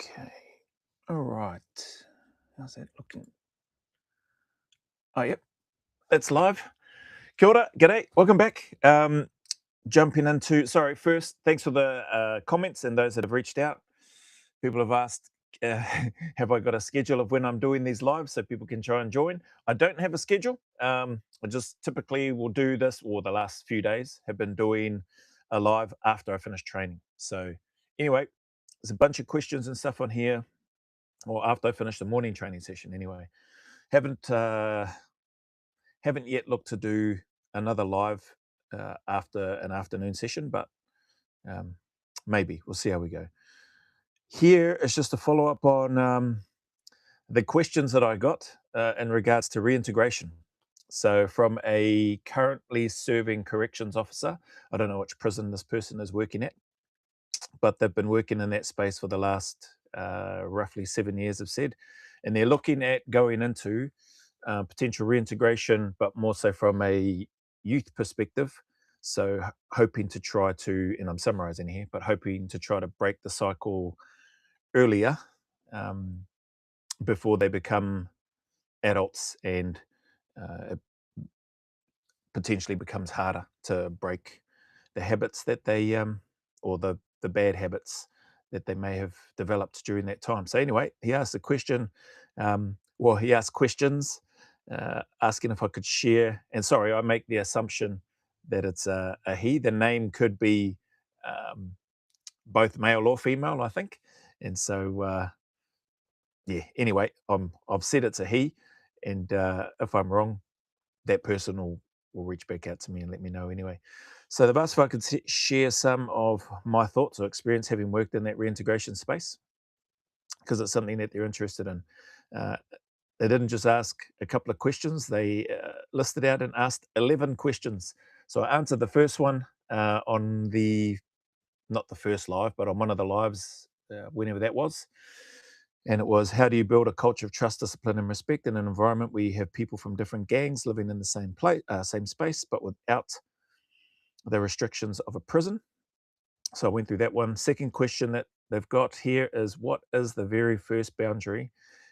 Okay. All right. How's that looking? Oh, yep. It's live. Kia ora. G'day. Welcome back. Jumping into, sorry, first, thanks for the comments and those that have reached out. People have asked, uh, have I got a schedule of when I'm doing these lives so people can try and join? I don't have a schedule. I just typically will do this, or the last few days have been doing a live after I finish training. So, anyway, there's a bunch of questions and stuff on here, or after I finish the morning training session, anyway. Haven't yet looked to do another live after an afternoon session, but um, maybe we'll see how we go. Here is just a follow up on the questions that I got in regards to reintegration. So, from a currently serving corrections officer, I don't know which prison this person is working at, but they've been working in that space for the last roughly 7 years, have said, and they're looking at going into potential reintegration, but more so from a youth perspective. So, hoping to try to, and I'm summarizing here, but hoping to try to break the cycle earlier, um, before they become adults, and it potentially becomes harder to break the habits that they, or the bad habits that they may have developed during that time. So anyway, he asked a question. Well, he asked questions, asking if I could share. And sorry, I make the assumption that it's a he. The name could be um, both male or female, I think. And so, yeah. Anyway, I've said it's a he, and if I'm wrong, that person will reach back out to me and let me know anyway. So they've asked if I could share some of my thoughts or experience having worked in that reintegration space, because it's something that they're interested in. Uh, they didn't just ask a couple of questions, they listed out and asked 11 questions. So I answered the first one on the, not the first live, but on one of the lives, whenever that was. And it was, how do you build a culture of trust, discipline, and respect in an environment where you have people from different gangs living in the same place, same space, but without the restrictions of a prison? So I went through that one. Second question that they've got here is, what is the very first boundary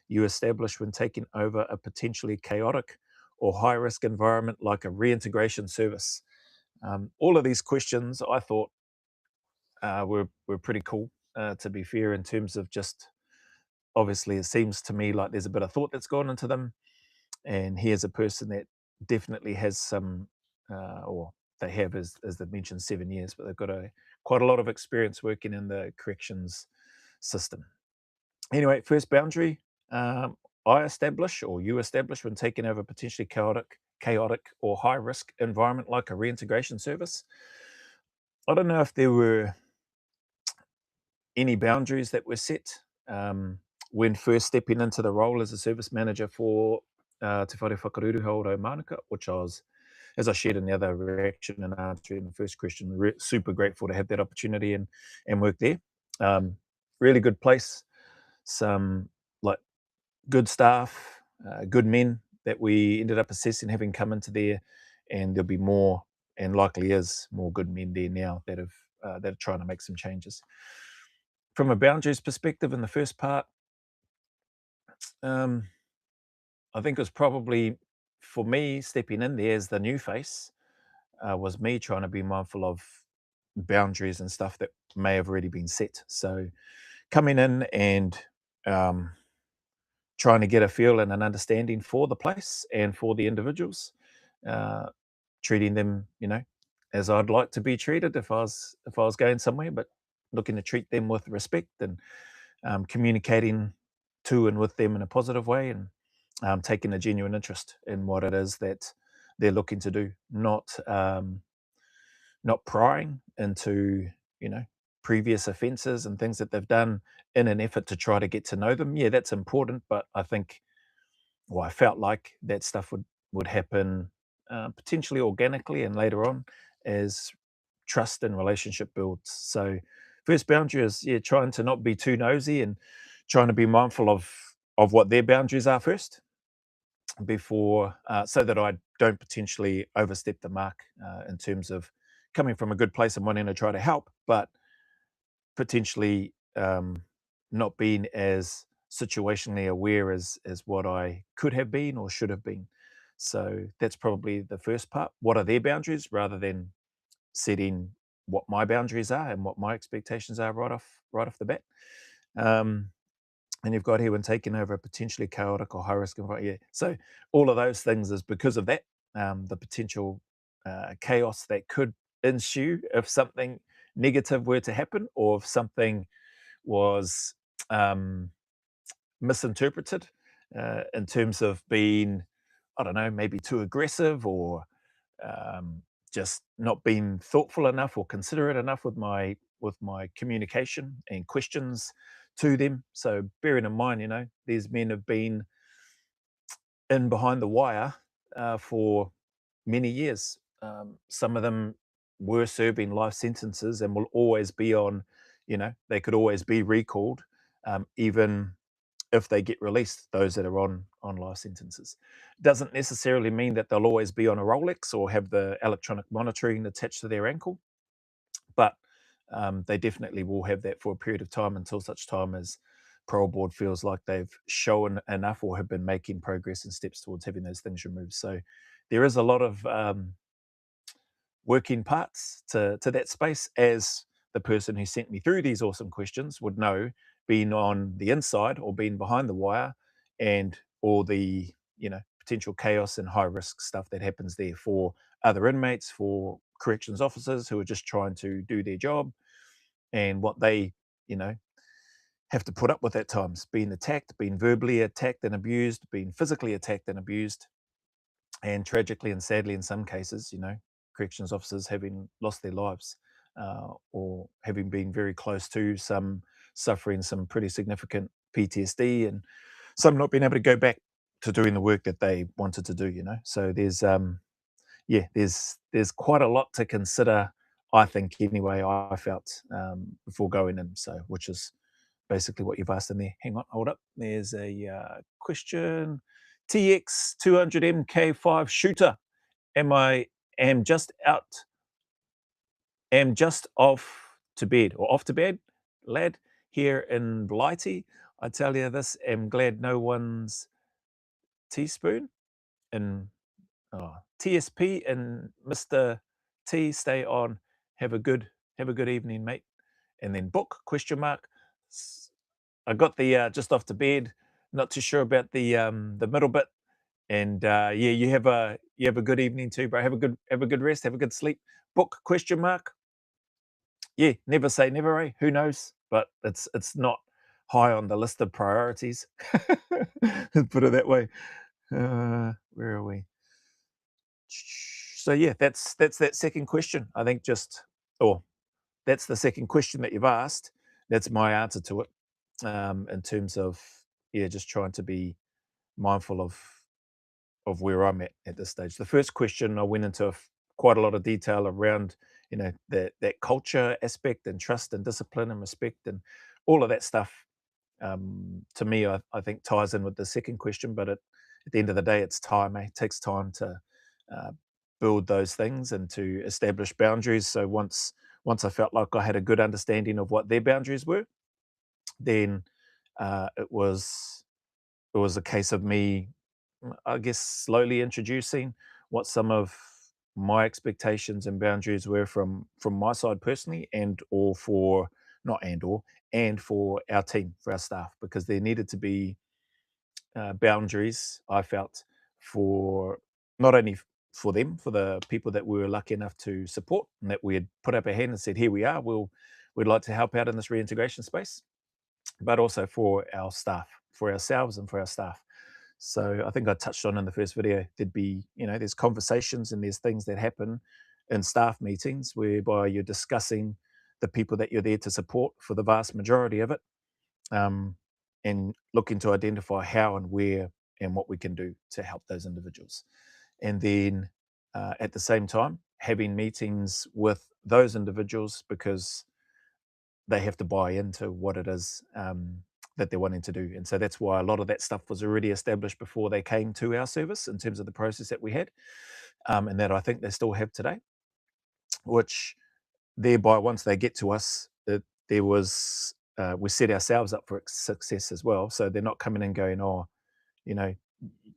you establish when taking over a potentially chaotic or high risk environment like a reintegration service? All of these questions I thought were pretty cool, to be fair, in terms of just, obviously, it seems to me like there's a bit of thought that's gone into them. And here's a person that definitely has some, or they have, as they've mentioned, 7 years, but they've got quite a lot of experience working in the corrections system. Anyway, first boundary, I establish, or you establish, when taking over a potentially chaotic or high risk environment like a reintegration service. I don't know if there were any boundaries that were set when first stepping into the role as a service manager for Te Whare Whakaruru Haoro Manukau, which I was, as I shared in the other reaction and answering the first question, super grateful to have that opportunity and work there. Really good place, some like good staff, good men that we ended up assessing having come into there, and there'll be more, and likely is more good men there now that are trying to make some changes. From a boundaries perspective, in the first part, um, I think it was probably, for me, stepping in there as the new face, was me trying to be mindful of boundaries and stuff that may have already been set. So coming in and um, trying to get a feel and an understanding for the place and for the individuals, uh, treating them, as I'd like to be treated if I was going somewhere, but looking to treat them with respect, and communicating to and with them in a positive way, and taking a genuine interest in what it is that they're looking to do, not prying into, you know, previous offences and things that they've done in an effort to try to get to know them. Yeah, that's important, but I think, well, I felt like that stuff would happen potentially organically and later on as trust and relationship builds. So, first boundary is, yeah, trying to not be too nosy and trying to be mindful of what their boundaries are first before, so that I don't potentially overstep the mark, in terms of coming from a good place and wanting to try to help, but potentially not being as situationally aware as what I could have been or should have been. So that's probably the first part. What are their boundaries, rather than setting what my boundaries are and what my expectations are right off the bat. Um, and you've got here when taking over a potentially chaotic or high risk environment. Yeah. So all of those things is because of that, the potential chaos that could ensue if something negative were to happen, or if something was um, misinterpreted in terms of being, I don't know, maybe too aggressive, or um, just not being thoughtful enough or considerate enough with my communication and questions to them. So bearing in mind, these men have been in behind the wire for many years. Some of them were serving life sentences and will always be on, they could always be recalled, even if they get released, those that are on life sentences. Doesn't necessarily mean that they'll always be on a Rolex or have the electronic monitoring attached to their ankle, but they definitely will have that for a period of time, until such time as parole board feels like they've shown enough or have been making progress and steps towards having those things removed. So there is a lot of working parts to that space, as the person who sent me through these awesome questions would know, being on the inside or being behind the wire, and all the potential chaos and high risk stuff that happens there for other inmates, for corrections officers who are just trying to do their job, and what they you know have to put up with at times, being attacked, being verbally attacked and abused, being physically attacked and abused, and tragically and sadly, in some cases, corrections officers having lost their lives, or having been very close to some, suffering some pretty significant PTSD, and some not being able to go back to doing the work that they wanted to do. So there's quite a lot to consider. I think anyway. I felt before going in, so which is basically what you've asked in there. Hang on, hold up. There's a question. TX 200 MK5 shooter. I am just out, am just off to bed, or off to bed, lad, here in Blighty. I tell you this, am glad no one's teaspoon and TSP and Mr. T, stay on. Have a good evening, mate. And then book question mark. I got the just off to bed. Not too sure about the middle bit. And yeah, you have a good evening too, bro. Have a good rest. Have a good sleep. Book question mark. Yeah, never say never. Who knows? But it's not high on the list of priorities. Put it that way. Where are we? So yeah, that's that second question. I think or that's the second question that you've asked. That's my answer to it. In terms of, yeah, just trying to be mindful of where I'm at this stage. The first question, I went into quite a lot of detail around, that culture aspect, and trust and discipline and respect and all of that stuff. To me, I think ties in with the second question, but at the end of the day, it's time. It takes time to uh, build those things and to establish boundaries. So once I felt like I had a good understanding of what their boundaries were, then it was a case of me, I guess, slowly introducing what some of my expectations and boundaries were from my side personally, and or for not and for our team, for our staff, because there needed to be boundaries, I felt, for not only for them, for the people that we were lucky enough to support, and that we had put up a hand and said, here we are, we'd like to help out in this reintegration space, but also for our staff, for ourselves and for our staff. So I think I touched on in the first video, there'd be, there's conversations and there's things that happen in staff meetings whereby you're discussing the people that you're there to support for the vast majority of it, um, and looking to identify how and where and what we can do to help those individuals. And then at the same time, having meetings with those individuals, because they have to buy into what it is that they're wanting to do. And so that's why a lot of that stuff was already established before they came to our service, in terms of the process that we had, and that I think they still have today, which thereby, once they get to us, there was we set ourselves up for success as well. So they're not coming in going, oh, you know,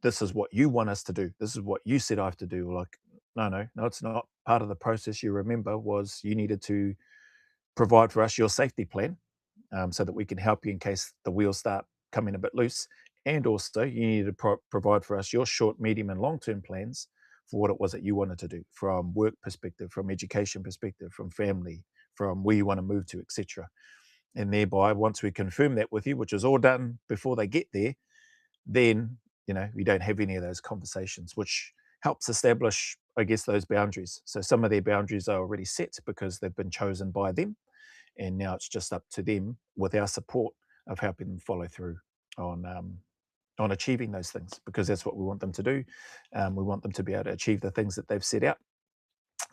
this is what you want us to do. This is what you said I have to do. Like, no, it's not. Part of the process, you remember, was you needed to provide for us your safety plan, so that we can help you in case the wheels start coming a bit loose. And also, you need to provide for us your short, medium, and long term plans for what it was that you wanted to do from work perspective, from education perspective, from family, from where you want to move to, etc. And thereby, once we confirm that with you, which is all done before they get there, then we don't have any of those conversations, which helps establish, I guess, those boundaries. So some of their boundaries are already set because they've been chosen by them, and now it's just up to them, with our support, of helping them follow through on on achieving those things, because that's what we want them to do. We want them to be able to achieve the things that they've set out,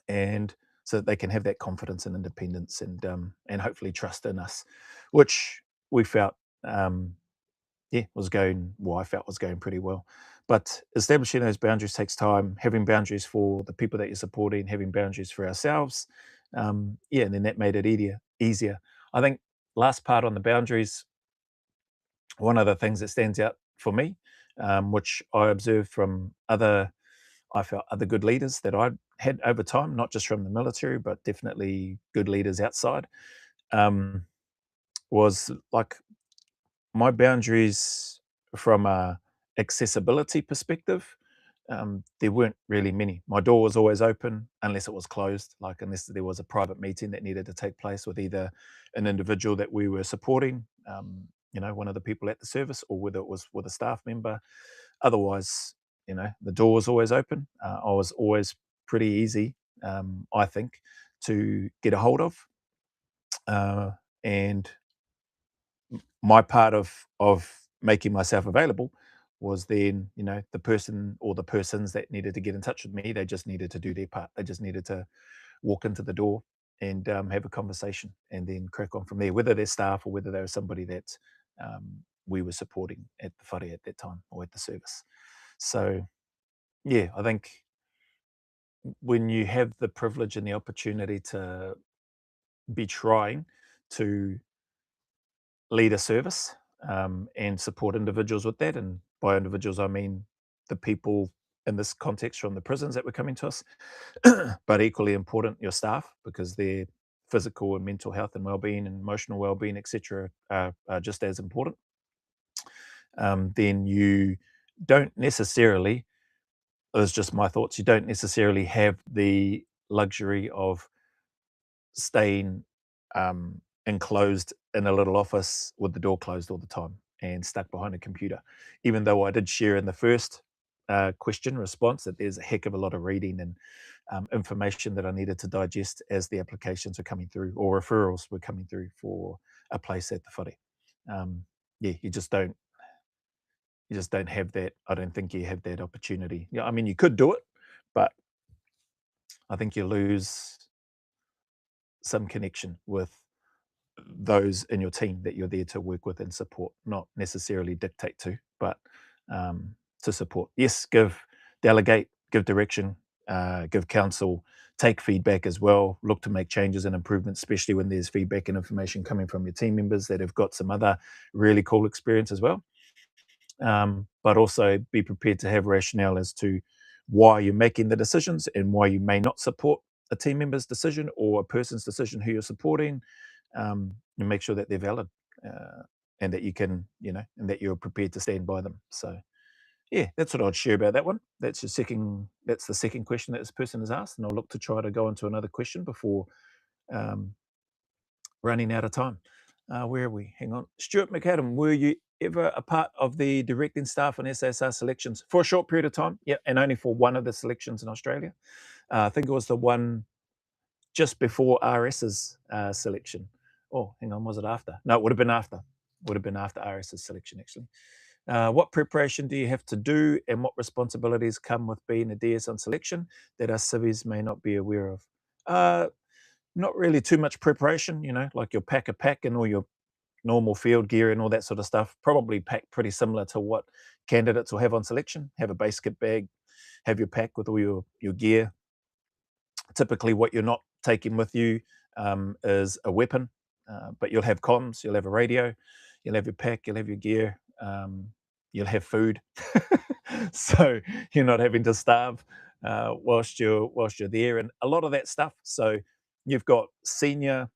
and so that they can have that confidence and independence, and hopefully trust in us, which we felt, yeah, was going well. I felt was going pretty well. But establishing those boundaries takes time. Having boundaries for the people that you're supporting, having boundaries for ourselves, yeah, and then that made it easier. I think last part on the boundaries, one of the things that stands out for me, which I observed from I felt other good leaders that I'd had over time, not just from the military, but definitely good leaders outside, um, was like my boundaries from a accessibility perspective. There weren't really many. My door was always open unless it was closed, like unless there was a private meeting that needed to take place with either an individual that we were supporting, one of the people at the service, or whether it was with a staff member. Otherwise, the door was always open. I was always pretty easy, I think, to get a hold of. And my part of making myself available was then, the person or the persons that needed to get in touch with me, they just needed to do their part. They just needed to walk into the door and have a conversation, and then crack on from there, whether they're staff or whether they were somebody that we were supporting at the whare at that time, or at the service. So yeah, I think when you have the privilege and the opportunity to be trying to lead a service, and support individuals with that. And by individuals, I mean the people in this context from the prisons that were coming to us, but equally important, your staff, because their physical and mental health and well-being and emotional well-being, etc., are just as important. Then you don't necessarily, it's just my thoughts, you don't necessarily have the luxury of staying enclosed in a little office with the door closed all the time and stuck behind a computer. Even though I did share in the first question response that there's a heck of a lot of reading and information that I needed to digest as the applications were coming through, or referrals were coming through for a place at the whare. Yeah, you just don't have that. I don't think you have that opportunity. Yeah, I mean, you could do it, but I think you lose some connection with those in your team that you're there to work with and support, not necessarily dictate to, but to support. Yes, delegate, give direction, give counsel, take feedback as well, look to make changes and improvements, especially when there's feedback and information coming from your team members that have got some other really cool experience as well. But also be prepared to have rationale as to why you're making the decisions and why you may not support a team member's decision or a person's decision who you're supporting, and make sure that they're valid, and that you can, and that you're prepared to stand by them. So, yeah, that's what I'd share about that one. That's the second question that this person has asked, and I'll look to try to go into another question before um, running out of time. Where are we? Hang on. Stuart McAdam, were you ever a part of the directing staff on SSR selections for a short period of time? Yeah, and only for one of the selections in Australia. I think it was the one just before RS's selection. Oh, hang on, was it after? No, it would have been after. Would have been after RS's selection, actually. What preparation do you have to do, and what responsibilities come with being a DS on selection that our civvies may not be aware of? Not really too much preparation, like you'll pack a pack and all your normal field gear and all that sort of stuff. Probably packed pretty similar to what candidates will have on selection. Have a base kit bag, have your pack with all your gear. Typically, what you're not taking with you is a weapon. but you'll have comms, you'll have a radio, you'll have your pack, you'll have your gear, you'll have food, so you're not having to starve whilst you're there, and a lot of that stuff. So you've got senior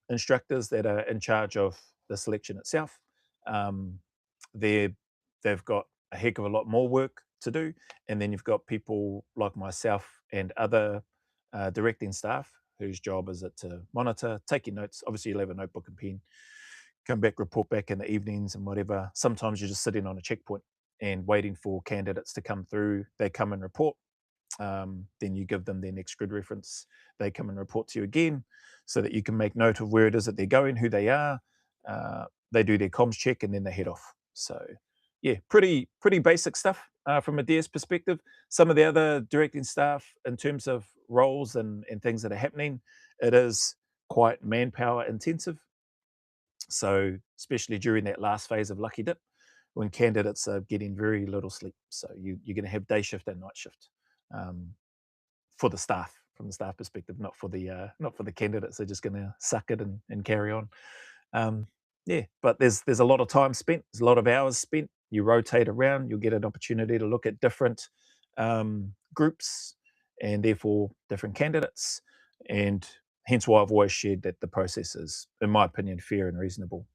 instructors that are in charge of the selection itself. Um, they're they've got a heck of a lot more work to do, and then you've got people like myself and other directing staff whose job is it to monitor, take your notes. Obviously, you'll have a notebook and pen, come back, report back in the evenings and whatever. Sometimes you're just sitting on a checkpoint and waiting for candidates to come through. They come and report. Then you give them their next grid reference. They come and report to you again so that you can make note of where it is that they're going, who they are. They do their comms check and then they head off. So, yeah, pretty basic stuff from a DS perspective. Some of the other directing staff, in terms of roles and things that are happening, it is quite manpower intensive. So, especially during that last phase of Lucky Dip, when candidates are getting very little sleep. So, you're going to have day shift and night shift. Um, for the staff, from the staff perspective, not for the candidates. They're just going to suck it and carry on. Um, yeah, but there's a lot of time spent. There's a lot of hours spent. You rotate around. You'll get an opportunity to look at different groups and therefore different candidates. And hence why I've always shared that the process is, in my opinion, fair and reasonable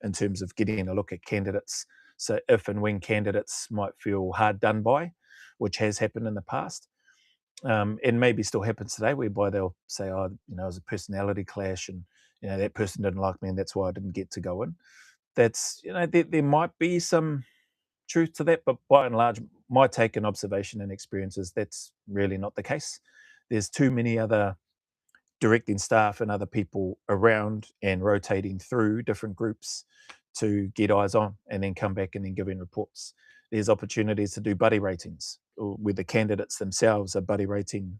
in terms of getting a look at candidates. So if and when candidates might feel hard done by, which has happened in the past, and maybe still happens today, whereby they'll say, "Oh, it was a personality clash, and that person didn't like me, and that's why I didn't get to go in." That's there might be some truth to that, but by and large, my take and observation and experience is that's really not the case. There's too many other directing staff and other people around and rotating through different groups to get eyes on and then come back and then give in reports. There's opportunities to do buddy ratings where the candidates themselves are buddy rating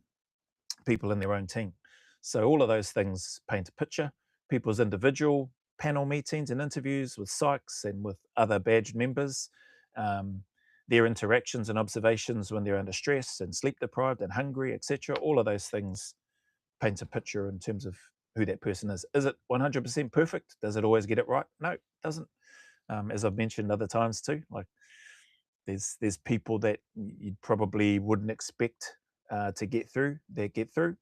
people in their own team. So all of those things paint a picture. People's individual panel meetings and interviews with psychs and with other badged members, um, their interactions and observations when they're under stress and sleep deprived and hungry, etc. All of those things paint a picture in terms of who that person is. Is it 100% perfect? Does it always get it right? No, it doesn't. As I've mentioned other times too, like there's people that you probably wouldn't expect to get through that get through,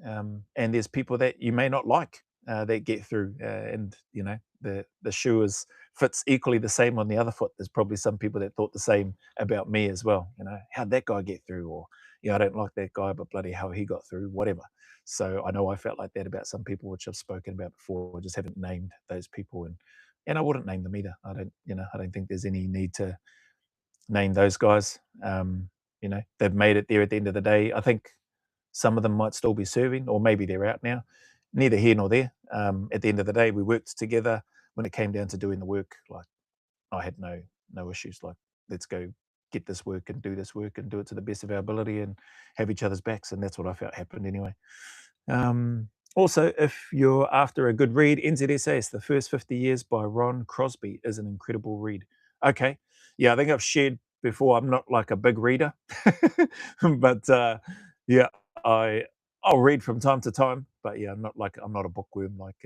and there's people that you may not like that get through, and the shoe is fits equally the same on the other foot. There's probably some people that thought the same about me as well. How'd that guy get through? Or I don't like that guy, but bloody hell, he got through. Whatever. So I know I felt like that about some people, which I've spoken about before. I just haven't named those people, and I wouldn't name them either. I don't think there's any need to name those guys. They've made it there at the end of the day. I think some of them might still be serving, or maybe they're out now. Neither here nor there. At the end of the day, we worked together when it came down to doing the work. Like I had no issues. Like let's go get this work and do this work and do it to the best of our ability and have each other's backs. And that's what I felt happened anyway. Also, if you're after a good read, NZSAS, The First 50 Years by Ron Crosby is an incredible read. Okay. Yeah, I think I've shared before, I'm not like a big reader, but yeah, I'll read from time to time, but yeah, I'm not a bookworm like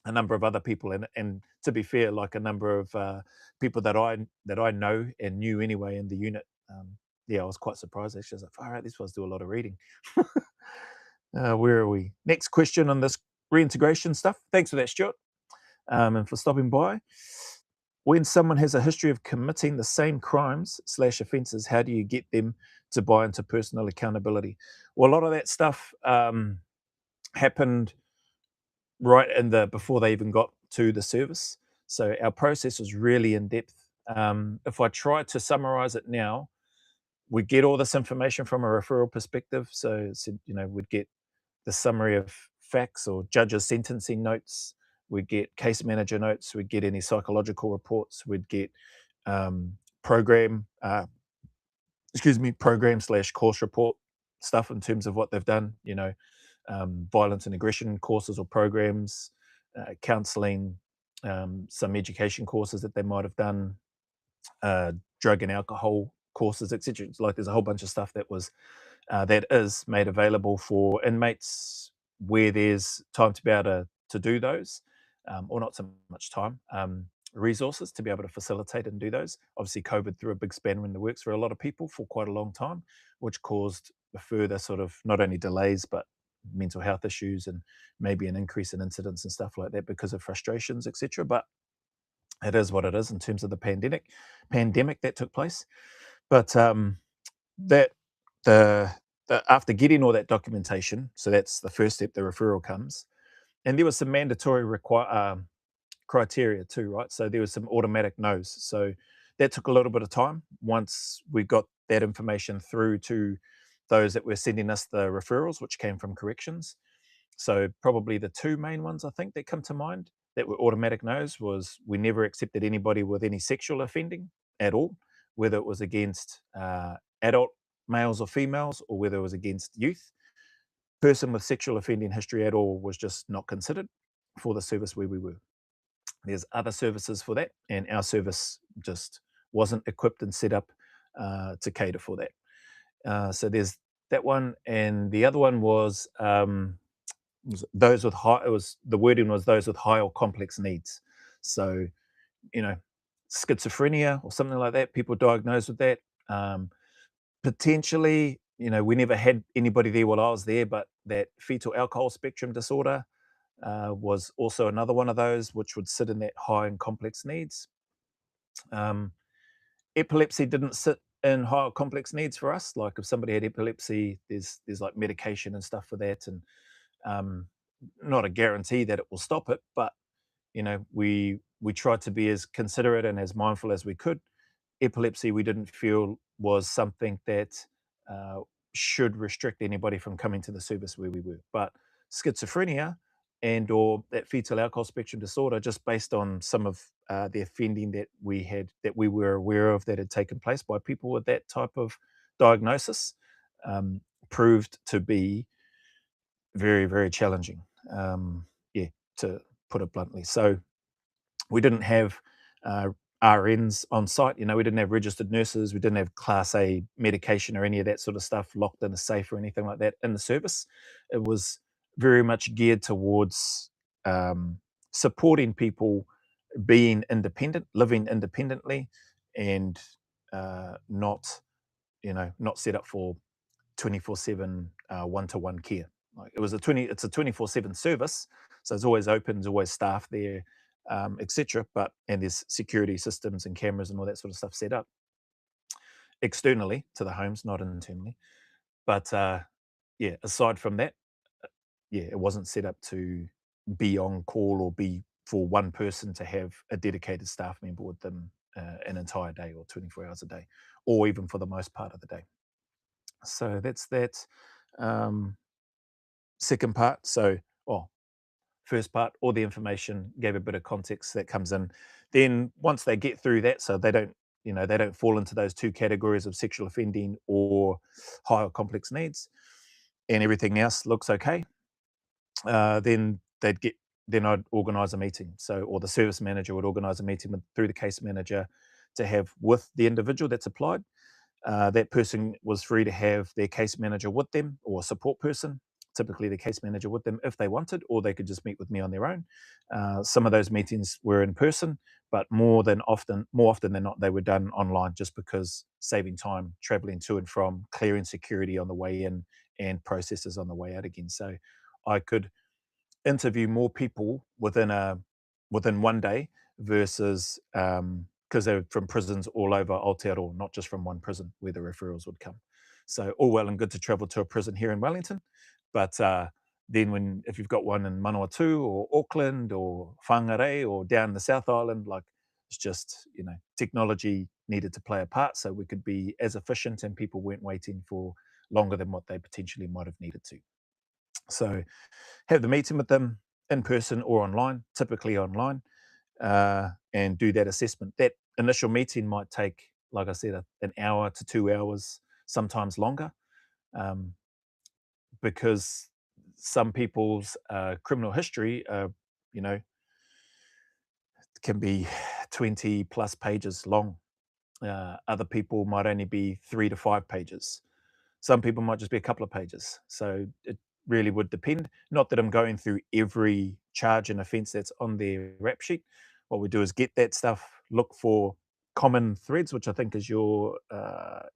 a number of other people, and to be fair, like a number of people that I know and knew anyway in the unit. Yeah, I was quite surprised actually. I was like, all right, these guys do a lot of reading. Where are we? Next question on this reintegration stuff. Thanks for that, Stuart, and for stopping by. When someone has a history of committing the same crimes / offences, how do you get them to buy into personal accountability? Well, a lot of that stuff happened right in before they even got to the service. So our process was really in depth. If I try to summarize it now, we get all this information from a referral perspective. So, we'd get the summary of facts or judges' sentencing notes. We'd get case manager notes. We'd get any psychological reports. We'd get program, program / course report stuff in terms of what they've done. Violence and aggression courses or programs, counselling, some education courses that they might have done, drug and alcohol courses, etc. Like there's a whole bunch of stuff that is made available for inmates where there's time to be able to to do those, or not so much time, resources to be able to facilitate and do those. Obviously, COVID threw a big spanner in the works for a lot of people for quite a long time, which caused a further sort of not only delays, but mental health issues and maybe an increase in incidents and stuff like that because of frustrations, etc. But it is what it is in terms of the pandemic that took place. But that the, after getting all that documentation, so that's the first step. The referral comes, and there was some mandatory criteria too, right? So there was some automatic no's. So that took a little bit of time. Once we got that information through to those that were sending us the referrals, which came from corrections. So probably the two main ones I think that come to mind that were automatic no's was we never accepted anybody with any sexual offending at all, whether it was against adult males or females or whether it was against youth. Person with sexual offending history at all was just not considered for the service where we were. There's other services for that, and our service just wasn't equipped and set up to cater for that. So there's that one, and the other one was those with high. It was the wording was those with high or complex needs. So you know, schizophrenia or something like that. People diagnosed with that. Um, Potentially, we never had anybody there while I was there, but that fetal alcohol spectrum disorder was also another one of those, which would sit in that high and complex needs. Um, Epilepsy didn't sit in high or complex needs for us. Like if somebody had epilepsy, there's like medication and stuff for that, and um, not a guarantee that it will stop it, but we tried to be as considerate and as mindful as we could. Epilepsy, we didn't feel was something that uh, should restrict anybody from coming to the service where we were. But schizophrenia and or that fetal alcohol spectrum disorder, just based on some of the offending that we were aware of that had taken place by people with that type of diagnosis, um, proved to be very, very challenging. Yeah, to put it bluntly. So we didn't have uh, RNs on site. We didn't have registered nurses. We didn't have Class A medication or any of that sort of stuff locked in a safe or anything like that in the service. It was very much geared towards um, supporting people being independent, living independently, and not set up for 24/7 one-to-one care. Like it's a 24/7 service, so it's always open, there's always staff there, etc. And there's security systems and cameras and all that sort of stuff set up externally to the homes, not internally. But yeah, aside from that, yeah, it wasn't set up to be on call or be for one person to have a dedicated staff member with them an entire day or 24 hours a day, or even for the most part of the day. So that's that. Um, Second part, well, first part, all the information, gave a bit of context that comes in. Then once they get through that, so they don't fall into those two categories of sexual offending or higher complex needs, and everything else looks okay. Then I'd organise a meeting. Or the service manager would organise a meeting through the case manager to have with the individual that's applied. That person was free to have their case manager with them or a support person, typically the case manager with them if they wanted, or they could just meet with me on their own. Some of those meetings were in person, but more often than not, they were done online just because saving time traveling to and from, clearing security on the way in, and processes on the way out again. So I could interview more people within one day versus because they're from prisons all over Aotearoa, not just from one prison where the referrals would come. So all well and good to travel to a prison here in Wellington, but then if you've got one in Manawatu or Auckland or Whangarei or down the South Island, like it's just technology needed to play a part so we could be as efficient and people weren't waiting for longer than what they potentially might have needed to. So have the meeting with them in person or online, typically online, and do that assessment. That initial meeting might take, like I said, an hour to 2 hours, sometimes longer, um, because some people's criminal history, you know, can be 20 plus pages long. Other people might only be 3 to 5 pages. Some people might just be a couple of pages. So it really would depend. Not that I'm going through every charge and offence that's on their rap sheet. What we do is get that stuff, look for common threads, which I think is your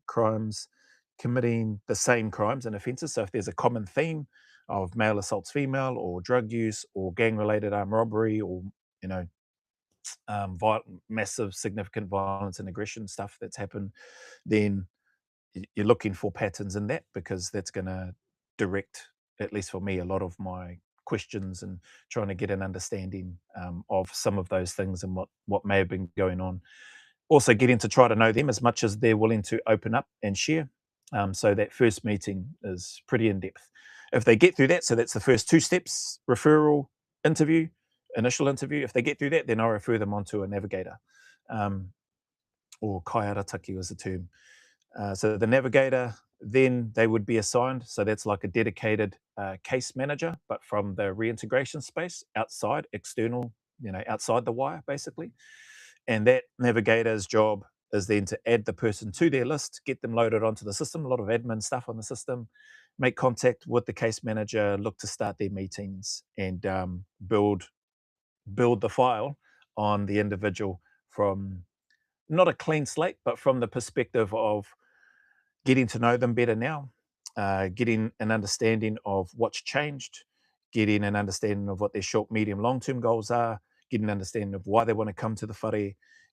crimes committing the same crimes and offences. So if there's a common theme of male assaults female, or drug use, or gang related armed robbery, or you know massive significant violence and aggression stuff that's happened, then you're looking for patterns in that, because that's going to direct, at least for me, a lot of my questions, and trying to get an understanding of some of those things and what may have been going on. Also getting to try to know them as much as they're willing to open up and share. So that first meeting is pretty in depth. If they get through that, so that's the first two steps: referral, interview, initial interview. If they get through that, then I refer them on to a navigator, um, or kaiarataki was the term. So the navigator, then they would be assigned. So that's like a dedicated case manager, but from the reintegration space, outside, external, outside the wire, basically. And that navigator's job is then to add the person to their list, get them loaded onto the system, a lot of admin stuff on the system, make contact with the case manager, look to start their meetings, and build the file on the individual from not a clean slate, but from the perspective of getting to know them better now, getting an understanding of what's changed, getting an understanding of what their short, medium, long term goals are, getting an understanding of why they want to come to the whare,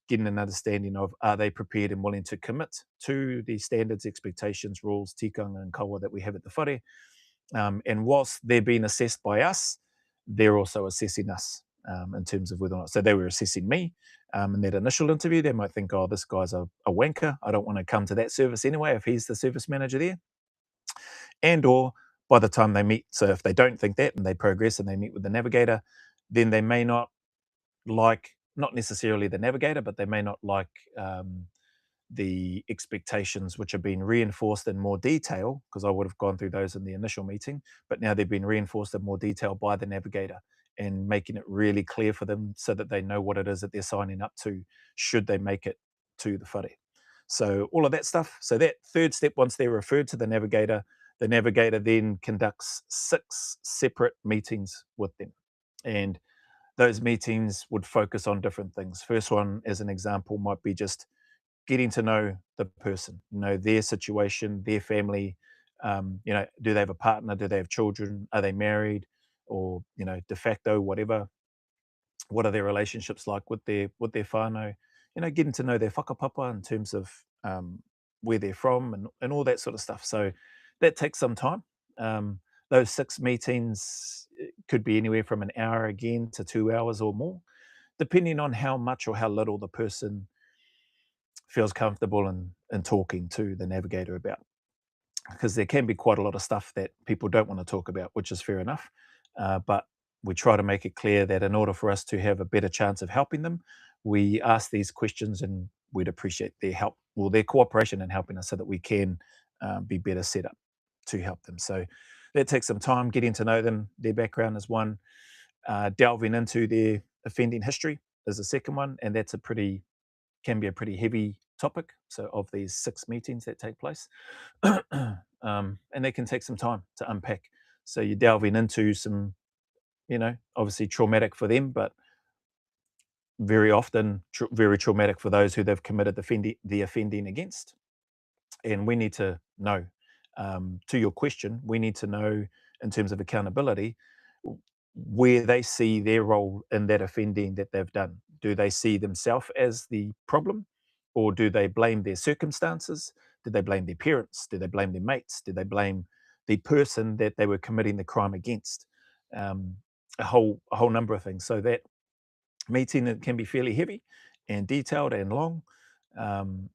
getting an understanding of are they prepared and willing to commit to the standards, expectations, rules, tikanga, and kawa that we have at the whare. And whilst they're being assessed by us, they're also assessing us in terms of whether or not. So they were assessing me in that initial interview. They might think, oh, this guy's a wanker. I don't want to come to that service anyway if he's the service manager there. And or by the time they meet, so if they don't think that and they progress and they meet with the navigator, then they may not like, not necessarily the navigator, but they may not like the expectations which have been reinforced in more detail, because I would have gone through those in the initial meeting, but now they've been reinforced in more detail by the navigator, and making it really clear for them so that they know what it is that they're signing up to should they make it to the whare. So all of that stuff. So that third step, once they're referred to the navigator then conducts 6 separate meetings with them. And those meetings would focus on different things. First one, as an example, might be just getting to know the person, their situation, their family. Do they have a partner? Do they have children? Are they married? Or de facto, whatever. What are their relationships like with their whānau? Getting to know their whakapapa in terms of where they're from, and all that sort of stuff. So that takes some time. Those 6 meetings could be anywhere from an hour again to 2 hours or more, depending on how much or how little the person feels comfortable in talking to the navigator about, because there can be quite a lot of stuff that people don't want to talk about, which is fair enough. But we try to make it clear that in order for us to have a better chance of helping them, we ask these questions, and we'd appreciate their help, or their cooperation in helping us, so that we can be better set up to help them. So that takes some time. Getting to know them, their background is one. Delving into their offending history is the second one, and that's can be a pretty heavy topic. So of these 6 meetings that take place, and they can take some time to unpack. So you're delving into some, obviously traumatic for them, but very often very traumatic for those who they've committed the offending against. And we need to know, to your question, we need to know, in terms of accountability, where they see their role in that offending that they've done. Do they see themselves as the problem, or do they blame their circumstances? Do they blame their parents? Do they blame their mates? Do they blame the person that they were committing the crime against? Um, a whole number of things. So that meeting, it can be fairly heavy and detailed and long. Um,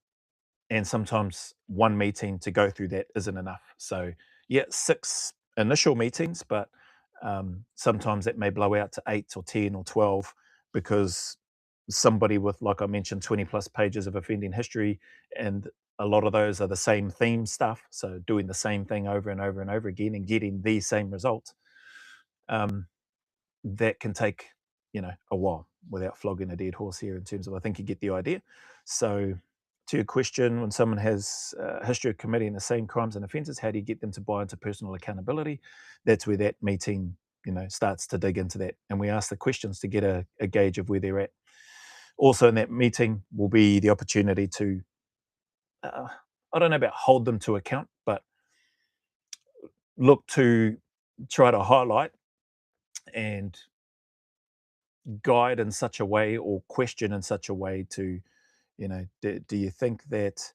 and sometimes one meeting to go through that isn't enough. So yeah, 6 initial meetings, but sometimes it may blow out to 8 or 10 or 12, because somebody with, like I mentioned, 20 plus pages of offending history, and a lot of those are the same theme stuff, so doing the same thing over and over and over again and getting the same result, um, that can take a while, without flogging a dead horse here, in terms of, I think you get the idea. So to your question, when someone has a history of committing the same crimes and offences, how do you get them to buy into personal accountability? That's where that meeting starts to dig into that, and we ask the questions to get a gauge of where they're at. Also, in that meeting will be the opportunity to, I don't know about hold them to account, but look to try to highlight and guide in such a way, or question in such a way to, do you think that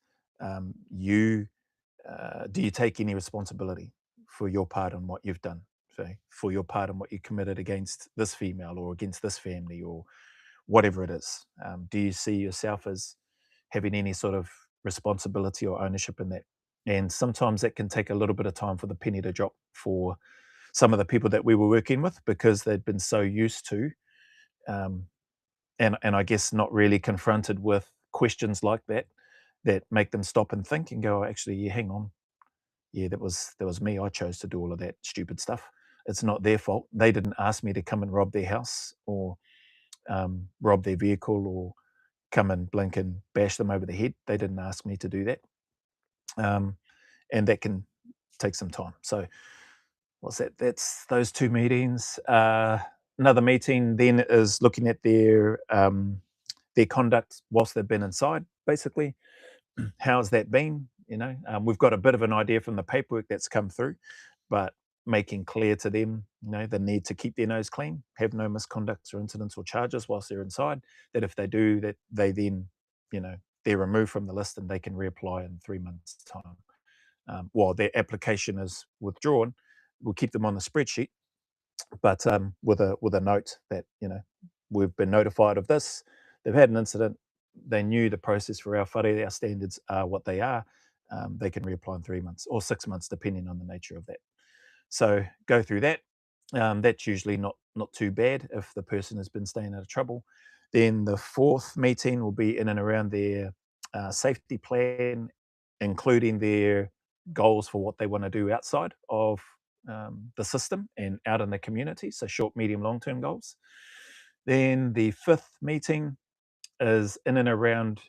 you do you take any responsibility for your part in what you've done? So, for your part in what you committed against this female or against this family or whatever it is. Do you see yourself as having any sort of responsibility or ownership in that? And sometimes that can take a little bit of time for the penny to drop for some of the people that we were working with, because they'd been so used to, um, and I guess not really confronted with questions like that, that make them stop and think and go, actually, yeah, hang on, yeah, that was me. I chose to do all of that stupid stuff. It's not their fault. They didn't ask me to come and rob their house, or rob their vehicle, or come and blink and bash them over the head. They didn't ask me to do that, and that can take some time. So what's that? That's those two meetings. Another meeting then is looking at their conduct whilst they've been inside. Basically, how's that been? We've got a bit of an idea from the paperwork that's come through, but making clear to them, the need to keep their nose clean, have no misconducts or incidents or charges whilst they're inside. That if they do, that they then, they're removed from the list and they can reapply in 3 months' time. While their application is withdrawn, we'll keep them on the spreadsheet, but with a note that, we've been notified of this. They've had an incident. They knew the process for our whare, our standards are what they are. They can reapply in 3 months or 6 months, depending on the nature of that. So go through that. That's usually not too bad if the person has been staying out of trouble. Then the fourth meeting will be in and around their safety plan, including their goals for what they want to do outside of the system and out in the community. So short, medium, long term goals. Then the fifth meeting is in and around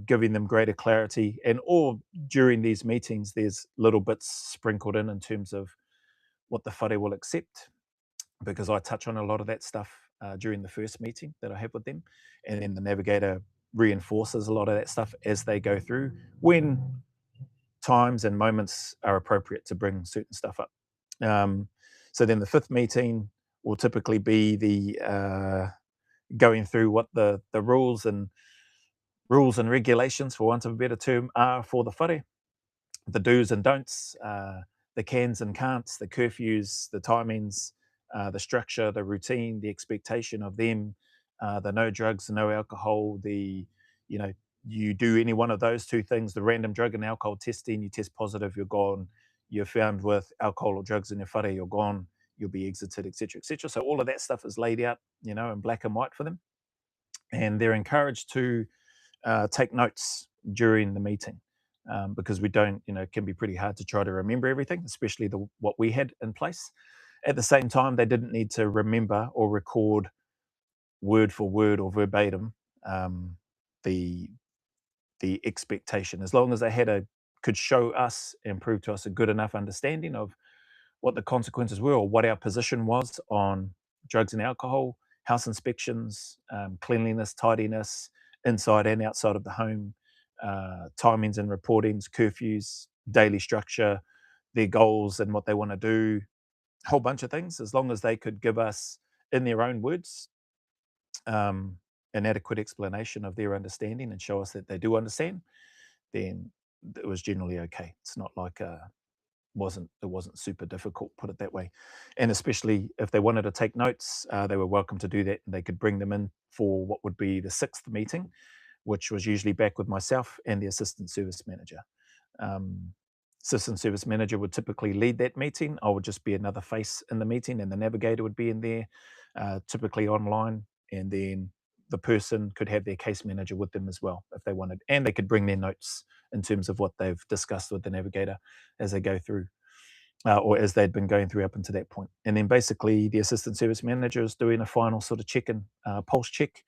giving them greater clarity. And all during these meetings, there's little bits sprinkled in terms of what the whare will accept, because I touch on a lot of that stuff during the first meeting that I have with them. And then the navigator reinforces a lot of that stuff as they go through, when times and moments are appropriate to bring certain stuff up. So then the fifth meeting will typically be the going through what the rules and regulations, for want of a better term, are for the whare, the do's and don'ts, the cans and can'ts, the curfews, the timings, the structure, the routine, the expectation of them, the no drugs, no alcohol, you know, you do any one of those two things, the random drug and alcohol testing, you test positive, you're gone. You're found with alcohol or drugs in your whare, you're gone. You'll be exited, etc., etc. So all of that stuff is laid out, in black and white for them, and they're encouraged to take notes during the meeting, because we don't, it can be pretty hard to try to remember everything, especially what we had in place. At the same time, they didn't need to remember or record word for word or verbatim the the expectation, as long as they could show us and prove to us a good enough understanding of what the consequences were, or what our position was on drugs and alcohol, house inspections, cleanliness, tidiness, inside and outside of the home, timings and reportings, curfews, daily structure, their goals and what they want to do, a whole bunch of things. As long as they could give us, in their own words, an adequate explanation of their understanding and show us that they do understand, then it was generally okay. It's not like it wasn't super difficult, put it that way. And especially if they wanted to take notes, they were welcome to do that. They could bring them in for what would be the sixth meeting, which was usually back with myself and the assistant service manager. Um, Assistant service manager would typically lead that meeting. I would just be another face in the meeting, and the navigator would be in there, typically online. And then the person could have their case manager with them as well if they wanted, and they could bring their notes in terms of what they've discussed with the navigator as they go through, or as they'd been going through up until that point. And then basically the assistant service manager is doing a final sort of check in, pulse check,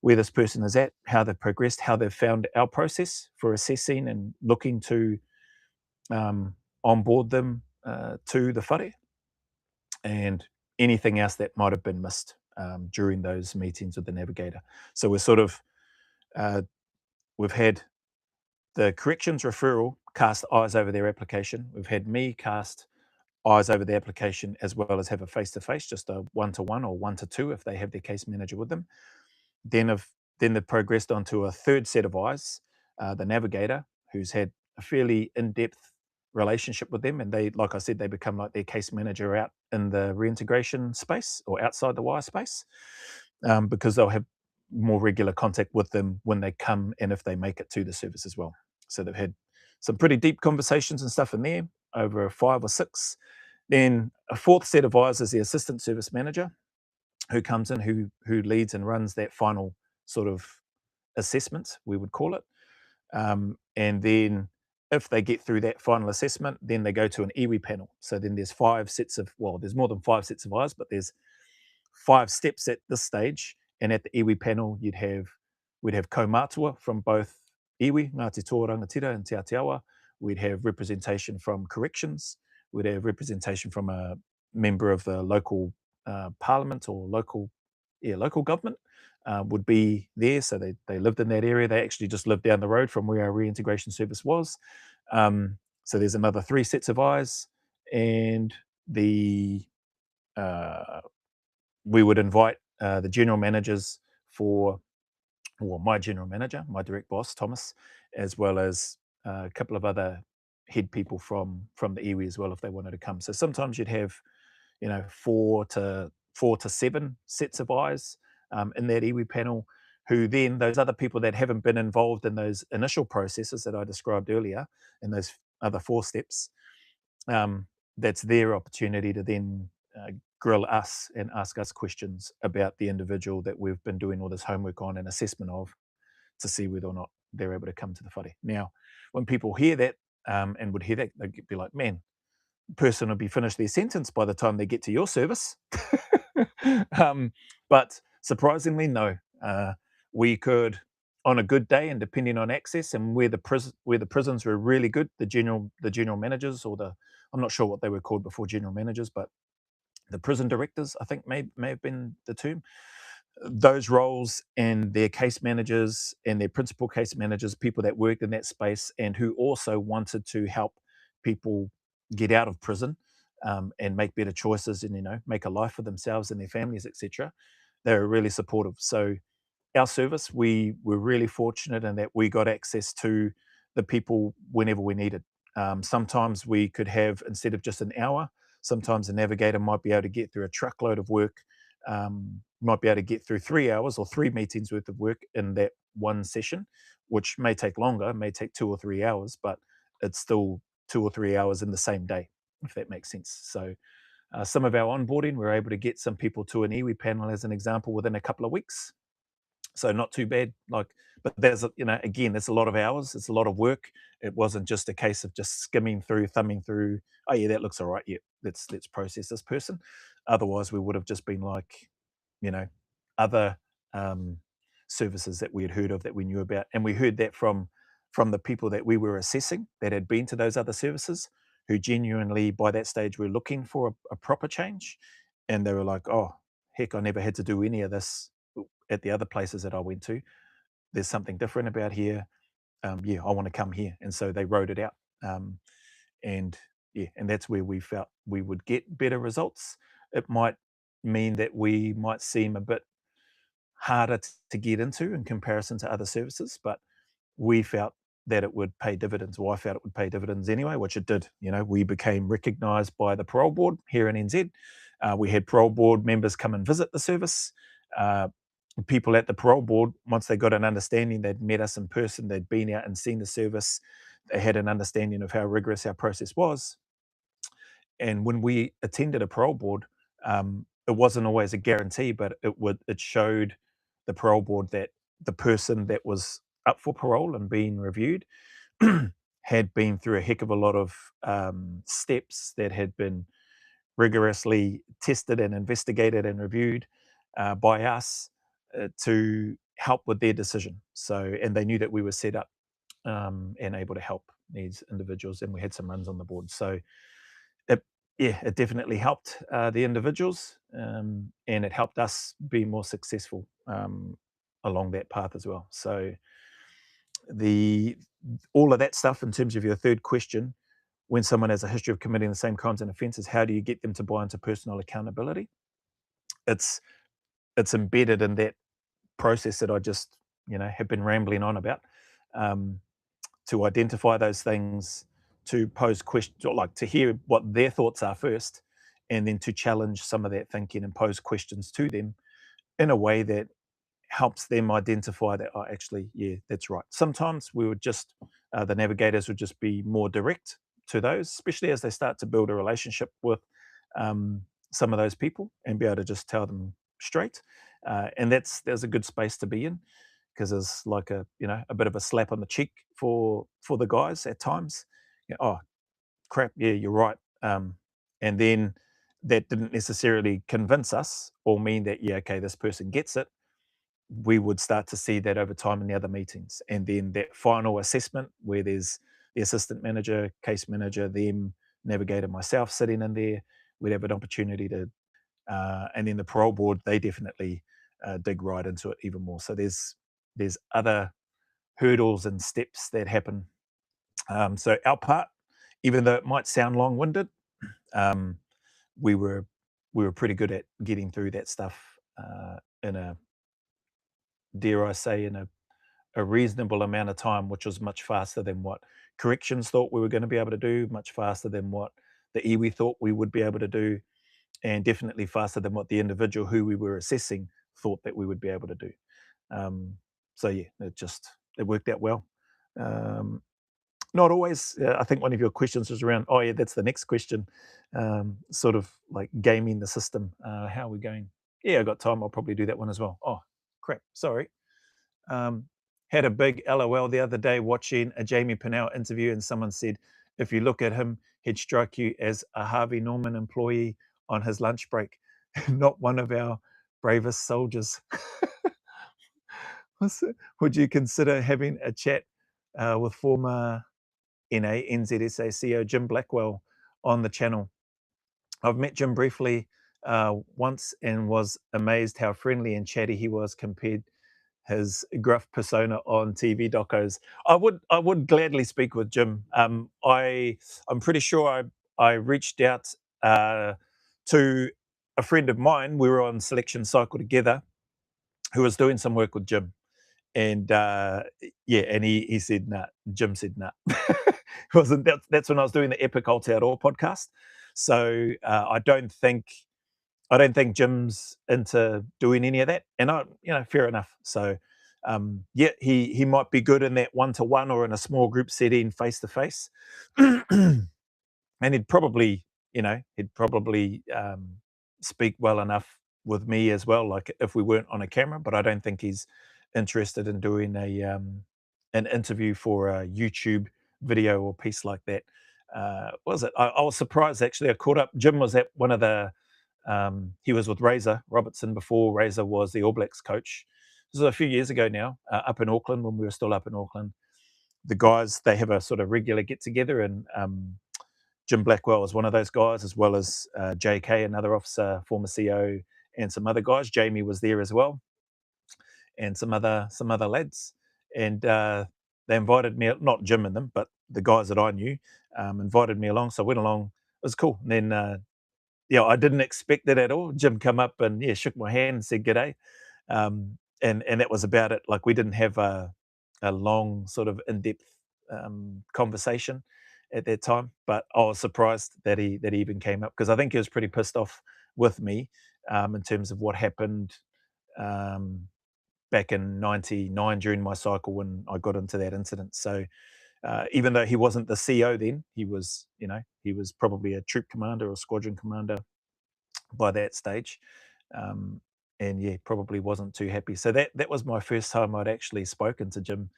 where this person is at, how they've progressed, how they've found our process for assessing and looking to onboard them to the whare. And anything else that might have been missed during those meetings with the navigator. So we're sort of, we've had the corrections referral cast eyes over their application. We've had me cast eyes over the application, as well as have a face-to-face, just a one-to-one or one-to-two if they have their case manager with them. Then they've progressed onto a third set of eyes, the navigator, who's had a fairly in-depth relationship with them, and they, like I said, they become like their case manager out in the reintegration space or outside the wire space, because they'll have more regular contact with them when they come and if they make it to the service as well. So they've had some pretty deep conversations and stuff in there over 5 or 6. Then a fourth set of eyes is the assistant service manager, who comes in, who leads and runs that final sort of assessment, we would call it. And then if they get through that final assessment, then they go to an iwi panel. So then there's 5 sets of, well, there's more than 5 sets of eyes, but there's 5 steps at this stage. And at the iwi panel, we'd have kaumātua from both iwi, Ngāti Toa Rangatira and Te Atiawa. We'd have representation from corrections. We'd have representation from a member of the local parliament or local government would be there. So they lived in that area. They actually just lived down the road from where our reintegration service was. So there's another 3 sets of eyes, and we would invite the general managers my general manager, my direct boss, Thomas, as well as a couple of other head people from the iwi as well, if they wanted to come. So sometimes you'd have, 4 to 7 sets of eyes in that iwi panel, who then those other people that haven't been involved in those initial processes that I described earlier, in those other 4 steps, that's their opportunity to then grill us and ask us questions about the individual that we've been doing all this homework on and assessment of, to see whether or not they're able to come to the whare. Now, when people hear that and would hear that, they'd be like, man, person will be finished their sentence by the time they get to your service. But surprisingly, no. We could, on a good day, and depending on access and where the prisons were really good, the general managers, or I'm not sure what they were called before general managers, but the prison directors, I think may have been the term. Those roles and their case managers and their principal case managers, people that worked in that space and who also wanted to help people get out of prison and make better choices and make a life for themselves and their families, etc. They were really supportive. So our service, we were really fortunate in that we got access to the people whenever we needed. Sometimes we could have, instead of just an hour, sometimes a navigator might be able to get through a truckload of work, might be able to get through 3 hours or 3 meetings worth of work in that one session, which may take longer, may take 2 or 3 hours, but it's still 2 or 3 hours in the same day, if that makes sense. So some of our onboarding, we're able to get some people to an iwi panel, as an example, within a couple of weeks. So not too bad. But there's again, there's a lot of hours. It's a lot of work. It wasn't just a case of just skimming through, thumbing through. Oh yeah, that looks all right. Yeah, let's process this person. Otherwise, we would have just been like, other services that we had heard of, that we knew about, and we heard that from the people that we were assessing, that had been to those other services, who genuinely by that stage were looking for a proper change, and they were like, oh heck, I never had to do any of this at the other places that I went to. There's something different about here. Yeah, I want to come here. And so they wrote it out. And yeah, and that's where we felt we would get better results. It might mean that we might seem a bit harder to get into in comparison to other services, but we felt that it would pay dividends. Well, I felt it would pay dividends anyway, which it did. We became recognised by the parole board here in NZ. We had parole board members come and visit the service. People at the parole board, once they got an understanding, they'd met us in person, they'd been out and seen the service, they had an understanding of how rigorous our process was. And when we attended a parole board, it wasn't always a guarantee, but it showed the parole board that the person that was up for parole and being reviewed had been through a heck of a lot of steps that had been rigorously tested and investigated and reviewed by us to help with their decision. So, and they knew that we were set up and able to help these individuals, and we had some runs on the board. So yeah, it definitely helped the individuals, and it helped us be more successful along that path as well. So the all of that stuff in terms of your third question, when someone has a history of committing the same crimes and offences, how do you get them to buy into personal accountability? It's it's embedded in that process that I just have been rambling on about. Um, to identify those things, to pose questions, or like to hear what their thoughts are first, and then to challenge some of that thinking and pose questions to them in a way that helps them identify that, oh, actually, yeah, that's right. Sometimes we would just, the navigators would just be more direct to those, especially as they start to build a relationship with um, some of those people and be able to just tell them straight. And there's a good space to be in, because there's like a bit of a slap on the cheek for the guys at times. Oh crap, yeah, you're right. And then that didn't necessarily convince us or mean that, yeah, okay, this person gets it. We would start to see that over time in the other meetings. And then that final assessment where there's the assistant manager, case manager, them, navigator, myself sitting in there, we'd have an opportunity to, and then the parole board, they definitely dig right into it even more. So there's other hurdles and steps that happen. So our part, even though it might sound long-winded, um, we were we were pretty good at getting through that stuff in a, dare I say, in a reasonable amount of time, which was much faster than what corrections thought we were going to be able to do, much faster than what the iwi thought we would be able to do, and definitely faster than what the individual who we were assessing thought that we would be able to do. Um, so yeah, it worked out well. Um, Not always. I think one of your questions was around. Oh yeah, that's the next question. Sort of like gaming the system. How are we going? Yeah, I got time. I'll probably do that one as well. Oh crap! Sorry. Um, Had a big LOL the other day watching a Jamie Pinnell interview, and someone said, if you look at him, he'd strike you as a Harvey Norman employee on his lunch break, not one of our bravest soldiers. Would you consider having a chat with former NZSA CEO Jim Blackwell on the channel? I've met Jim briefly once and was amazed how friendly and chatty he was compared his gruff persona on TV docos. I would gladly speak with Jim. I'm pretty sure I reached out to a friend of mine. We were on selection cycle together, who was doing some work with Jim, and yeah, and he said nah. Jim said nah. Wasn't that's when I was doing the Epic Alt Outdoor podcast. So I don't think Jim's into doing any of that, and fair enough. So, yeah, he might be good in that one-to-one or in a small group setting, face to face, and he'd probably speak well enough with me as well, like if we weren't on a camera. But I don't think he's interested in doing an interview for a YouTube video or piece like that. What was it? I was surprised actually. I caught up. Jim was at one of the he was with Razor Robertson before Razor was the All Blacks coach. This was a few years ago now, up in Auckland when we were still up in Auckland. The guys, they have a sort of regular get together, and Jim Blackwell was one of those guys, as well as JK, another officer, former CO, and some other guys. Jamie was there as well, and some other lads. And they invited me, not Jim and them, but the guys that I knew, invited me along. So I went along. It was cool. And then yeah, I didn't expect it at all. Jim come up and yeah, shook my hand and said g'day, and that was about it. Like we didn't have a long sort of in depth conversation at that time, but I was surprised that he even came up, because I think he was pretty pissed off with me in terms of what happened um, back in '99 during my cycle when I got into that incident. So even though he wasn't the CO then, he was probably a troop commander or squadron commander by that stage. Um, and yeah, probably wasn't too happy. So that was my first time I'd actually spoken to Jim,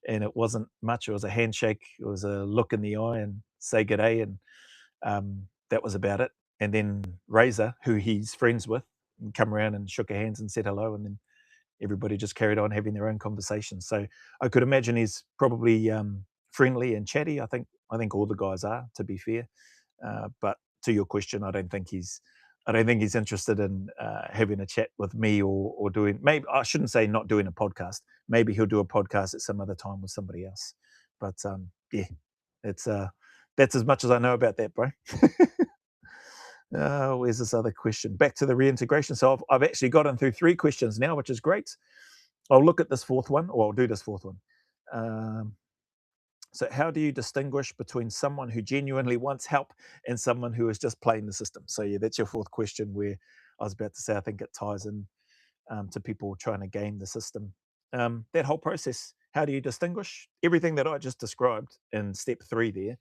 and it wasn't much. It was a handshake, it was a look in the eye, and say good day, and that was about it. And then Razor, who he's friends with, come around and shook our hands and said hello, and then everybody just carried on having their own conversations. So I could imagine he's probably friendly and chatty. I think all the guys are, to be fair. But to your question, I don't think he's interested in having a chat with me or doing. Maybe I shouldn't say not doing a podcast. Maybe he'll do a podcast at some other time with somebody else. But yeah, it's that's as much as I know about that, bro. Where's this other question? Back to the reintegration. So I've actually gotten through 3 questions now, which is great. I'll look at this fourth one, or I'll do this fourth one. Um, so, how do you distinguish between someone who genuinely wants help and someone who is just playing the system? So, yeah, that's your fourth question. Where I was about to say, I think it ties in to people trying to game the system. That whole process. How do you distinguish everything that I just described in step 3 there,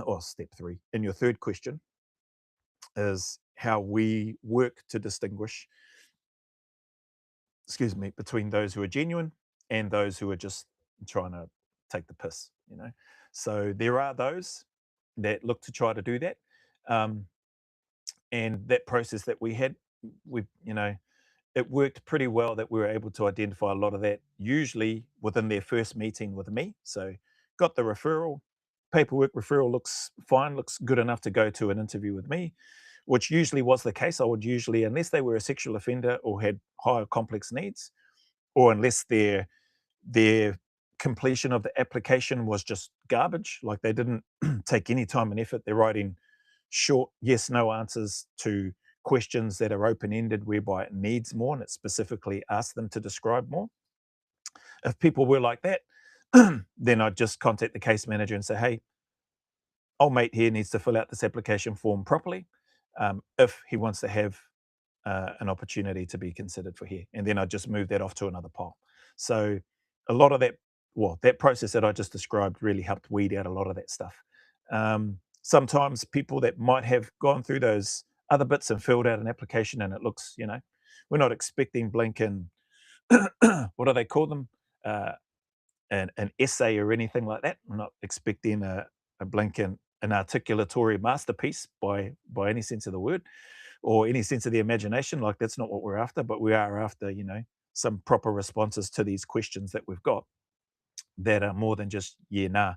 or step 3 in your third question? Is how we work to distinguish, excuse me, between those who are genuine and those who are just trying to take the piss, you know. So there are those that look to try to do that. Um, and that process that we had, we, you know, it worked pretty well that we were able to identify a lot of that, usually within their first meeting with me. So got the referral, paperwork referral looks fine, looks good enough to go to an interview with me, which usually was the case. I would usually, unless they were a sexual offender or had higher complex needs, or unless their completion of the application was just garbage, like they didn't take any time and effort. They're writing short yes no answers to questions that are open ended, whereby it needs more and it specifically asks them to describe more. If people were like that, then I'd just contact the case manager and say, hey, old mate here needs to fill out this application form properly if he wants to have an opportunity to be considered for here. And then I just move that off to another pile. So a lot of that, well, that process that I just described really helped weed out a lot of that stuff. Sometimes people that might have gone through those other bits and filled out an application and it looks, you know, we're not expecting blinking, what do they call them? Uh, an essay or anything like that. I'm not expecting a blinking an articulatory masterpiece by any sense of the word or any sense of the imagination. Like that's not what we're after, but we are after, you know, some proper responses to these questions that we've got that are more than just yeah, nah.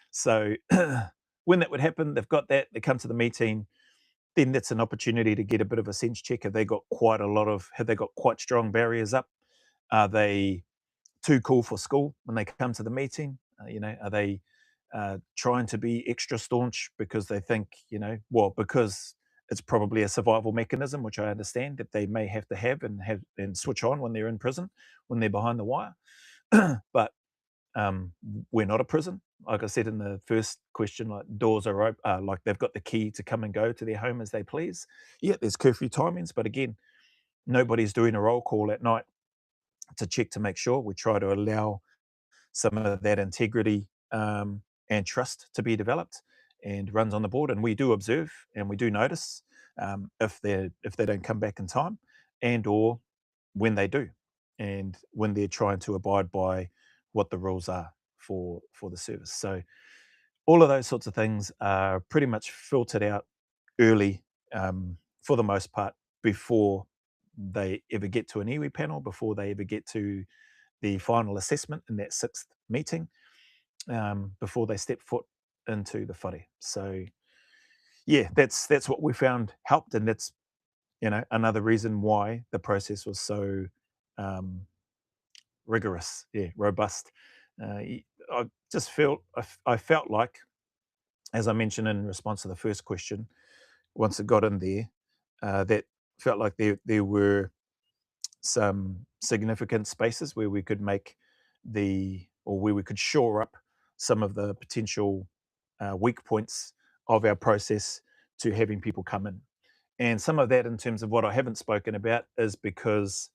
So when that would happen, they've got that, they come to the meeting, then that's an opportunity to get a bit of a sense check. Have they got quite strong barriers up? Are they too cool for school when they come to the meeting? You know, are they trying to be extra staunch because they think, you know, well, because it's probably a survival mechanism, which I understand that they may have and switch on when they're in prison, when they're behind the wire. But um, we're not a prison. Like I said in the first question, like doors are open, like they've got the key to come and go to their home as they please. Yeah, there's curfew timings, but again, nobody's doing a roll call at night to check to make sure. We try to allow some of that integrity and trust to be developed and runs on the board. And we do observe and we do notice if they don't come back in time, and or when they do, and when they're trying to abide by what the rules are for the service. So all of those sorts of things are pretty much filtered out early for the most part before they ever get to an iwi panel, before they ever get to the final assessment in that sixth meeting, before they step foot into the whare. So yeah, that's what we found helped, and that's, you know, another reason why the process was so um, rigorous, yeah, robust. I just I felt like, as I mentioned in response to the first question, once it got in there, that felt like there were some significant spaces where we could make or where we could shore up some of the potential weak points of our process to having people come in. And some of that, in terms of what I haven't spoken about, is because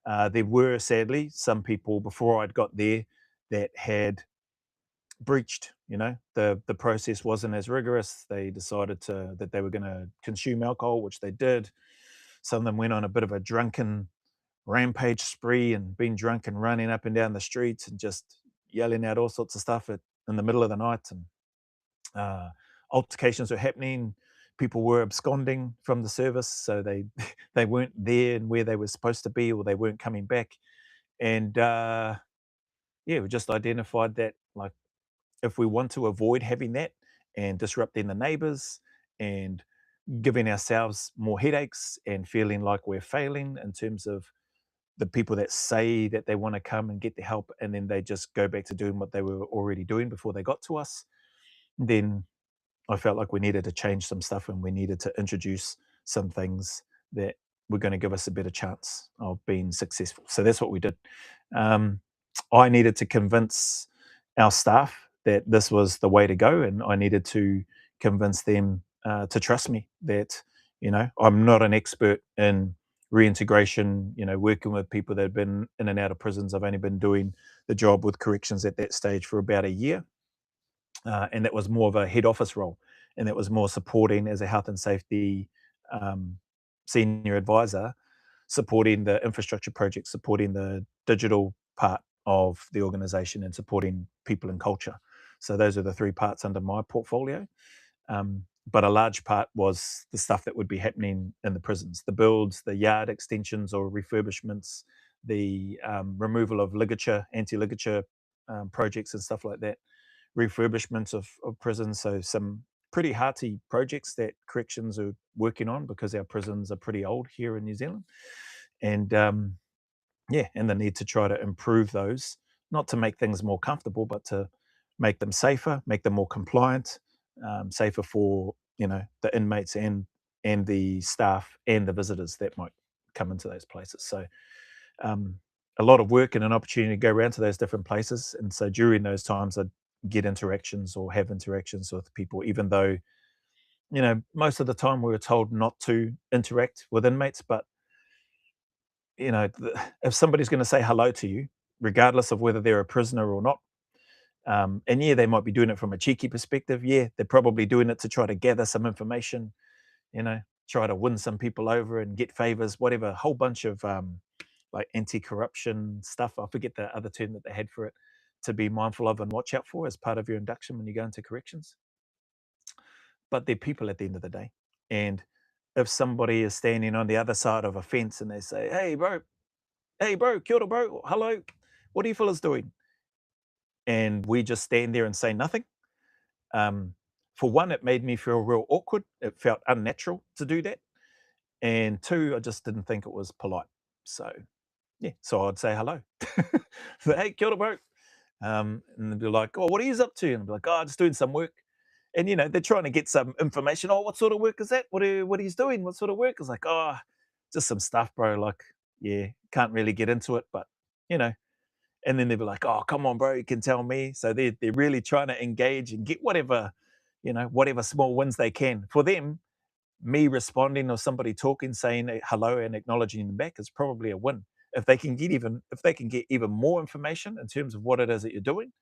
there were sadly some people before I'd got there that had breached. You know, the process wasn't as rigorous. They decided that they were going to consume alcohol, which they did. Some of them went on a bit of a drunken rampage spree and been drunk and running up and down the streets and just yelling out all sorts of stuff in the middle of the night. And uh, altercations were happening. People were absconding from the service, so they they weren't there and where they were supposed to be, or they weren't coming back. And yeah, we just identified that, like, if we want to avoid having that and disrupting the neighbours and giving ourselves more headaches and feeling like we're failing in terms of the people that say that they want to come and get the help and then they just go back to doing what they were already doing before they got to us, then I felt like we needed to change some stuff and we needed to introduce some things that were going to give us a better chance of being successful. So that's what we did. Um, I needed to convince our staff that this was the way to go, and I needed to convince them to trust me that I'm not an expert in reintegration. Working with people that have been in and out of prisons. I've only been doing the job with corrections at that stage for about a year, and that was more of a head office role, and that was more supporting as a health and safety um, senior advisor, supporting the infrastructure project, supporting the digital part of the organization, and supporting people and culture. So those are the three parts under my portfolio. But a large part was the stuff that would be happening in the prisons, the builds, the yard extensions or refurbishments, the removal of ligature, anti-ligature projects and stuff like that, refurbishments of prisons. So some pretty hearty projects that corrections are working on because our prisons are pretty old here in New Zealand. And yeah, and the need to try to improve those, not to make things more comfortable, but to make them safer, make them more compliant, safer for the inmates and the staff and the visitors that might come into those places. So um, a lot of work and an opportunity to go around to those different places. And so during those times, I'd get interactions or have interactions with people, even though most of the time we were told not to interact with inmates, but if somebody's going to say hello to you, regardless of whether they're a prisoner or not, and yeah, they might be doing it from a cheeky perspective. Yeah, they're probably doing it to try to gather some information, try to win some people over and get favors, whatever, a whole bunch of like anti-corruption stuff. I forget the other term that they had for it, to be mindful of and watch out for as part of your induction when you go into corrections. But they're people at the end of the day. And if somebody is standing on the other side of a fence and they say, hey bro, kia ora, bro, hello, what are you fellas doing? And we just stand there and say nothing. Um, for one, it made me feel real awkward. It felt unnatural to do that. And two, I just didn't think it was polite. So yeah, so I'd say hello. So, hey, kia ora, bro. And they'd be like, oh, what are you up to? And I'd be like, oh, just doing some work. And they're trying to get some information. Oh, what sort of work is that? What he's doing? What sort of work? It's like, oh, just some stuff, bro. Like, yeah, can't really get into it, but you know. And then they'd be like, oh, come on, bro, you can tell me. So they're really trying to engage and get whatever, whatever small wins they can. For them, me responding or somebody talking, saying hello and acknowledging them back is probably a win. If they can get even more information in terms of what it is that you're doing,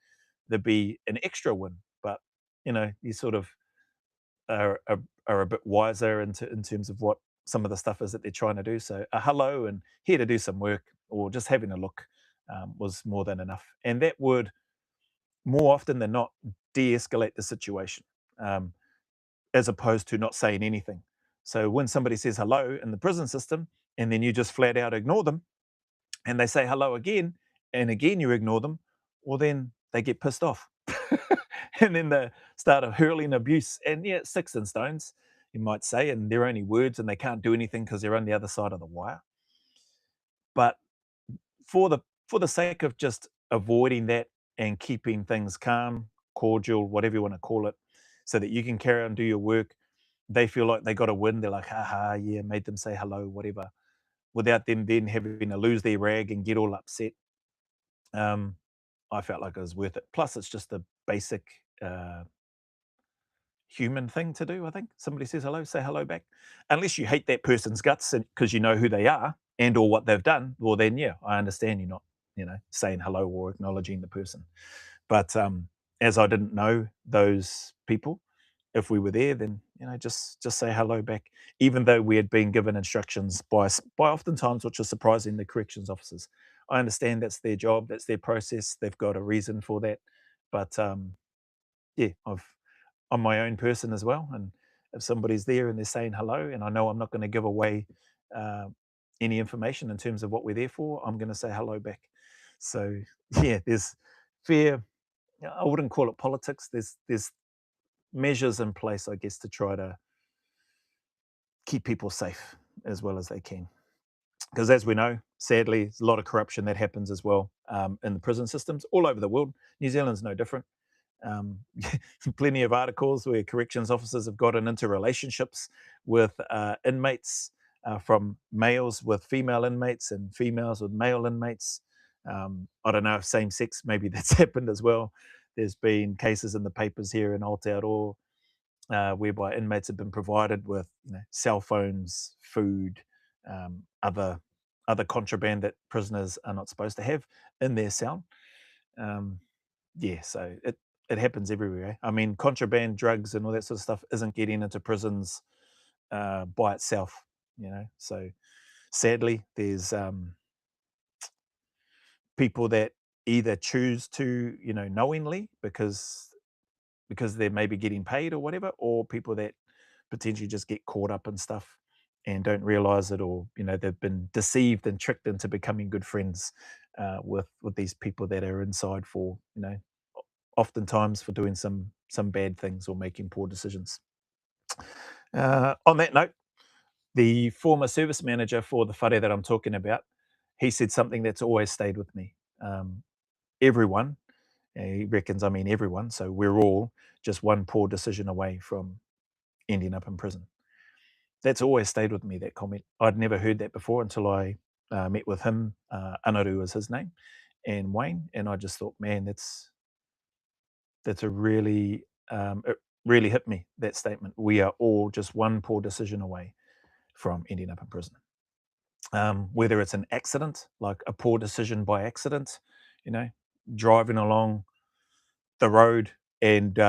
there'd be an extra win. But you sort of are a bit wiser in terms of what some of the stuff is that they're trying to do. So a hello and here to do some work or just having a look was more than enough. And that would more often than not de-escalate the situation, um, as opposed to not saying anything. So when somebody says hello in the prison system and then you just flat out ignore them and they say hello again and again you ignore them, well then they get pissed off. And then they start hurling abuse. And yeah, sticks and stones, you might say, and they're only words and they can't do anything because they're on the other side of the wire. But for the for the sake of just avoiding that and keeping things calm, cordial, whatever you want to call it, so that you can carry on and do your work, they feel like they got to win. They're like, haha, yeah, made them say hello, whatever, without them then having to lose their rag and get all upset. Um, I felt like it was worth it. Plus, it's just a basic uh, human thing to do. I think somebody says hello, say hello back. Unless you hate that person's guts because you know who they are and or what they've done, well then yeah, I understand you're not, saying hello or acknowledging the person. But as I didn't know those people, if we were there, then just say hello back, even though we had been given instructions by oftentimes, which is surprising, the corrections officers. I understand that's their job, that's their process, they've got a reason for that, but yeah, I'm my own person as well. And if somebody's there and they're saying hello, and I know I'm not going to give away uh, any information in terms of what we're there for, I'm going to say hello back. So yeah, there's fair. I wouldn't call it politics. There's measures in place, I guess, to try to keep people safe as well as they can. Because as we know, sadly, there's a lot of corruption that happens as well in the prison systems all over the world. New Zealand's no different. Um, Plenty of articles where corrections officers have gotten into relationships with inmates, from males with female inmates and females with male inmates. I don't know if same sex, maybe that's happened as well. There's been cases in the papers here in Aotearoa whereby inmates have been provided with cell phones, food, other contraband that prisoners are not supposed to have in their cell. Um, yeah, so it happens everywhere. I mean, contraband drugs and all that sort of stuff isn't getting into prisons by itself, So sadly, there's people that either choose to, knowingly because they're maybe getting paid or whatever, or people that potentially just get caught up in stuff and don't realize it, or they've been deceived and tricked into becoming good friends with these people that are inside for oftentimes for doing some bad things or making poor decisions. On that note, the former service manager for the whare that I'm talking about, he said something that's always stayed with me. Everyone, he reckons, I mean everyone, so we're all just one poor decision away from ending up in prison. That's always stayed with me, that comment. I'd never heard that before until I met with him. Anaru was his name, and Wayne, and I just thought, man, that's a really it really hit me, that statement. We are all just one poor decision away from ending up in prison. Whether it's an accident, like a poor decision by accident, you know, driving along the road and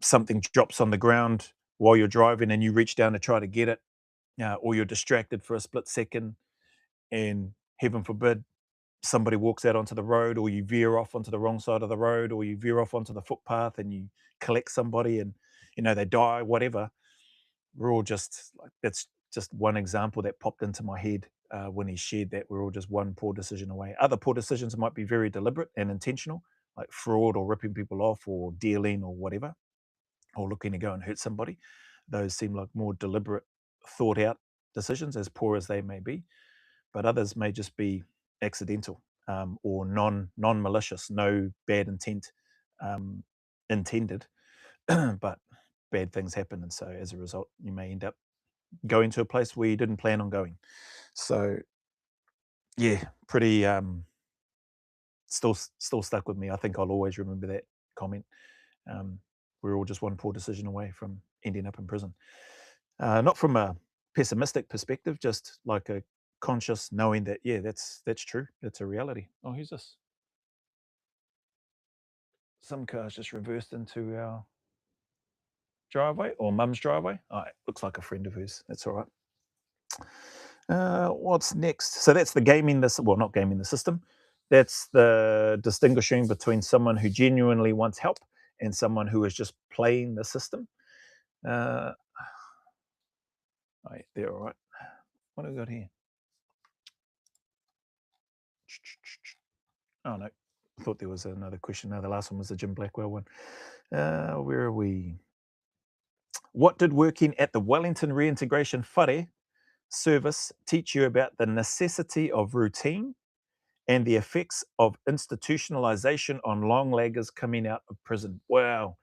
something drops on the ground while you're driving and you reach down to try to get it, or you're distracted for a split second and heaven forbid somebody walks out onto the road, or you veer off onto the wrong side of the road, or you veer off onto the footpath and you collect somebody and they die, whatever. We're all just like, that's just one example that popped into my head when he shared that we're all just one poor decision away. Other poor decisions might be very deliberate and intentional, like fraud or ripping people off or dealing or whatever, or looking to go and hurt somebody. Those seem like more deliberate, thought out decisions, as poor as they may be. But others may just be accidental, or non malicious, no bad intent intended, but bad things happen, and so as a result, you may end up going to a place where you didn't plan on going. So yeah, pretty still stuck with me. I think I'll always remember that comment. Um, we're all just one poor decision away from ending up in prison. Not from a pessimistic perspective, just like a conscious knowing that, yeah, that's true. That's a reality. Oh, who's this? Some cars just reversed into our driveway or mum's driveway. Oh, it looks like a friend of hers. That's all right. What's next? So that's the gaming this. Well, not gaming the system. That's the distinguishing between someone who genuinely wants help and someone who is just playing the system. Uh, right, they're all right. What have we got here? Oh no, I thought there was another question. No, the last one was the Jim Blackwell one. Where are we? What did working at the Wellington Reintegration Whare service teach you about the necessity of routine and the effects of institutionalization on long laggers coming out of prison? Wow,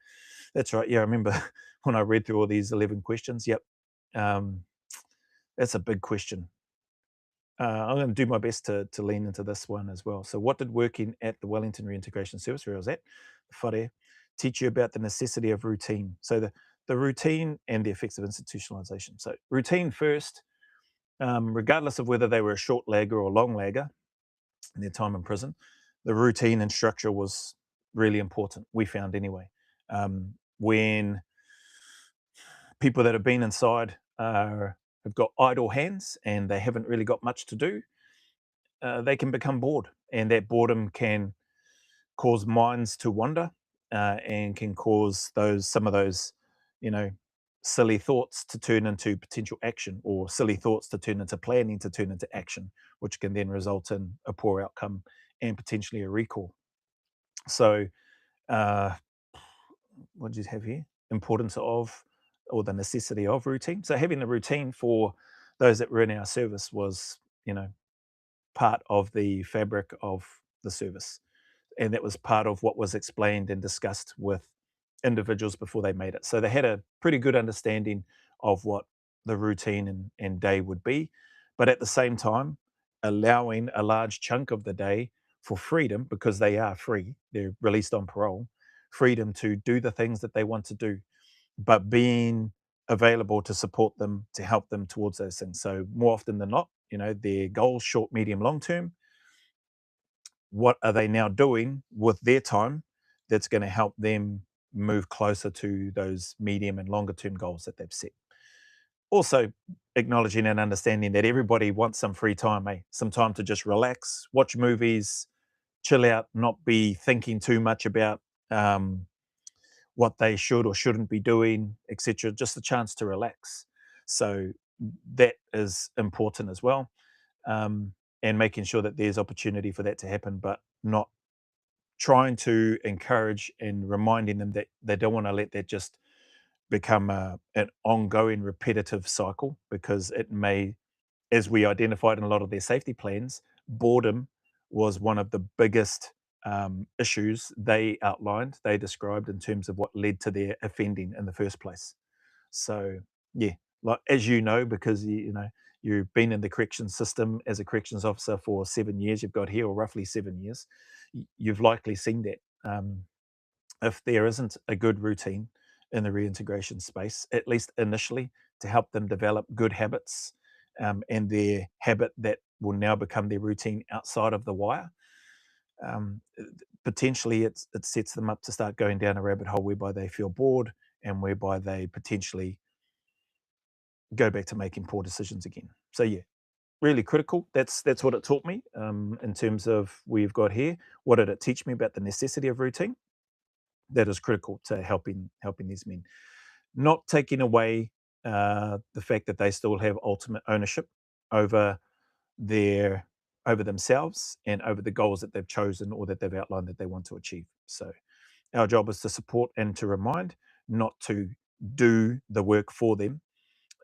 that's right. Yeah, I remember when I read through all these 11 questions. Yep. Um, that's a big question. I'm going to do my best to lean into this one as well. So, what did working at the Wellington Reintegration Service, where I was at, the whare, teach you about the necessity of routine? So, the routine and the effects of institutionalization. So, routine first, regardless of whether they were a short lagger or long lagger in their time in prison, the routine and structure was really important, we found anyway. When people that have been inside have got idle hands and they haven't really got much to do, they can become bored, and that boredom can cause minds to wander, and can cause some of those, you know, silly thoughts to turn into potential action, or silly thoughts to turn into planning to turn into action, which can then result in a poor outcome and potentially a recall. So, uh, what did you have here? Importance of or the necessity of routine. So having the routine for those that were in our service was, part of the fabric of the service. And that was part of what was explained and discussed with individuals before they made it. So they had a pretty good understanding of what the routine and day would be, but at the same time, allowing a large chunk of the day for freedom because they are free, they're released on parole, freedom to do the things that they want to do, but being available to support them, to help them towards those things. So more often than not, their goals, short, medium, long term, what are they now doing with their time that's going to help them move closer to those medium and longer term goals that they've set. Also, acknowledging and understanding that everybody wants some free time, some time to just relax, watch movies, chill out, not be thinking too much about um, what they should or shouldn't be doing, etc. Just a chance to relax. So that is important as well, um, and making sure that there's opportunity for that to happen, but not trying to encourage and reminding them that they don't want to let that just become an ongoing repetitive cycle, because it may, as we identified in a lot of their safety plans, boredom was one of the biggest issues they outlined, they described in terms of what led to their offending in the first place. So yeah, like as you know, because you've been in the corrections system as a corrections officer for 7 years, you've got here, or roughly 7 years, you've likely seen that. If there isn't a good routine in the reintegration space, at least initially, to help them develop good habits, and their habit that will now become their routine outside of the wire, um, potentially it sets them up to start going down a rabbit hole whereby they feel bored and whereby they potentially go back to making poor decisions again. So yeah, really critical. That's what it taught me, in terms of we've got here. What did it teach me about the necessity of routine? That is critical to helping these men, not taking away the fact that they still have ultimate ownership over their over themselves and over the goals that they've chosen or that they've outlined that they want to achieve. So our job is to support and to remind, not to do the work for them,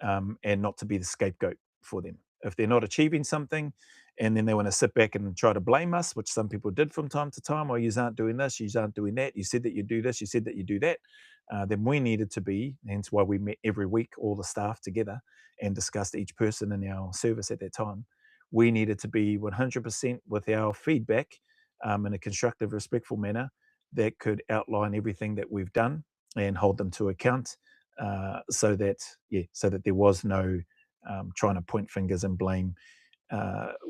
and not to be the scapegoat for them. If they're not achieving something and then they want to sit back and try to blame us, which some people did from time to time, or you aren't doing this, you aren't doing that, you said that you do this, you said that you do that, then we needed to be, hence why we met every week, all the staff together, and discussed each person in our service at that time. We needed to be 100% with our feedback, in a constructive, respectful manner that could outline everything that we've done and hold them to account, so that there was no trying to point fingers and blame,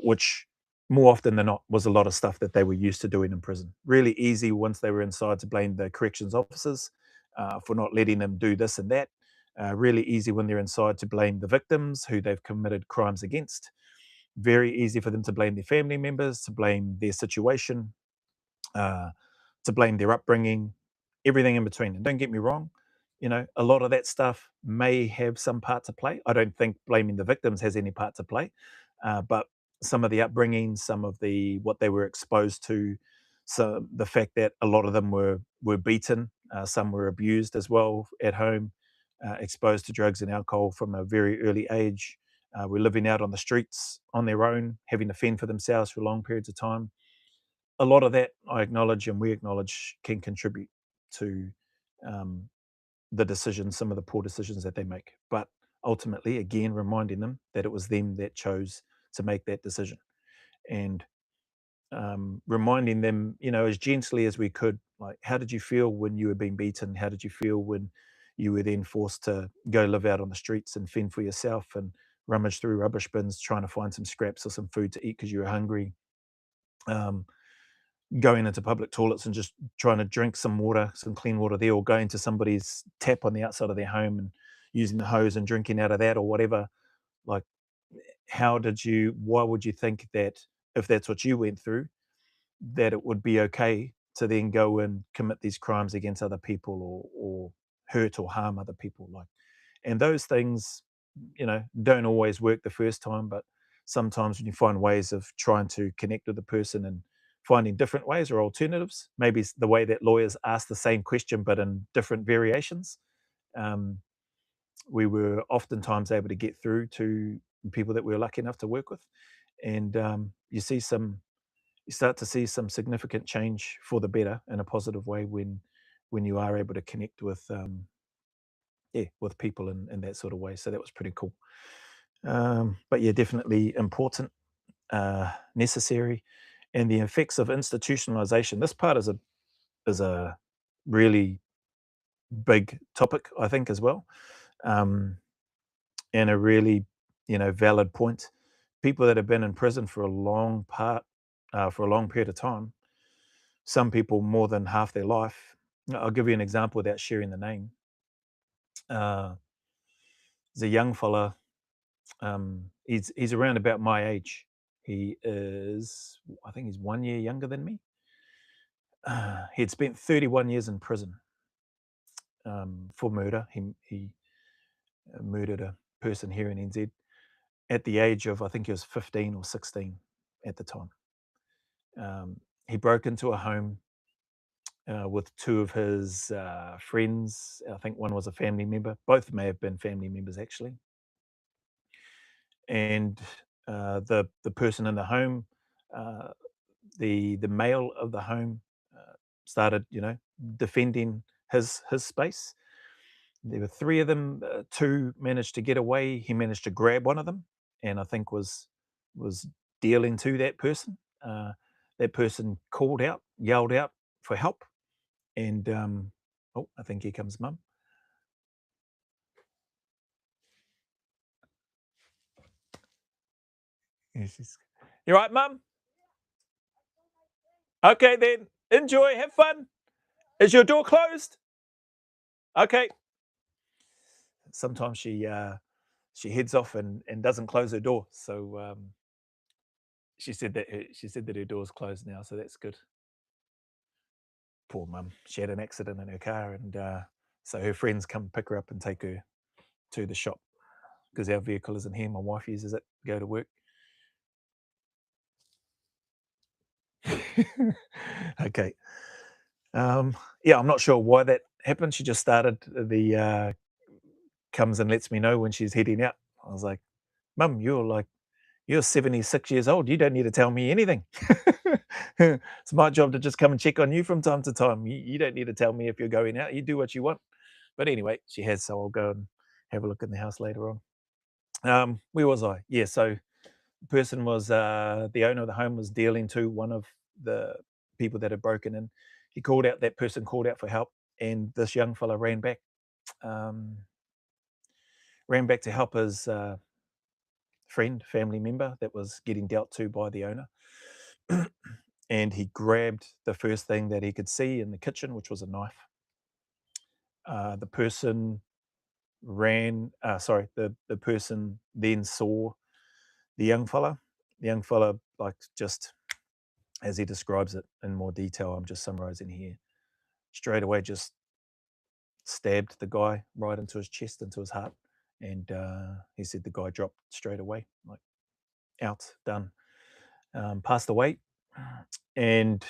which more often than not was a lot of stuff that they were used to doing in prison. Really easy once they were inside to blame the corrections officers for not letting them do this and that. Really easy when they're inside to blame the victims who they've committed crimes against. Very easy for them to blame their family members, to blame their situation, uh, to blame their upbringing, everything in between. And don't get me wrong, a lot of that stuff may have some part to play. I don't think blaming the victims has any part to play, but some of the upbringing, some of the what they were exposed to, so the fact that a lot of them were beaten, some were abused as well at home, exposed to drugs and alcohol from a very early age. Were living out on the streets on their own, having to fend for themselves for long periods of time. A lot of that I acknowledge and we acknowledge can contribute to um, the decisions, some of the poor decisions that they make. But ultimately, again, reminding them that it was them that chose to make that decision, and reminding them, as gently as we could, like, how did you feel when you were being beaten? How did you feel when you were then forced to go live out on the streets and fend for yourself and rummage through rubbish bins trying to find some scraps or some food to eat because you were hungry? Um, Going into public toilets and just trying to drink some water, some clean water there, or going to somebody's tap on the outside of their home and using the hose and drinking out of that or whatever. Like, why would you think that if that's what you went through, that it would be okay to then go and commit these crimes against other people, or hurt or harm other people? Like, and those things, don't always work the first time, but sometimes when you find ways of trying to connect with the person and finding different ways or alternatives, maybe it's the way that lawyers ask the same question but in different variations, um, we were oftentimes able to get through to people that we were lucky enough to work with, and you start to see some significant change for the better in a positive way when you are able to connect with with people in that sort of way. So that was pretty cool. But yeah, definitely important, necessary, and the effects of institutionalization. This part is a really big topic, I think, as well, um, and a really valid point. People that have been in prison for for a long period of time. Some people more than half their life. I'll give you an example without sharing the name. Uh, there's a young fella. He's around about my age. He is, I think, he's 1 year younger than me. He had spent 31 years in prison for murder. He murdered a person here in NZ at the age of, I think he was 15 or 16 at the time. He broke into a home with two of his friends. I think one was a family member. Both may have been family members, actually. And the person in the home, uh, the male of the home, started, defending his space. There were three of them. Two managed to get away. He managed to grab one of them, and I think was dealing to that person. That person called out, yelled out for help, and oh, I think here comes Mum. Yeah, you right, Mum? Okay, then enjoy, have fun. Is your door closed? Okay. Sometimes she heads off and doesn't close her door, so she said that her door's closed now, so that's good. Poor Mum. She had an accident in her car, and so her friends come pick her up and take her to the shop because our vehicle isn't here. My wife uses it to go to work. Okay. Yeah, I'm not sure why that happened. She just started comes and lets me know when she's heading out. I was like, Mum, you're 76 years old. You don't need to tell me anything. It's my job to just come and check on you from time to time. You don't need to tell me if you're going out. You do what you want. But anyway, she has, so I'll go and have a look in the house later on. Where was I? Yeah, so the person was the owner of the home was dealing to one of the people that had broken in. He called out, that person called out for help, and this young fella um, ran back to help his friend, family member that was getting dealt to by the owner. And he grabbed the first thing that he could see in the kitchen, which was a knife. The person the person then saw the young fella. The young fella, like, just as he describes it in more detail, I'm just summarizing here, straight away just stabbed the guy right into his chest, into his heart. And he said the guy dropped straight away, like, out, done, passed away. And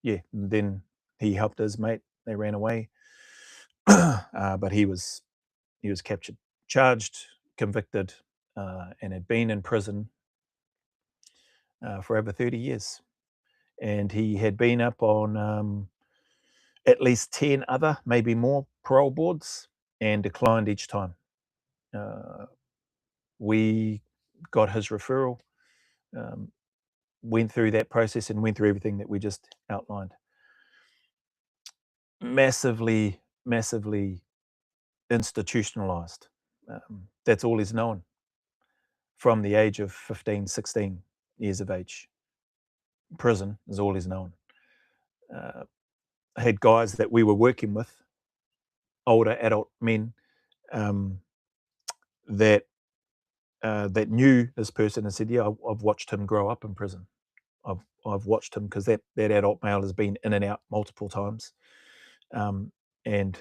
yeah, then he helped his mate. They ran away, but he was captured, charged, convicted, and had been in prison for over 30 years. And he had been up on at least 10 other, maybe more, parole boards, and declined each time. Uh, we got his referral, um, went through that process, and went through everything that we just outlined. Massively, massively institutionalized. That's all he's known from the age of 15, 16 years of age. Prison is all he's known. Uh, I had guys that we were working with, older adult men, um, that that knew this person and said, "Yeah, I've watched him grow up in prison. I've watched him, because that adult male has been in and out multiple times, um, and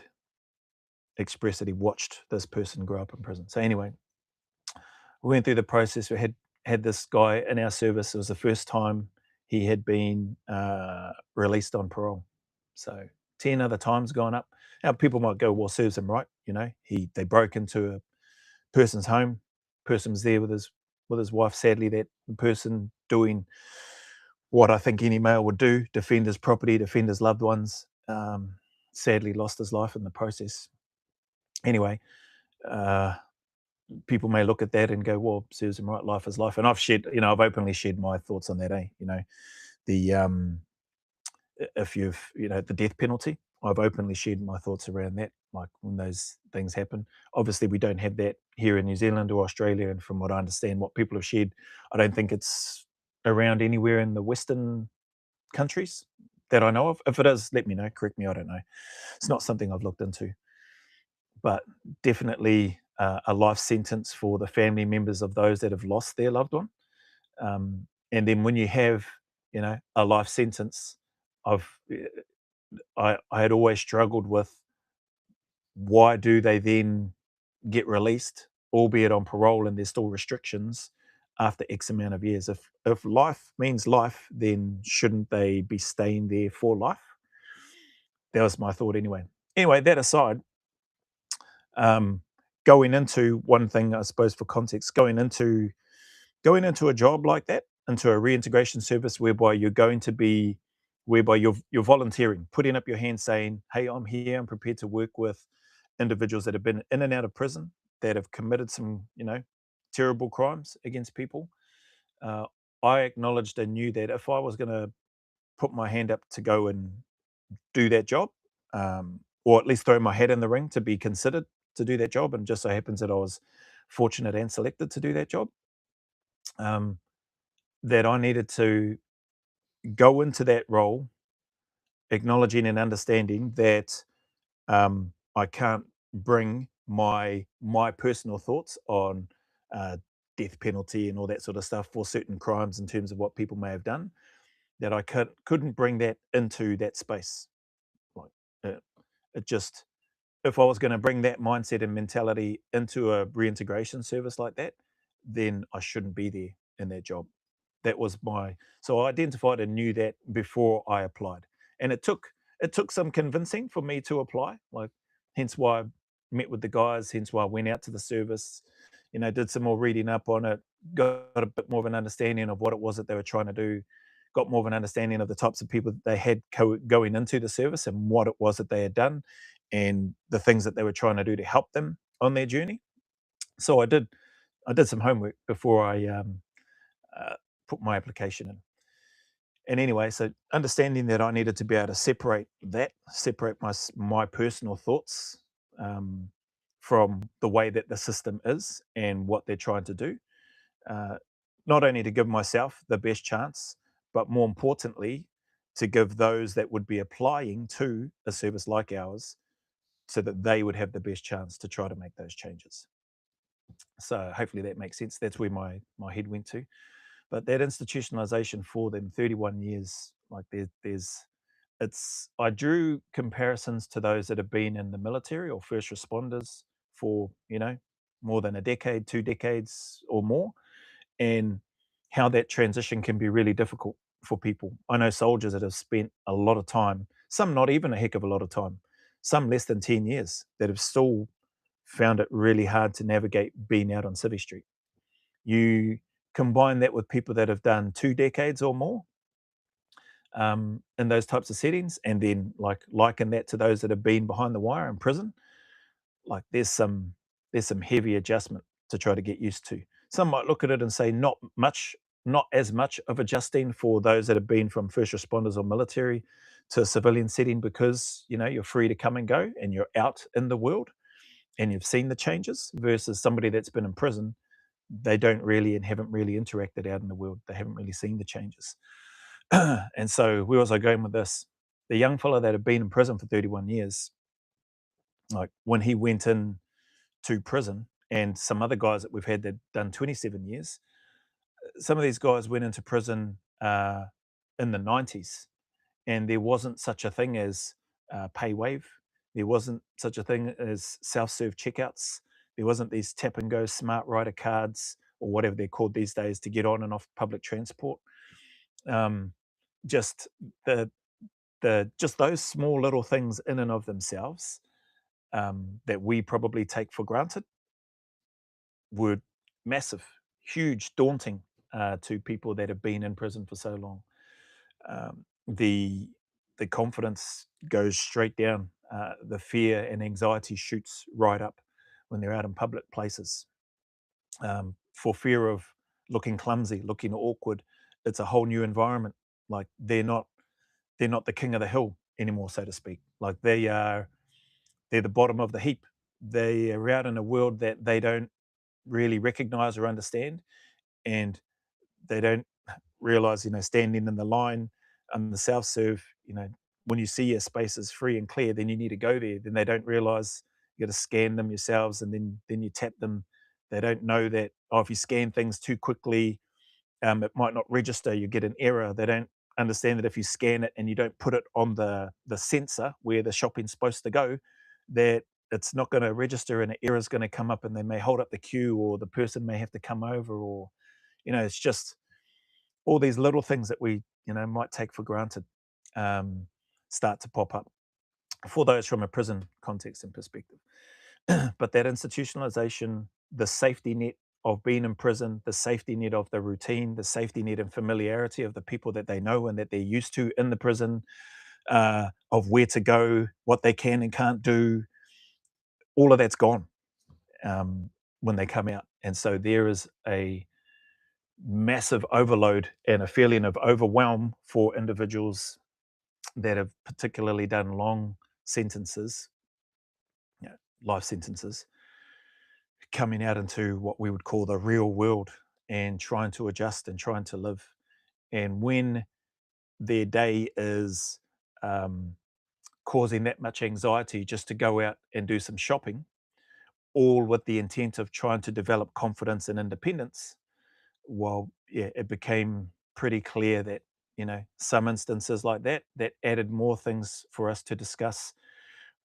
expressed that he watched this person grow up in prison." So anyway, we went through the process. We had this guy in our service. It was the first time he had been released on parole. So 10 other times gone up. Now people might go, "Well, serves him right." They broke into person's home, person's there with his wife. Sadly, that person doing what I think any male would do: defend his property, defend his loved ones. Sadly, lost his life in the process. Anyway, uh, people may look at that and go, "Well, serves him right. Life is life." And I've openly shared my thoughts on that. The if you've the death penalty, I've openly shared my thoughts around that. Like when those things happen, obviously we don't have that here in New Zealand or Australia, and from what I understand, what people have shared, I don't think it's around anywhere in the Western countries that I know of. If it is, let me know. Correct me. I don't know. It's not something I've looked into, but definitely a life sentence for the family members of those that have lost their loved one. And then when you have, a life sentence, I've I had always struggled with why do they then get released, albeit on parole, and there's still restrictions after X amount of years. If life means life, then shouldn't they be staying there for life? That was my thought anyway. Anyway, that aside, um, going into one thing, I suppose, for context, going into a job like that, into a reintegration service whereby you're going to be, whereby you're volunteering, putting up your hand, saying, "Hey, I'm here. I'm prepared to work with individuals that have been in and out of prison, that have committed some, terrible crimes against people." Uh, I acknowledged and knew that if I was going to put my hand up to go and do that job, or at least throw my hat in the ring to be considered to do that job, and just so happens that I was fortunate and selected to do that job, um, that I needed to go into that role acknowledging and understanding that I can't bring my personal thoughts on uh, death penalty and all that sort of stuff for certain crimes in terms of what people may have done. That I couldn't bring that into that space. Like it, it just if I was going to bring that mindset and mentality into a reintegration service like that, then I shouldn't be there in that job. That was my so I identified and knew that before I applied. And it took some convincing for me to apply, like hence why I met with the guys, hence why I went out to the service, did some more reading up on it, got a bit more of an understanding of what it was that they were trying to do, got more of an understanding of the types of people that they had going into the service and what it was that they had done and the things that they were trying to do to help them on their journey. So I did some homework before I uh, put my application in. And anyway, so understanding that I needed to be able to separate my personal thoughts um, from the way that the system is and what they're trying to do, uh, not only to give myself the best chance, but more importantly, to give those that would be applying to a service like ours so that they would have the best chance to try to make those changes. So hopefully that makes sense. That's where my head went to. But that institutionalization for them, 31 years, like there's it's I drew comparisons to those that have been in the military or first responders for, more than a decade, 2 decades or more, and how that transition can be really difficult for people. I know soldiers that have spent a lot of time, some not even a heck of a lot of time, some less than 10 years, that have still found it really hard to navigate being out on Civvy Street. You combine that with people that have done 2 decades or more in those types of settings, and then liken that to those that have been behind the wire in prison. Like there's some heavy adjustment to try to get used to. Some might look at it and say not as much of adjusting for those that have been from first responders or military to a civilian setting because you're free to come and go and you're out in the world and you've seen the changes versus somebody that's been in prison. They don't really and haven't really interacted out in the world. They haven't really seen the changes. And so where was I going with this? The young fella that had been in prison for 31 years, like when he went in to prison, and some other guys that we've had that done 27 years, some of these guys went into prison in the 90s, and there wasn't such a thing as pay wave. There wasn't such a thing as self-serve checkouts. There wasn't these tap and go smart rider cards or whatever they're called these days to get on and off public transport. Um, just the just those small little things in and of themselves that we probably take for granted were massive, huge, daunting to people that have been in prison for so long. The confidence goes straight down. The fear and anxiety shoots right up when they're out in public places. For fear of looking clumsy, looking awkward, it's a whole new environment. Like they're not the king of the hill anymore, so to speak. Like they're the bottom of the heap. They are out in a world that they don't really recognize or understand, and they don't realize, standing in the line on the self serve, when you see your space is free and clear, then you need to go there. Then they don't realize you got to scan them yourselves, and then you tap them. They don't know that, oh, if you scan things too quickly, it might not register. You get an error. They don't understand that if you scan it and you don't put it on the sensor where the shopping's supposed to go, that it's not going to register and an error is going to come up, and they may hold up the queue, or the person may have to come over, or it's just all these little things that we might take for granted start to pop up for those from a prison context and perspective. But that institutionalization, the safety net of being in prison, the safety net of the routine, the safety net and familiarity of the people that they know and that they're used to in the prison, of where to go, what they can and can't do, all of that's gone um, when they come out. And so there is a massive overload and a feeling of overwhelm for individuals that have particularly done long sentences, life sentences, coming out into what we would call the real world and trying to adjust and trying to live. And when their day is um, causing that much anxiety just to go out and do some shopping, all with the intent of trying to develop confidence and independence, well, yeah, it became pretty clear that, some instances like that added more things for us to discuss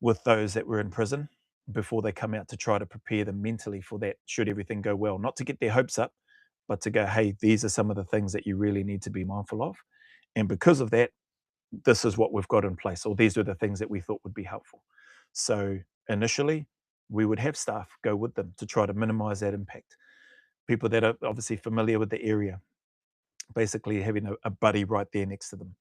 with those that were in prison before they come out, to try to prepare them mentally for that, should everything go well. Not to get their hopes up, but to go, hey, these are some of the things that you really need to be mindful of. And because of that, this is what we've got in place, or these are the things that we thought would be helpful. So initially, we would have staff go with them to try to minimize that impact. People that are obviously familiar with the area, basically having a buddy right there next to them,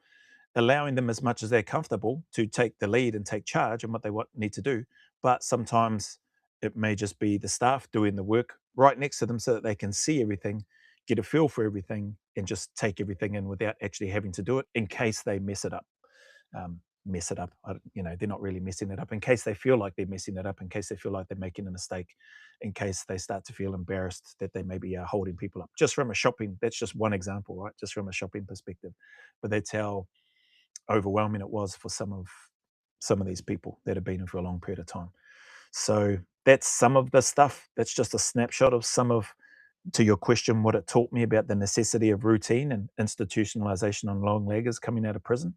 allowing them as much as they're comfortable to take the lead and take charge and what they need to do. But sometimes it may just be the staff doing the work right next to them so that they can see everything, get a feel for everything, and just take everything in without actually having to do it in case they mess it up. Mess it up. They're not really messing it up, in case they feel like they're messing it up, in case they feel like they're making a mistake, in case they start to feel embarrassed that they maybe are holding people up. Just from a shopping, that's just one example, right? Just from a shopping perspective. But that's how overwhelming it was for some of these people that have been in for a long period of time. So that's some of the stuff. That's just a snapshot of some of, to your question, what it taught me about the necessity of routine and institutionalization on long leggers coming out of prison.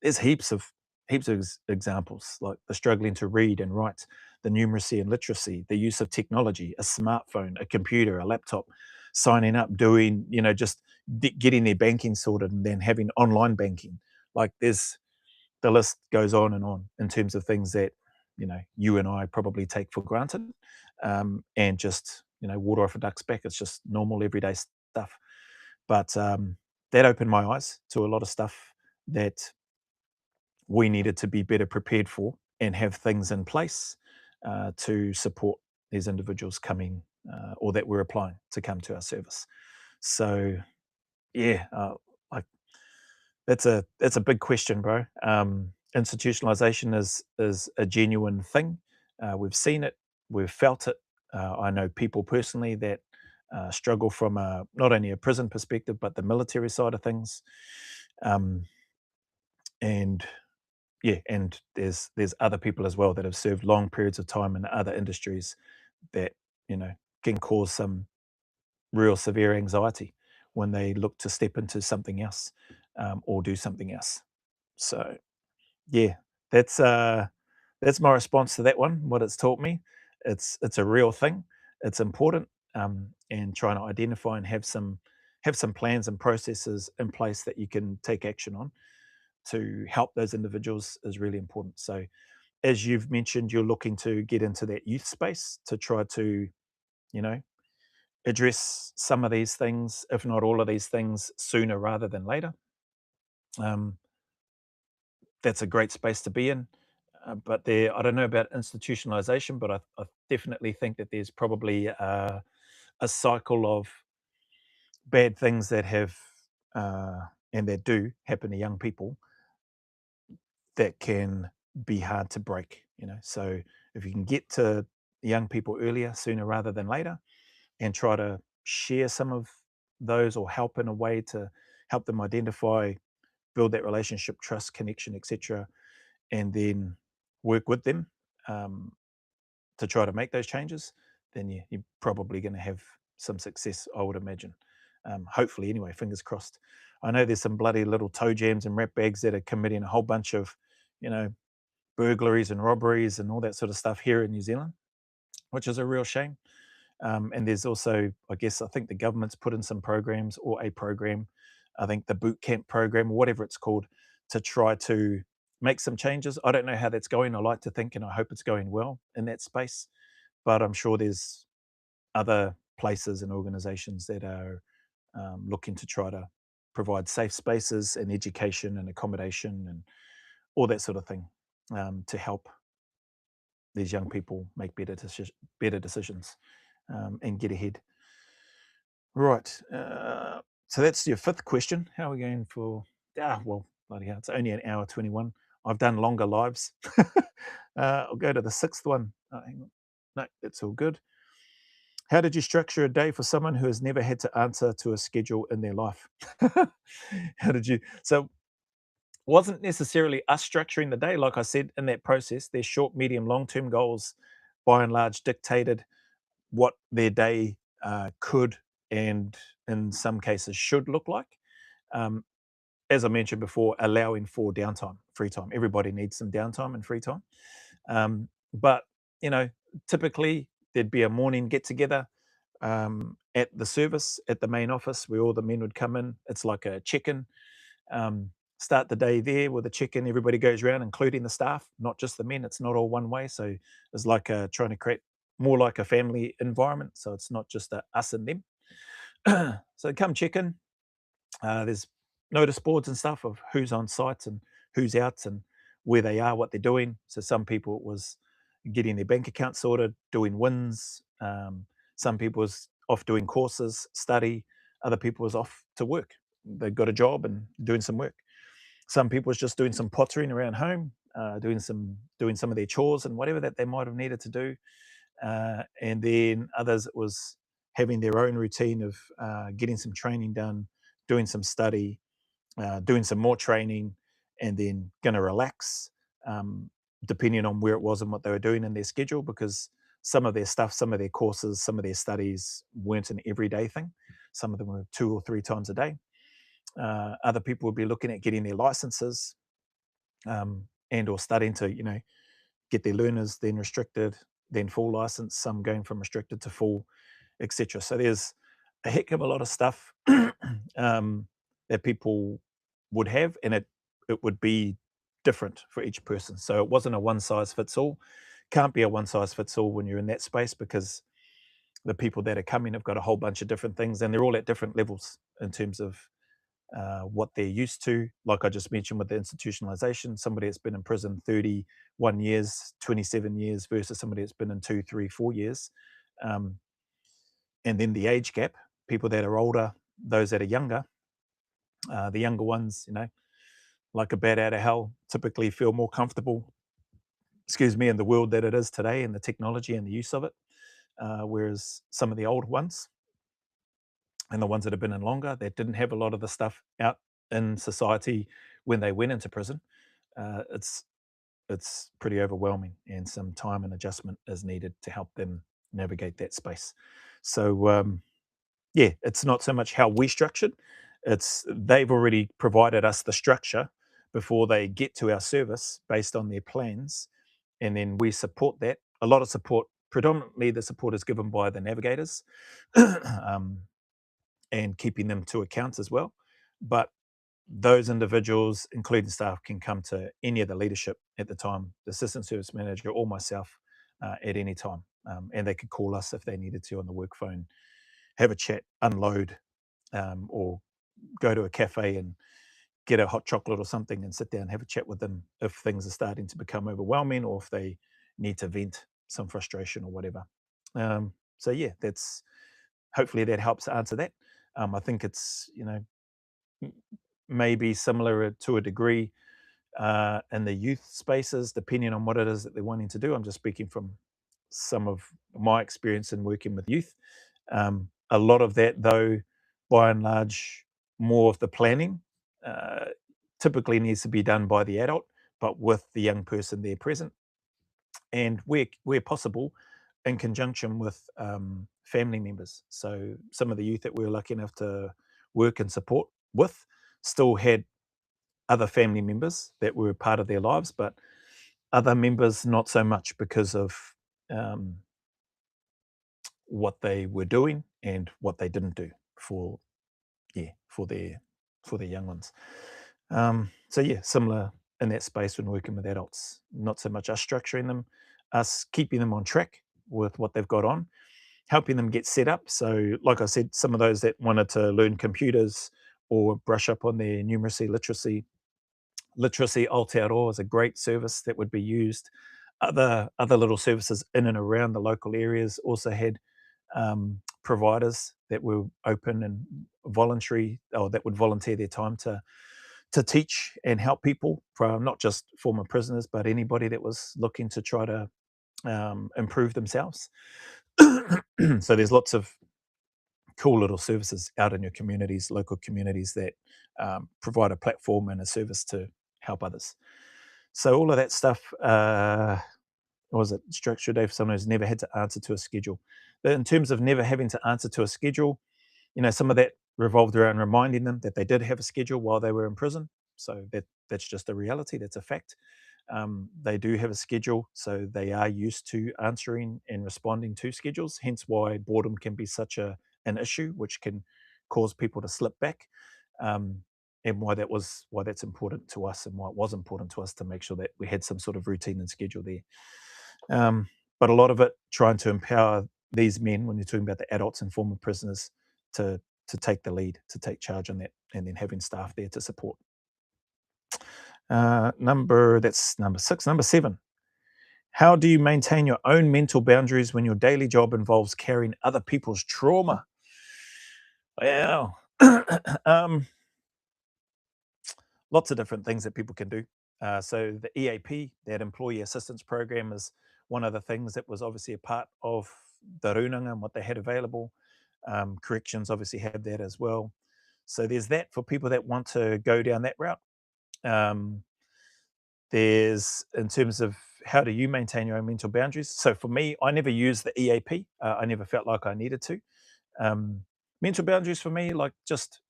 There's heaps of examples, like the struggling to read and write, the numeracy and literacy, the use of technology, a smartphone, a computer, a laptop, signing up, doing, just getting their banking sorted, and then having online banking. Like the list goes on in terms of things that you and I probably take for granted, and just water off a duck's back. It's just normal everyday stuff. But that opened my eyes to a lot of stuff that we needed to be better prepared for and have things in place to support these individuals coming, or that we're applying to come to our service. So yeah, like that's a big question, bro. Institutionalization is a genuine thing. We've seen it, we've felt it. I know people personally that struggle from not only a prison perspective but the military side of things, um, and yeah, and there's other people as well that have served long periods of time in other industries that you know can cause some real severe anxiety when they look to step into something else, or do something else. So yeah, that's uh that's my response to that one. What it's taught me, it's a real thing. It's important, and trying to identify and have some plans and processes in place that you can take action on to help those individuals is really important. So as you've mentioned, you're looking to get into that youth space to try to you know, address some of these things, if not all of these things, sooner rather than later. Um, that's a great space to be in. But I don't know about institutionalization, but I definitely think that there's probably a cycle of bad things that have and that do happen to young people that can be hard to break. So if you can get to young people earlier, sooner rather than later, and try to share some of those or help in a way to help them identify, build that relationship, trust, connection, etc., and then work with them um, to try to make those changes, then you're probably going to have some success, I would imagine. Hopefully, anyway, fingers crossed. I know there's some bloody little toe jams and rat bags that are committing a whole bunch of, you know, burglaries and robberies and all that sort of stuff here in New Zealand, which is a real shame. And there's also, I think the government's put in some programs or a program, I think the boot camp program or whatever it's called, to try to make some changes. I don't know how that's going. I like to think and I hope it's going well in that space, but I'm sure there's other places and organizations that are looking to try to provide safe spaces and education and accommodation and all that sort of thing to help these young people make better decisions and get ahead. Right. So that's your fifth question. How are we going for? Well, bloody hell, it's only an hour 21. I've done longer lives. I'll go to the sixth one. Hang on. No, that's all good. How did you structure a day for someone who has never had to answer to a schedule in their life? How did you? So, wasn't necessarily us structuring the day. Like I said, in that process, their short, medium, long term goals by and large dictated what their day could and in some cases should look like. Um, as I mentioned before, allowing for downtime, free time. Everybody needs some downtime and free time. But, you know, typically there'd be a morning get together at the service, at the main office, where all the men would come in. It's like a check in. Start the day there with a check in. Everybody goes around, including the staff, not just the men. It's not all one way. So it's like trying to create more like a family environment. So it's not just us and them. So come check in. There's notice boards and stuff of who's on site and who's out and where they are, what they're doing. So some people it was getting their bank account sorted, doing wins. Some people was off doing courses, study. Other people was off to work. They got a job and doing some work. Some people was just doing some pottering around home, doing some of their chores and whatever that they might have needed to do. And then others it was having their own routine of getting some training done, doing some study, doing some more training, and then going to relax, depending on where it was and what they were doing in their schedule, because some of their stuff, some of their courses, some of their studies weren't an everyday thing. Some of them were 2 or 3 times a day. Other people would be looking at getting their licenses and or studying to, get their learners, then restricted, then full license, some going from restricted to full, etc. So there's a heck of a lot of stuff that people would have, and it would be different for each person. So it wasn't a one size fits all. Can't be a one size fits all when you're in that space because the people that are coming have got a whole bunch of different things, and they're all at different levels in terms of what they're used to. Like I just mentioned with the institutionalization, somebody that's been in prison 31 years, 27 years versus somebody that's been in 2, 3, 4 years. Um, and then the age gap, people that are older, those that are younger, the younger ones, like a bat out of hell, typically feel more comfortable, in the world that it is today and the technology and the use of it. Whereas some of the old ones and the ones that have been in longer that didn't have a lot of the stuff out in society when they went into prison, it's pretty overwhelming, and some time and adjustment is needed to help them navigate that space. So yeah, it's not so much how we structured; it's they've already provided us the structure before they get to our service based on their plans, and then we support that. A lot of support, predominantly the support is given by the navigators, um, and keeping them to account as well. But those individuals, including staff, can come to any of the leadership at the time, the assistant service manager or myself, at any time. And they could call us if they needed to on the work phone, have a chat, unload, or go to a cafe and get a hot chocolate or something and sit down and have a chat with them if things are starting to become overwhelming or if they need to vent some frustration or whatever. So yeah, that's hopefully that helps answer that. I think it's maybe similar to a degree in the youth spaces, depending on what it is that they're wanting to do. I'm just speaking from some of my experience in working with youth. A lot of that, though, by and large, more of the planning uh, typically needs to be done by the adult, but with the young person there present, and where possible, in conjunction with family members. So some of the youth that we were lucky enough to work and support with still had other family members that were part of their lives, but other members not so much because of um, what they were doing and what they didn't do for for their young ones. So yeah, similar in that space when working with adults. Not so much us structuring them, us keeping them on track with what they've got on, helping them get set up. So, like I said, some of those that wanted to learn computers or brush up on their numeracy, literacy Aotearoa is a great service that would be used. Other little services in and around the local areas also had providers that were open and voluntary, or that would volunteer their time to teach and help people, from not just former prisoners, but anybody that was looking to try to improve themselves. So there's lots of cool little services out in your communities, local communities that provide a platform and a service to help others. So all of that stuff, what was it, structure day for someone who's never had to answer to a schedule. But in terms of never having to answer to a schedule, some of that revolved around reminding them that they did have a schedule while they were in prison. So that's just a reality. That's a fact. They do have a schedule, so they are used to answering and responding to schedules. Hence, why boredom can be such an issue, which can cause people to slip back, and why that's important to us, and why it was important to us to make sure that we had some sort of routine and schedule there. But a lot of it trying to empower these men, when you're talking about the adults and former prisoners, to take the lead, to take charge on that, and then having staff there to support. That's number 6. Number 7. How do you maintain your own mental boundaries when your daily job involves carrying other people's trauma? Well, um, lots of different things that people can do. So the EAP, that Employee Assistance Program, is one of the things that was obviously a part of the Runanga and what they had available. Corrections obviously have that as well. So there's that for people that want to go down that route. Um, there's, in terms of how do you maintain your own mental boundaries. So for me, I never used the EAP. I never felt like I needed to. Um, Mental boundaries for me, like just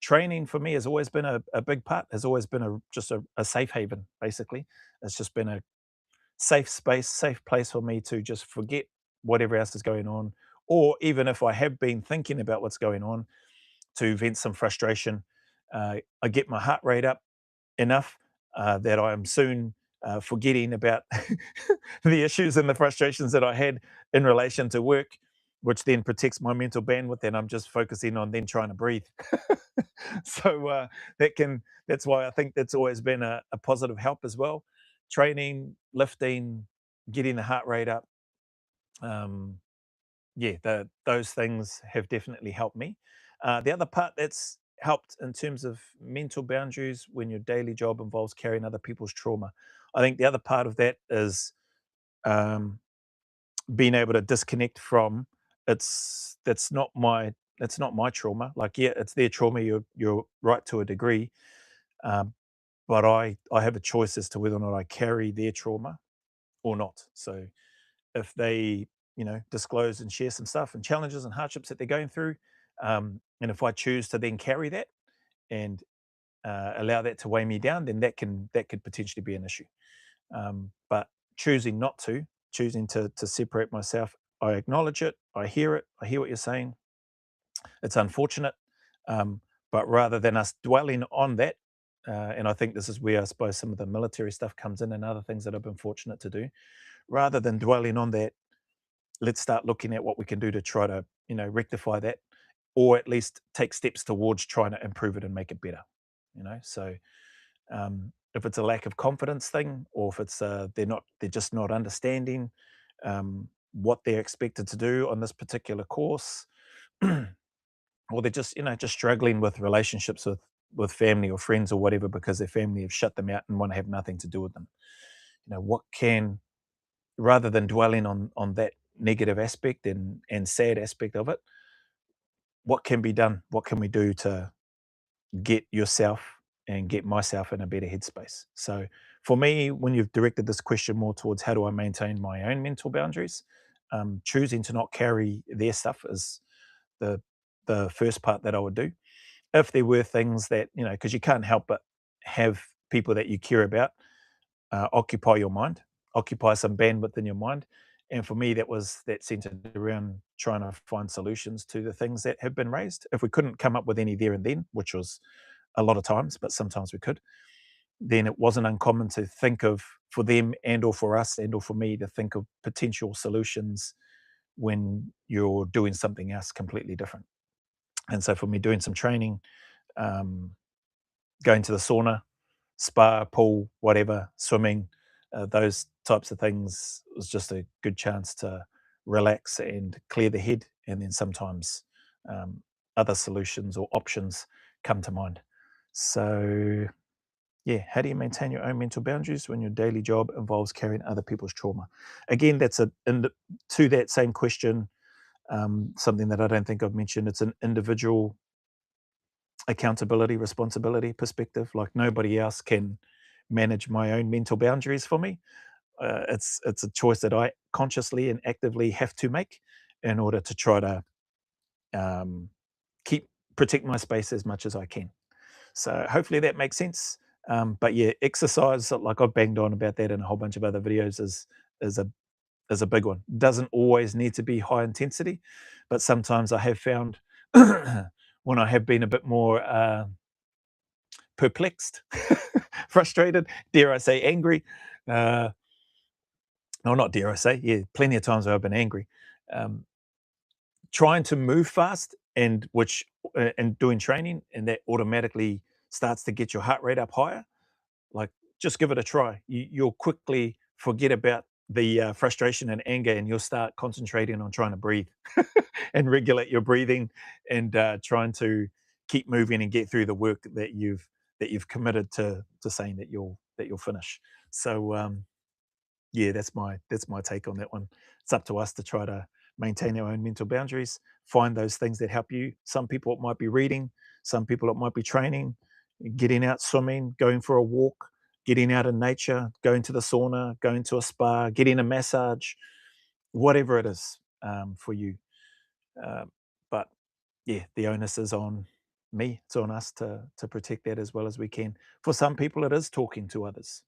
training for me has always been a big part, has always been just a safe haven, basically. It's just been a safe space, safe place for me to just forget whatever else is going on. Or even if I have been thinking about what's going on, to vent some frustration, I get my heart rate up enough that I am soon forgetting about the issues and the frustrations that I had in relation to work, which then protects my mental bandwidth, and I'm just focusing on then trying to breathe. So that's why I think that's always been a positive help as well. Training, lifting, getting the heart rate up. Um, yeah, those things have definitely helped me. The other part that's helped in terms of mental boundaries when your daily job involves carrying other people's trauma, I think the other part of that is um, being able to disconnect from that's not my trauma. Like, yeah, it's their trauma. You're right to a degree, um, but I have a choice as to whether or not I carry their trauma or not. So if they disclose and share some stuff and challenges and hardships that they're going through, and if I choose to then carry that and allow that to weigh me down, then that could potentially be an issue. But choosing not to, choosing to separate myself, I acknowledge it, I hear it, I hear what you're saying. It's unfortunate, um, but rather than us dwelling on that, and I think this is where I suppose some of the military stuff comes in and other things that I've been fortunate to do. Rather than dwelling on that, let's start looking at what we can do to try to, rectify that, or at least take steps towards trying to improve it and make it better. So if it's a lack of confidence thing, or if it's they're just not understanding what they're expected to do on this particular course, or they're just just struggling with relationships with family or friends or whatever because their family have shut them out and want to have nothing to do with them. What can, rather than dwelling on that negative aspect and sad aspect of it, what can be done? What can we do to get yourself and get myself in a better headspace? So for me, when you've directed this question more towards how do I maintain my own mental boundaries, choosing to not carry their stuff is the the first part that I would do. If there were things that, because you can't help but have people that you care about occupy your mind, occupy some bandwidth in your mind. And for me, that centered around trying to find solutions to the things that have been raised. If we couldn't come up with any there and then, which was a lot of times, but sometimes we could, then it wasn't uncommon to think of, for them and or for us and or for me, to think of potential solutions when you're doing something else completely different. And so for me, doing some training, um, going to the sauna, spa, pool, whatever, swimming, those types of things was just a good chance to relax and clear the head. And then sometimes other solutions or options come to mind. So, yeah, how do you maintain your own mental boundaries when your daily job involves carrying other people's trauma? Again, to that same question, something that I don't think I've mentioned. It's an individual accountability, responsibility perspective. Like nobody else can manage my own mental boundaries for me. It's a choice that I consciously and actively have to make in order to try to um, keep protect my space as much as I can. So hopefully that makes sense. But yeah, exercise, like I've banged on about that in a whole bunch of other videos, is a is a big one. Doesn't always need to be high intensity, but sometimes I have found when I have been a bit more perplexed, frustrated, dare I say, angry. Uh, no, not dare I say, yeah, plenty of times where I've been angry. Um, Trying to move fast and doing training, and that automatically starts to get your heart rate up higher. Like, just give it a try. You'll quickly forget about the frustration and anger, and you'll start concentrating on trying to breathe and regulate your breathing, and trying to keep moving and get through the work that you've committed to saying that you'll finish. So yeah, that's my take on that one. It's up to us to try to maintain our own mental boundaries, find those things that help you. Some people it might be reading, some people it might be training, getting out swimming, going for a walk, getting out in nature, going to the sauna, going to a spa, getting a massage, whatever it is for you. But yeah, the onus is on me. It's on us to protect that as well as we can. For some people, it is talking to others.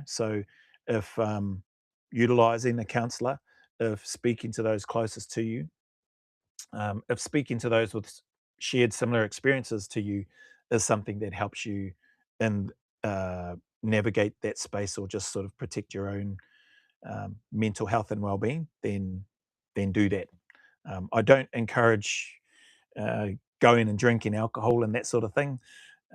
So if utilizing a counselor, if speaking to those closest to you, if speaking to those with shared similar experiences to you is something that helps you and navigate that space or just sort of protect your own mental health and well-being, then do that. I don't encourage uh, going and drinking alcohol and that sort of thing.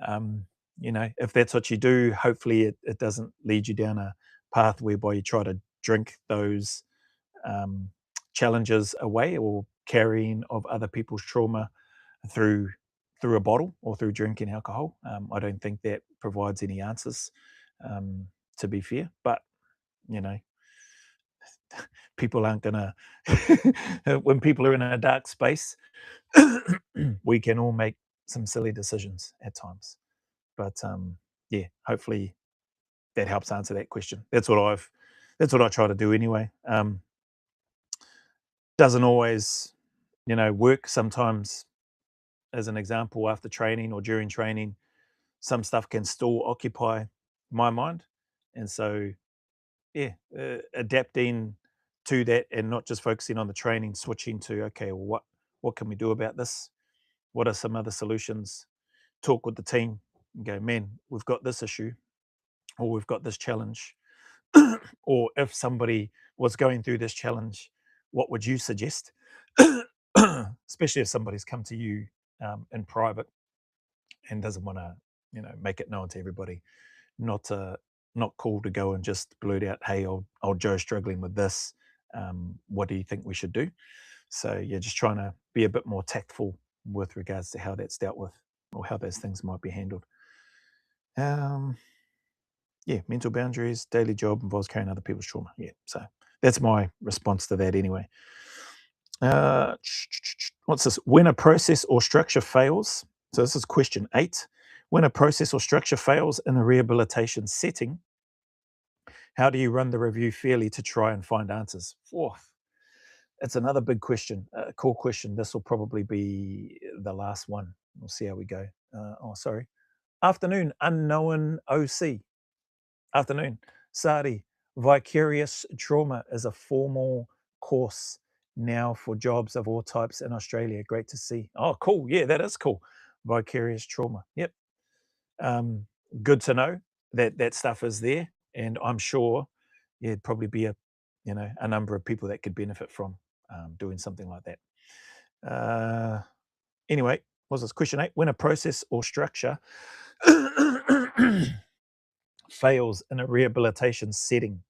Um, if that's what you do, hopefully it doesn't lead you down a path whereby you try to drink those um, challenges away or carrying of other people's trauma through through a bottle or through drinking alcohol. I don't think that provides any answers, um, to be fair. But you know, people aren't gonna. When people are in a dark space, we can all make some silly decisions at times. But yeah, hopefully that helps answer that question. That's what I try to do anyway. Doesn't always, work. Sometimes, as an example, after training or during training, some stuff can still occupy my mind, and so yeah, adapting to that and not just focusing on the training, switching to okay, well, what can we do about this? What are some other solutions? Talk with the team, and go, man, we've got this issue, or we've got this challenge, or if somebody was going through this challenge, what would you suggest? Especially if somebody's come to you in private and doesn't want to, make it known to everybody. Not not cool to go and just blurt out, "Hey, old Joe's struggling with this. What do you think we should do?" So yeah, just trying to be a bit more tactful with regards to how that's dealt with or how those things might be handled. Um, yeah, mental boundaries, daily job involves carrying other people's trauma. Yeah, so that's my response to that anyway. Uh, what's this? When a process or structure fails, so this is question 8. When a process or structure fails in a rehabilitation setting, how do you run the review fairly to try and find answers? Oh, it's another big question, a cool question. This will probably be the last one. We'll see how we go. Sorry. Afternoon, unknown OC. Afternoon. Sari, vicarious trauma is a formal course now for jobs of all types in Australia. Great to see. Oh, cool. Yeah, that is cool. Vicarious trauma. Yep. Um, Good to know that that stuff is there. And I'm sure it'd probably be a number of people that could benefit from doing something like that. Anyway, was this question 8? When a process or structure fails in a rehabilitation setting,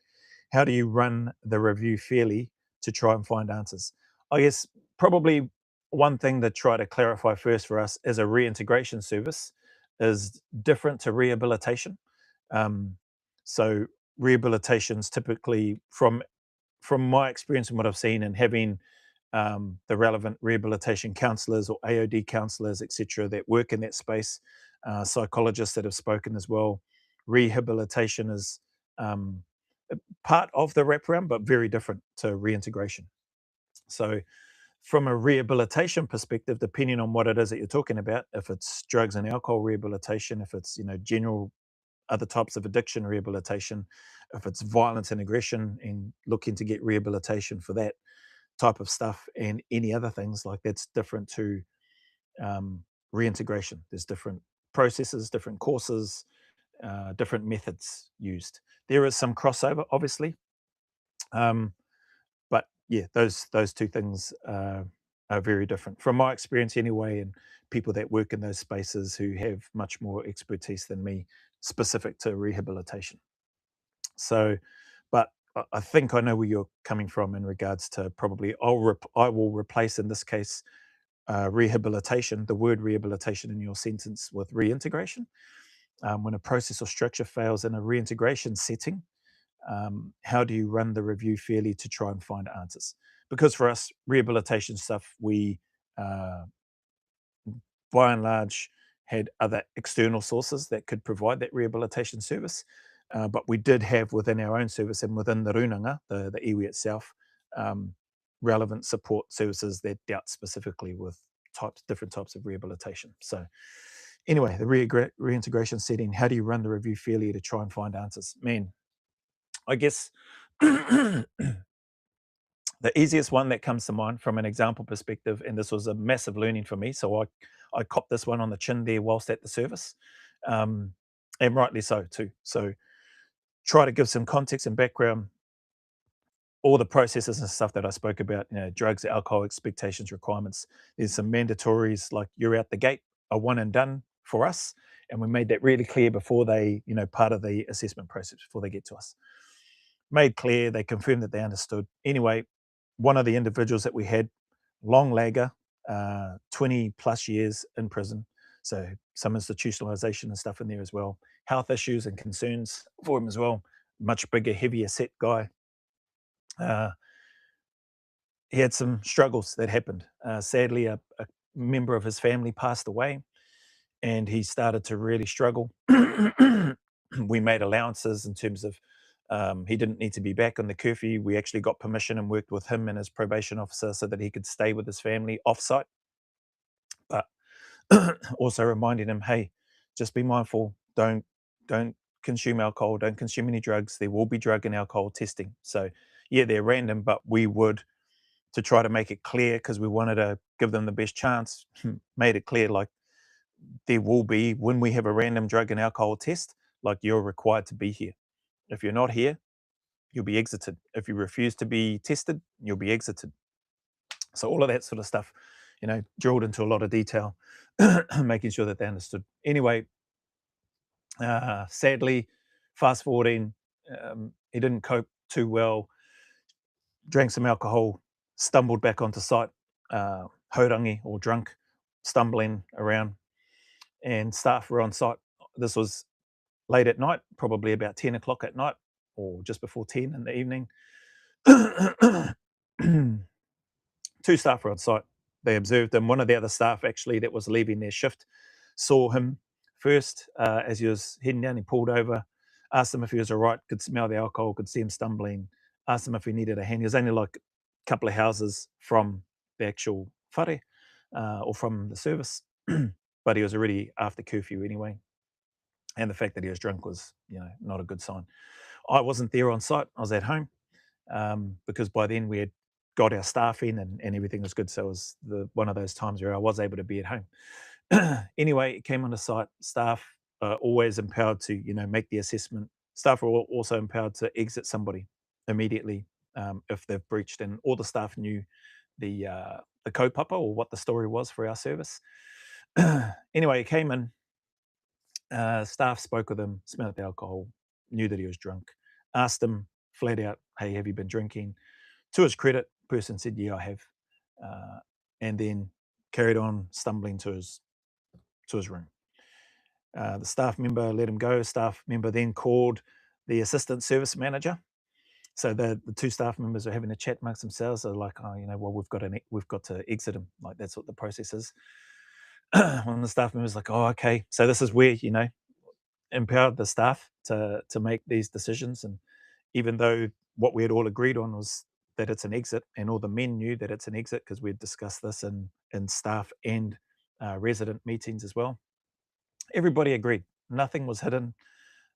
how do you run the review fairly to try and find answers? I guess probably one thing to try to clarify first for us as a reintegration service is different to rehabilitation. Um, so rehabilitation's typically from my experience and what I've seen and having the relevant rehabilitation counsellors or AOD counsellors, etc., that work in that space, psychologists that have spoken as well. Rehabilitation is um, part of the wraparound, but very different to reintegration. So, from a rehabilitation perspective, depending on what it is that you're talking about, if it's drugs and alcohol rehabilitation, if it's general other types of addiction rehabilitation, if it's violence and aggression and looking to get rehabilitation for that type of stuff, and any other things like that's different to reintegration. There's different processes, different courses, different methods used. There is some crossover, obviously, um, but yeah, those two things are very different from my experience anyway, and people that work in those spaces who have much more expertise than me, specific to rehabilitation. So, but I think I know where you're coming from in regards to probably I will replace in this case rehabilitation, the word rehabilitation in your sentence with reintegration. When a process or structure fails in a reintegration setting, how do you run the review fairly to try and find answers? Because for us, rehabilitation stuff, we uh, by and large had other external sources that could provide that rehabilitation service. But we did have within our own service and within the runanga, the iwi itself, um, relevant support services that dealt specifically with different types of rehabilitation. So anyway, the reintegration setting, how do you run the review fairly to try and find answers? Man, I guess the easiest one that comes to mind from an example perspective, and this was a massive learning for me, so I copped this one on the chin there whilst at the service, um, and rightly so too. So try to give some context and background, all the processes and stuff that I spoke about, drugs, alcohol, expectations, requirements. There's some mandatories like you're out the gate, a one and done for us, and we made that really clear before they, part of the assessment process before they get to us. Made clear, they confirmed that they understood. Anyway, one of the individuals that we had, long lagger, 20 plus years in prison. So some institutionalization and stuff in there as well. Health issues and concerns for him as well. Much bigger, heavier set guy. Uh, he had some struggles that happened. Sadly, a member of his family passed away and he started to really struggle. We made allowances in terms of he didn't need to be back on the curfew. We actually got permission and worked with him and his probation officer so that he could stay with his family off-site. But also reminding him, hey, just be mindful. Don't consume alcohol. Don't consume any drugs. There will be drug and alcohol testing. So yeah, they're random, but we would, to try to make it clear because we wanted to give them the best chance, made it clear like there will be, when we have a random drug and alcohol test, like, you're required to be here. If you're not here, you'll be exited. If you refuse to be tested, you'll be exited. So all of that sort of stuff, drilled into a lot of detail, making sure that they understood. Anyway, sadly, fast forwarding, he didn't cope too well, drank some alcohol, stumbled back onto site, haurangi or drunk, stumbling around, and staff were on site. This was late at night, probably about 10 o'clock at night, or just before 10 in the evening. Two staff were on site. They observed him. One of the other staff, actually, that was leaving their shift, saw him first as he was heading down. He pulled over, asked him if he was all right, could smell the alcohol, could see him stumbling, asked him if he needed a hand. He was only like a couple of houses from the actual whare or from the service, but he was already after curfew anyway. And the fact that he was drunk was, not a good sign. I wasn't there on site. I was at home because by then we had got our staff in and everything was good. So it was one of those times where I was able to be at home. Anyway, it came on the site. Staff are always empowered to, make the assessment. Staff are also empowered to exit somebody immediately if they've breached. And all the staff knew the kaupapa or what the story was for our service. Anyway, it came in. Staff spoke with him, smelled the alcohol, knew that he was drunk, asked him flat out, "Hey, have you been drinking?" To his credit, person said, "Yeah, I have," and then carried on stumbling to his room. The staff member let him go. Staff member then called the assistant service manager. So the two staff members are having a chat amongst themselves. They're like, "Oh, well, we've got to exit him. Like, that's what the process is." One of the staff members like, "Oh, okay." So this is where empowered the staff to make these decisions. And even though what we had all agreed on was that it's an exit, and all the men knew that it's an exit because we'd discussed this in staff and resident meetings as well, everybody agreed. Nothing was hidden.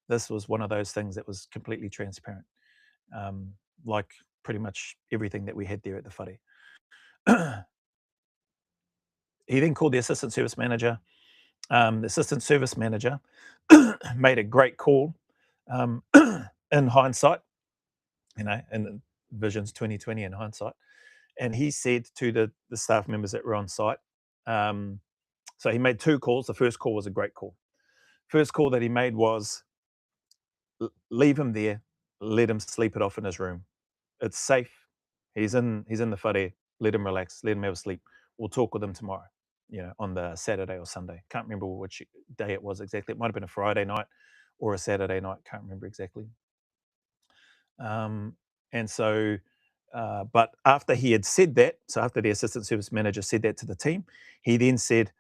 This was one of those things that was completely transparent, um, like pretty much everything that we had there at the whare. He then called the assistant service manager. The assistant service manager made a great call in hindsight, and visions 2020 in hindsight. And he said to the staff members that were on site, so he made two calls. The first call was a great call. First call that he made was leave him there, let him sleep it off in his room. It's safe. He's in the whare. Let him relax. Let him have a sleep. We'll talk with him tomorrow. On the Saturday or Sunday. Can't remember which day it was exactly. It might have been a Friday night or a Saturday night. Can't remember exactly. And so, but after he had said that, so after the assistant service manager said that to the team, he then said,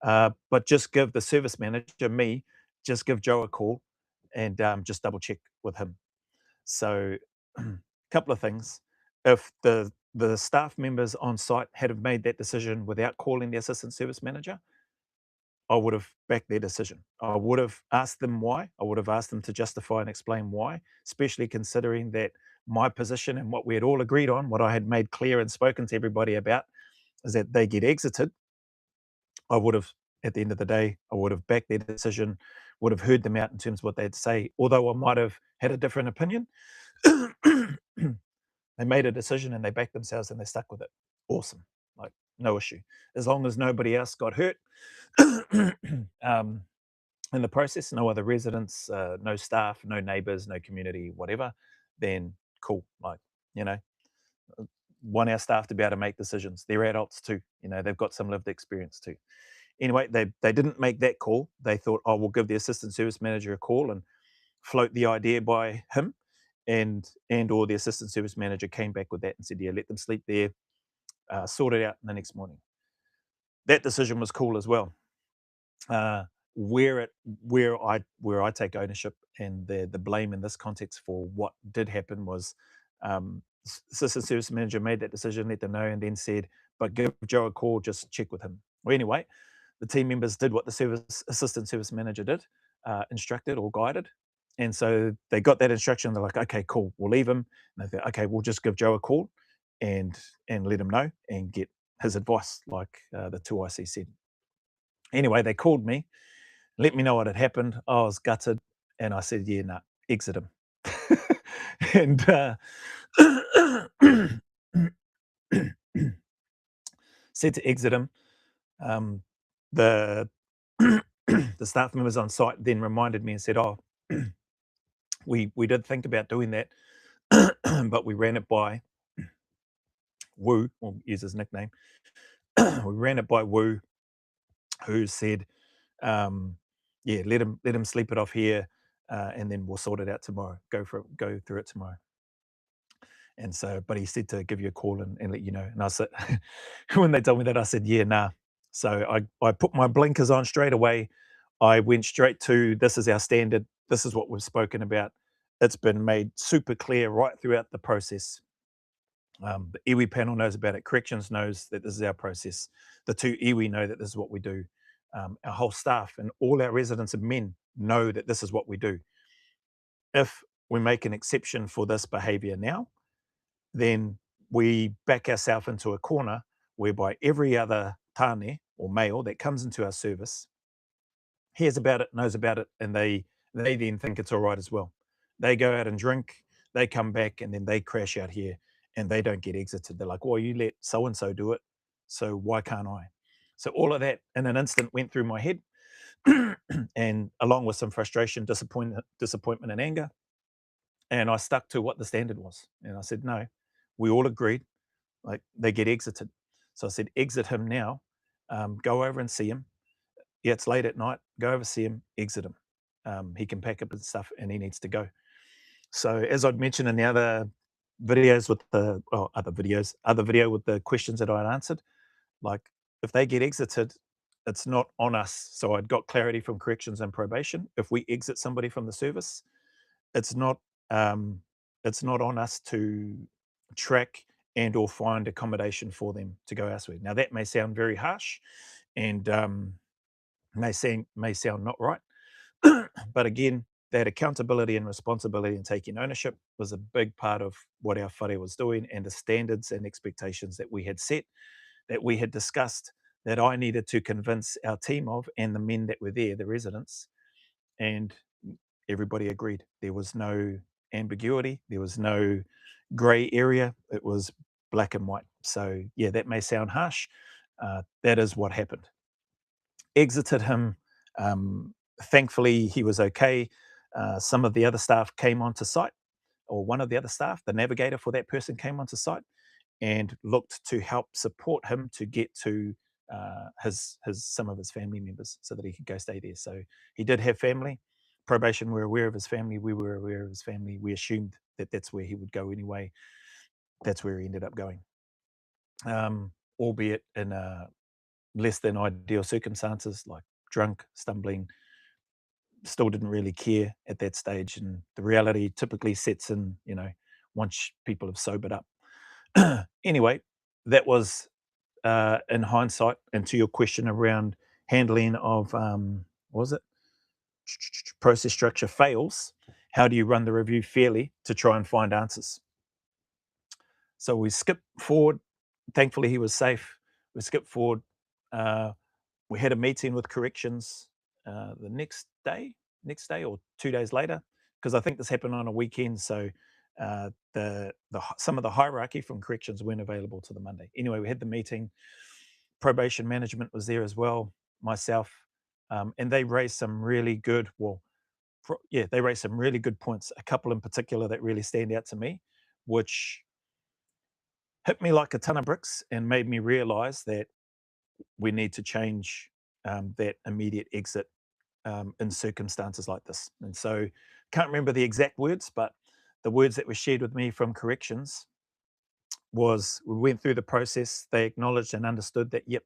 but just give the service manager, me, just give Joe a call and just double check with him. So, a couple of things. If the staff members on site had have made that decision without calling the assistant service manager, I would have backed their decision. I would have asked them why. I would have asked them to justify and explain why, especially considering that my position and what we had all agreed on, what I had made clear and spoken to everybody about, is that they get exited. I would have, at the end of the day, I would have backed their decision, would have heard them out in terms of what they'd say. Although I might have had a different opinion, they made a decision and they backed themselves and they stuck with it. Awesome. Like, no issue. As long as nobody else got hurt. In the process, no other residents, no staff, no neighbors, no community, whatever, then cool. Like, you know, want our staff to be able to make decisions. They're adults too. They've got some lived experience too. Anyway, they didn't make that call. They thought, oh, we'll give the assistant service manager a call and float the idea by him. And or the assistant service manager came back with that and said, yeah, let them sleep there, sort it out the next morning. That decision was cool as well. Where I take ownership and the blame in this context for what did happen was, assistant service manager made that decision, let them know, and then said, but give Joe a call, just check with him. Well, anyway, the team members did what the assistant service manager did, instructed or guided. And so they got that instruction. They're like, okay, cool, we'll leave him. And they thought, okay, we'll just give Joe a call and let him know and get his advice, like the 2IC said. Anyway, they called me, let me know what had happened. I was gutted, and I said, "Yeah, nah, exit him." And said to exit him. Um, the the staff members on site then reminded me and said, "Oh, we did think about doing that, but we ran it by Wu, we'll use his nickname. We ran it by Wu, who said, um, yeah, let him sleep it off here, and then we'll sort it out tomorrow. Go through it tomorrow." And so, but he said to give you a call and let you know. And I said, when they told me that, I said, yeah, nah. So I put my blinkers on straight away. I went straight to, this is our standard. This is what we've spoken about. It's been made super clear right throughout the process. The iwi panel knows about it. Corrections knows that this is our process. The two iwi know that this is what we do. Our whole staff and all our residents and men know that this is what we do. If we make an exception for this behaviour now, then we back ourselves into a corner whereby every other tāne or male that comes into our service hears about it, knows about it, and they then think it's all right as well. They go out and drink, they come back, and then they crash out here, and they don't get exited. They're like, "Well, you let so and so do it, so why can't I?" So all of that in an instant went through my head, and along with some frustration, disappointment, and anger. And I stuck to what the standard was, and I said, "No, we all agreed, like they get exited." So I said, "Exit him now. Go over and see him. Yeah, it's late at night. Go over, see him, exit him. He can pack up his stuff and he needs to go." So as I'd mentioned in the other videos with the other video with the questions that I'd answered, like if they get exited, it's not on us. So I'd got clarity from corrections and probation. If we exit somebody from the service, it's not um, it's not on us to track and or find accommodation for them to go elsewhere. Now that may sound very harsh, and may sound not right, but again, that accountability and responsibility and taking ownership was a big part of what our whare was doing, and the standards and expectations that we had set, that we had discussed, that I needed to convince our team of, and the men that were there, the residents, and everybody agreed. There was no ambiguity, there was no gray area. It was black and white. So, yeah, that may sound harsh. That is what happened. Exited him. Thankfully, he was okay. Some of the other staff came onto site, or one of the other staff, the navigator for that person, came onto site and looked to help support him to get to his some of his family members so that he could go stay there. So he did have family. Probation were aware of his family. We were aware of his family. We assumed that that's where he would go anyway. That's where he ended up going, albeit in less than ideal circumstances, like drunk, stumbling. Still didn't really care at that stage, and the reality typically sets in, once people have sobered up. Anyway, that was in hindsight, and to your question around handling of what was it, process structure fails, how do you run the review fairly to try and find answers? So we skipped forward. Thankfully, he was safe. We skipped forward. Uh, we had a meeting with corrections the next day or 2 days later, because I think this happened on a weekend. So some of the hierarchy from corrections weren't available to the Monday. Anyway, we had the meeting. Probation management was there as well, myself, and they raised some really good. They raised some really good points. A couple in particular that really stand out to me, which hit me like a ton of bricks and made me realize that we need to change that immediate exit in circumstances like this. And so, can't remember the exact words, but the words that were shared with me from corrections was, we went through the process. They acknowledged and understood that, yep,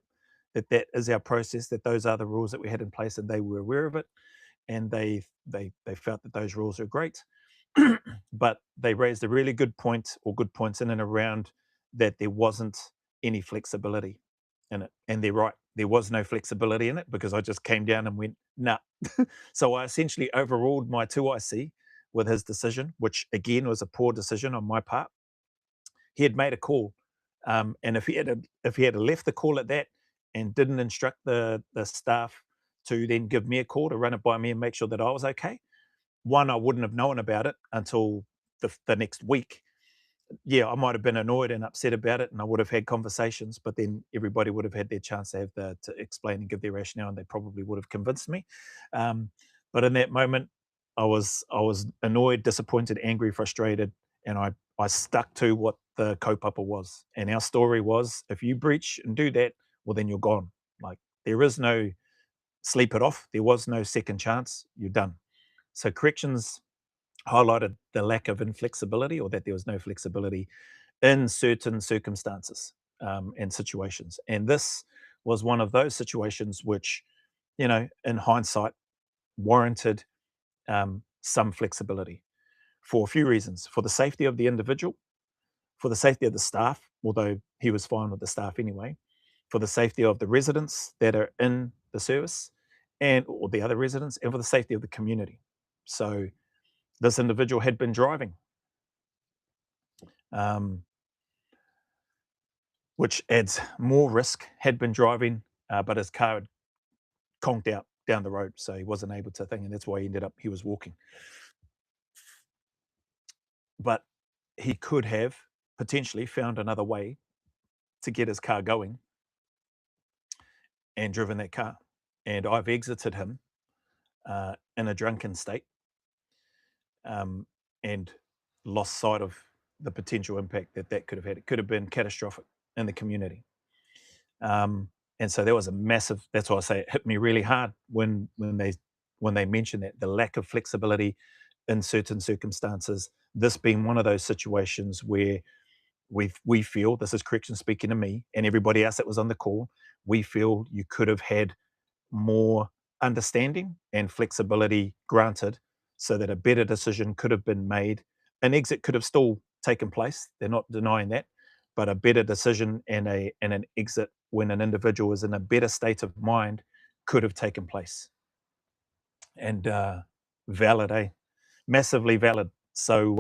that is our process, that those are the rules that we had in place, and they were aware of it, and they felt that those rules are great. But they raised a really good point, or good points in and around, that there wasn't any flexibility in it. And they're right. There was no flexibility in it, because I just came down and went, nah. So I essentially overruled my 2IC with his decision, which again was a poor decision on my part. He had made a call. And if he had left the call at that and didn't instruct the staff to then give me a call to run it by me and make sure that I was okay. One, I wouldn't have known about it until the next week. Yeah, I might have been annoyed and upset about it, and I would have had conversations, but then everybody would have had their chance to have to explain and give their rationale, and they probably would have convinced me. Um, but in that moment, I was annoyed, disappointed, angry, frustrated, and I stuck to what the kaupapa was. And our story was, if you breach and do that, well, then you're gone. Like, there is no sleep it off. There was no second chance. You're done. So corrections highlighted the lack of inflexibility, or that there was no flexibility in certain circumstances and situations. And this was one of those situations which, in hindsight, warranted some flexibility for a few reasons: for the safety of the individual, for the safety of the staff, although he was fine with the staff anyway, for the safety of the residents that are in the service and or the other residents, and for the safety of the community. So this individual had been driving, um, which adds more risk, had been driving, but his car had conked out down the road, so he wasn't able to think, and that's why he was walking. But he could have potentially found another way to get his car going and driven that car. And I've exited him in a drunken state, um, and lost sight of the potential impact that that could have had. It could have been catastrophic in the community. Um, and so that was a massive. That's why I say it hit me really hard when they mentioned that the lack of flexibility in certain circumstances. This being one of those situations where we feel, this is correction speaking to me and everybody else that was on the call, we feel you could have had more understanding and flexibility granted so that a better decision could have been made. An exit could have still taken place. They're not denying that, but a better decision and an exit when an individual is in a better state of mind could have taken place. And valid, eh? Massively valid. So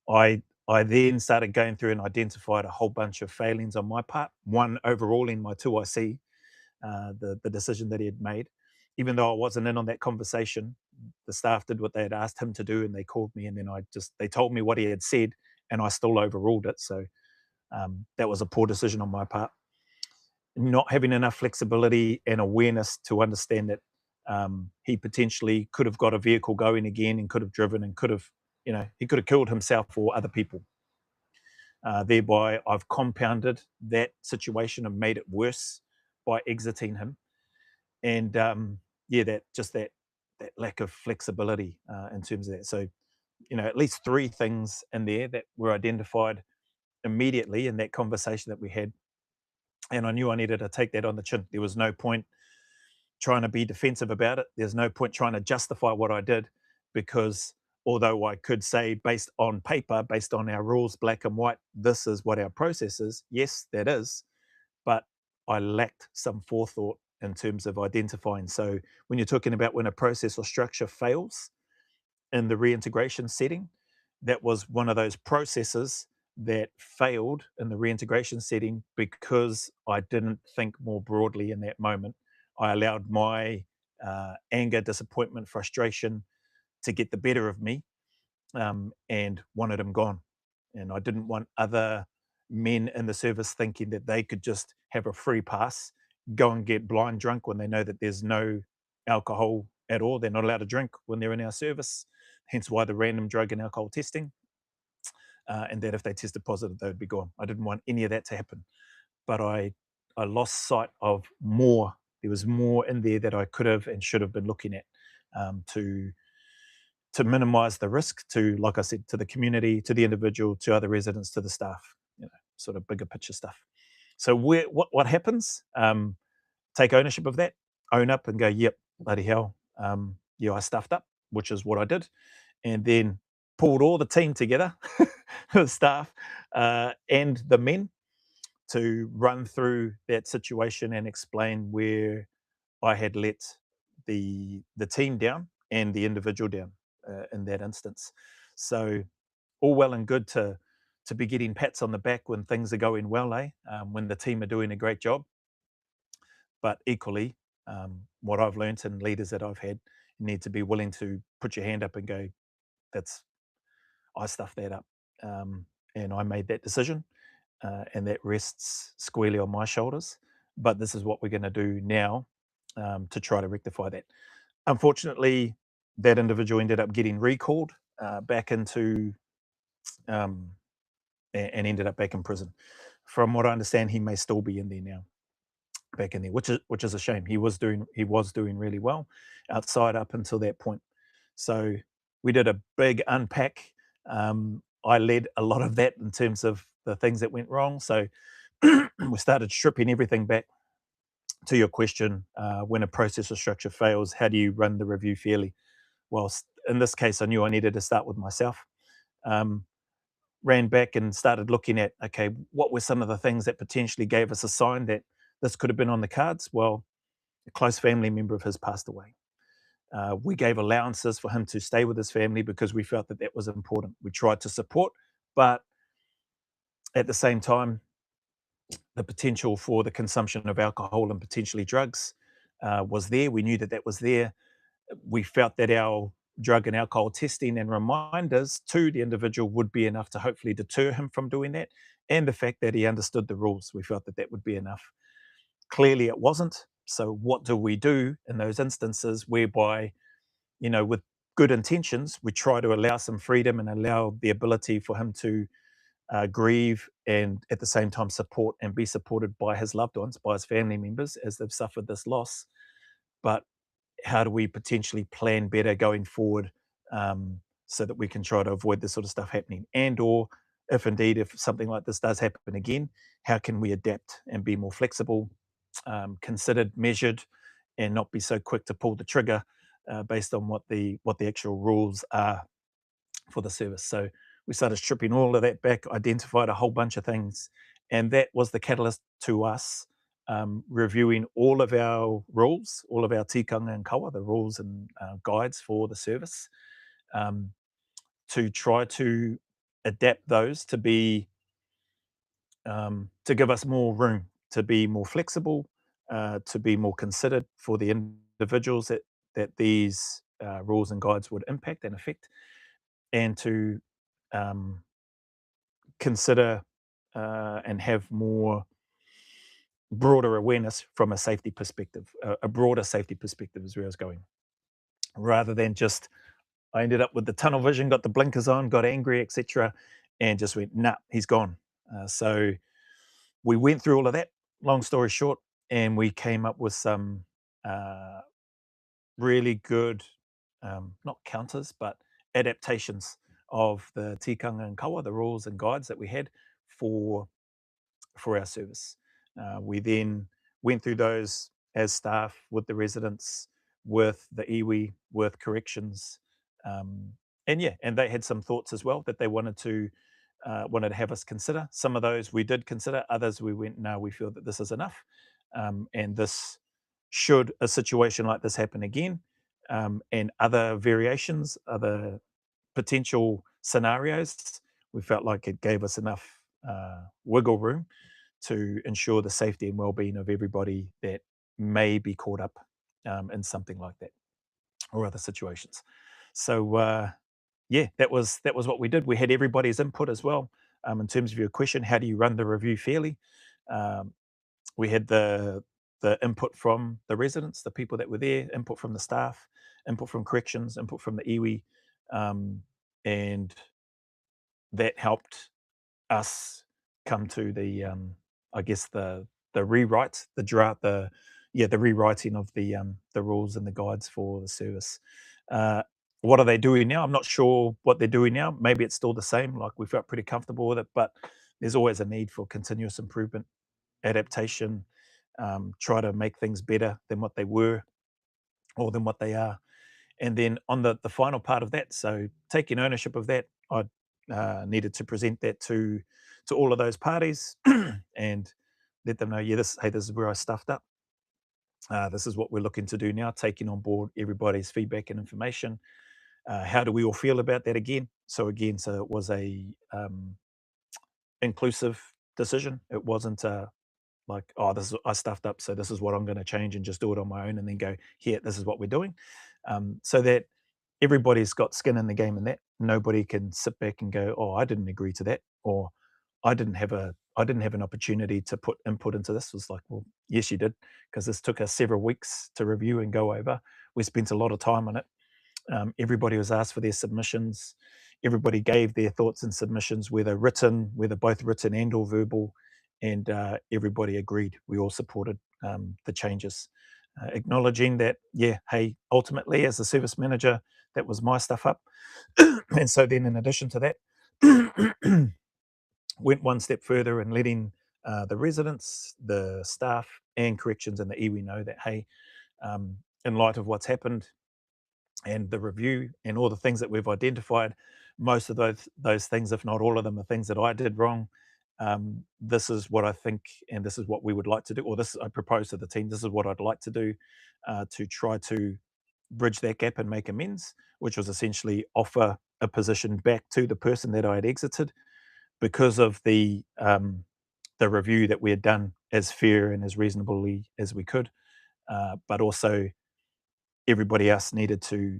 I then started going through and identified a whole bunch of failings on my part. One, overall in my 2IC, the decision that he had made. Even though I wasn't in on that conversation, the staff did what they had asked him to do, and they called me, and then they told me what he had said, and I still overruled it. So that was a poor decision on my part. Not having enough flexibility and awareness to understand that he potentially could have got a vehicle going again and could have driven and could have, he could have killed himself or other people. Thereby, I've compounded that situation and made it worse by exiting him. And yeah, that lack of flexibility in terms of that. So, at least three things in there that were identified immediately in that conversation that we had, and I knew I needed to take that on the chin. There was no point trying to be defensive about it. There's no point trying to justify what I did, because although I could say, based on paper, based on our rules, black and white, this is what our process is. Yes, that is, but I lacked some forethought in terms of identifying. So when you're talking about when a process or structure fails in the reintegration setting, that was one of those processes that failed in the reintegration setting because I didn't think more broadly in that moment. I allowed my anger, disappointment, frustration to get the better of me, and wanted him gone. And I didn't want other men in the service thinking that they could just have a free pass, go and get blind drunk when they know that there's no alcohol at all. They're not allowed to drink when they're in our service, hence why the random drug and alcohol testing. And that if they tested positive, they would be gone. I didn't want any of that to happen. But I lost sight of more. There was more in there that I could have and should have been looking at, to minimize the risk to, like I said, to the community, to the individual, to other residents, to the staff, sort of bigger picture stuff. So what happens? Take ownership of that, own up and go, yep, bloody hell. Yeah, I stuffed up, which is what I did. And then pulled all the team together, the staff and the men, to run through that situation and explain where I had let the team down and the individual down in that instance. So all well and good to be getting pats on the back when things are going well, when the team are doing a great job. But equally, what I've learned and leaders that I've had, you need to be willing to put your hand up and go, that's, I stuffed that up. Um, and I made that decision, and that rests squarely on my shoulders. But this is what we're going to do now, to try to rectify that. Unfortunately, that individual ended up getting recalled, back into, um, and ended up back in prison. From what I understand, he may still be in there now, back in there, which is a shame. He was doing really well outside up until that point. So we did a big unpack. I led a lot of that in terms of the things that went wrong. So we started stripping everything back. To your question, when a process or structure fails, how do you run the review fairly? Well, in this case, I knew I needed to start with myself. Um, Ran back and started looking at, okay, what were some of the things that potentially gave us a sign that this could have been on the cards? Well, a close family member of his passed away. We gave allowances for him to stay with his family because we felt that that was important. We tried to support, but at the same time, the potential for the consumption of alcohol and potentially drugs, was there. We knew that that was there. We felt that our drug and alcohol testing and reminders to the individual would be enough to hopefully deter him from doing that. And the fact that he understood the rules, we felt that that would be enough. Clearly, it wasn't. So, what do we do in those instances whereby, with good intentions, we try to allow some freedom and allow the ability for him to, grieve and at the same time support and be supported by his loved ones, by his family members as they've suffered this loss. But how do we potentially plan better going forward, so that we can try to avoid this sort of stuff happening? And or if something like this does happen again, how can we adapt and be more flexible, considered, measured, and not be so quick to pull the trigger, based on what the actual rules are for the service. So we started stripping all of that back, identified a whole bunch of things, and that was the catalyst to us, reviewing all of our rules, all of our tikanga and kawa, the rules and, guides for the service, um, to try to adapt those to be, to give us more room, to be more flexible, to be more considered for the individuals that these, rules and guides would impact and affect, and to, um, consider, and have more broader awareness from a safety perspective, a broader safety perspective is where I was going, rather than just I ended up with the tunnel vision, got the blinkers on, got angry, etc., and just went, nah, he's gone. So we went through all of that. Long story short, and we came up with some, uh, really good, not counters, but adaptations of the tikanga and kawa, the rules and guides that we had for for our service. We then went through those as staff with the residents, with the iwi, with corrections, and yeah, and they had some thoughts as well that they wanted to have us consider. Some of those we did consider, others we went, no, we feel that this is enough, and this should a situation like this happen again, and other variations, other potential scenarios, we felt like it gave us enough, wiggle room to ensure the safety and well-being of everybody that may be caught up, in something like that or other situations. So, yeah, that was what we did. We had everybody's input as well. In terms of your question, how do you run the review fairly? Um, we had the input from the residents, the people that were there, input from the staff, input from corrections, input from the iwi, and that helped us come to the, I guess the rewrite, the draft, the rewriting of the rules and the guides for the service. Uh, what are they doing now? I'm not sure what they're doing now. Maybe it's still the same. Like we felt pretty comfortable with it, but there's always a need for continuous improvement, adaptation, try to make things better than what they were or than what they are. And then on the final part of that, so taking ownership of that, I, needed to present that to all of those parties and let them know, yeah, this is where I stuffed up. This is what we're looking to do now, taking on board everybody's feedback and information. How do we all feel about that again? So it was a, inclusive decision. It wasn't like, oh, this is, I stuffed up, so this is what I'm going to change and just do it on my own, and then go, here, this is what we're doing, so that everybody's got skin in the game. In that, nobody can sit back and go, oh, I didn't agree to that, or I didn't have an opportunity to put input into this. It was like, well, yes, you did, because this took us several weeks to review and go over. We spent a lot of time on it. Everybody was asked for their submissions. Everybody gave their thoughts and submissions, whether both written and or verbal, and everybody agreed. We all supported the changes, acknowledging that, yeah, hey, ultimately, as the service manager, that was my stuff up. And so then, in addition to that, went one step further and letting the residents, the staff, and corrections and the iwi know that, hey, in light of what's happened and the review and all the things that we've identified, most of those things, if not all of them, are things that I did wrong. This is what I think, and this is what we would like to do, or this I propose to the team. This is what I'd like to do to try to bridge that gap and make amends, which was essentially offer a position back to the person that I had exited because of the review that we had done as fair and as reasonably as we could, but also everybody else needed to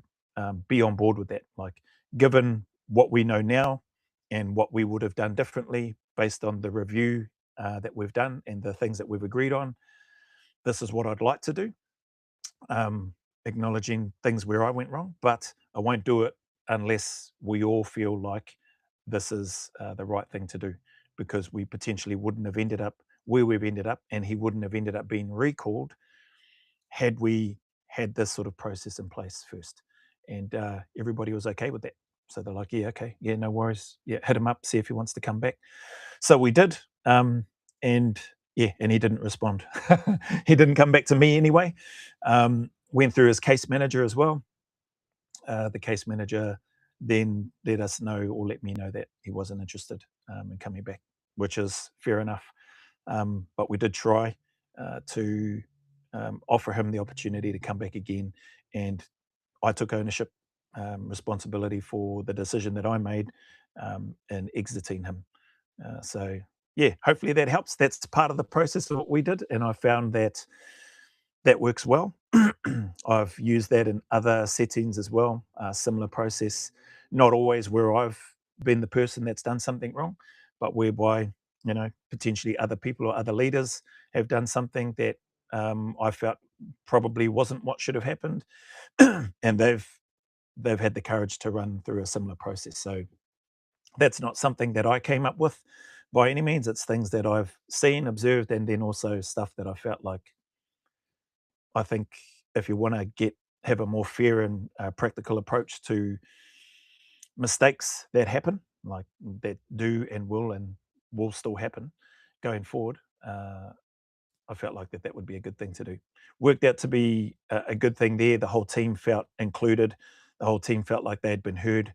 be on board with that. Like, given what we know now and what we would have done differently based on the review that we've done and the things that we've agreed on, this is what I'd like to do. Acknowledging things where I went wrong, but I won't do it unless we all feel like this is the right thing to do, because we potentially wouldn't have ended up where we've ended up, and he wouldn't have ended up being recalled had we had this sort of process in place first. And everybody was okay with that. So they're like, yeah, okay, yeah, no worries. Yeah, hit him up, see if he wants to come back. So we did. And yeah, and he didn't respond. He didn't come back to me anyway. Went through his case manager as well. The case manager then let us know, or let me know, that he wasn't interested in coming back, which is fair enough. But we did try to offer him the opportunity to come back again, and I took ownership, responsibility for the decision that I made in exiting him. So yeah, hopefully that helps. That's part of the process of what we did, and I found that that works well. I've used that in other settings as well, similar process, not always where I've been the person that's done something wrong, but whereby, potentially other people or other leaders have done something that I felt probably wasn't what should have happened, and they've had the courage to run through a similar process. So that's not something that I came up with by any means. It's things that I've seen, observed, and then also stuff that I felt like, I think, if you want to have a more fair and practical approach to mistakes that happen, like that do and will still happen going forward, I felt like that would be a good thing to do. Worked out to be a good thing there. The whole team felt included. The whole team felt like they had been heard.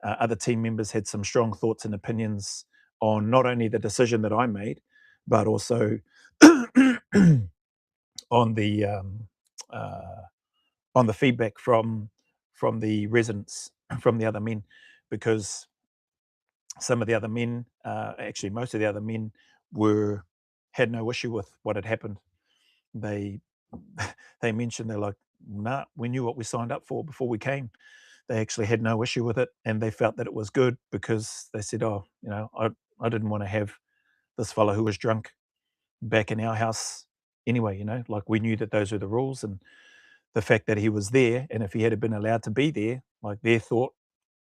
Other team members had some strong thoughts and opinions on not only the decision that I made, but also on the uh, on the feedback from the residents, from the other men, because some of the other men, actually most of the other men, were had no issue with what had happened. They they mentioned, they're like, nah, we knew what we signed up for before we came. They actually had no issue with it, and they felt that it was good, because they said, oh, I didn't want to have this fellow who was drunk back in our house anyway. Like, we knew that those were the rules, and the fact that he was there, and if he had been allowed to be there, like, their thought,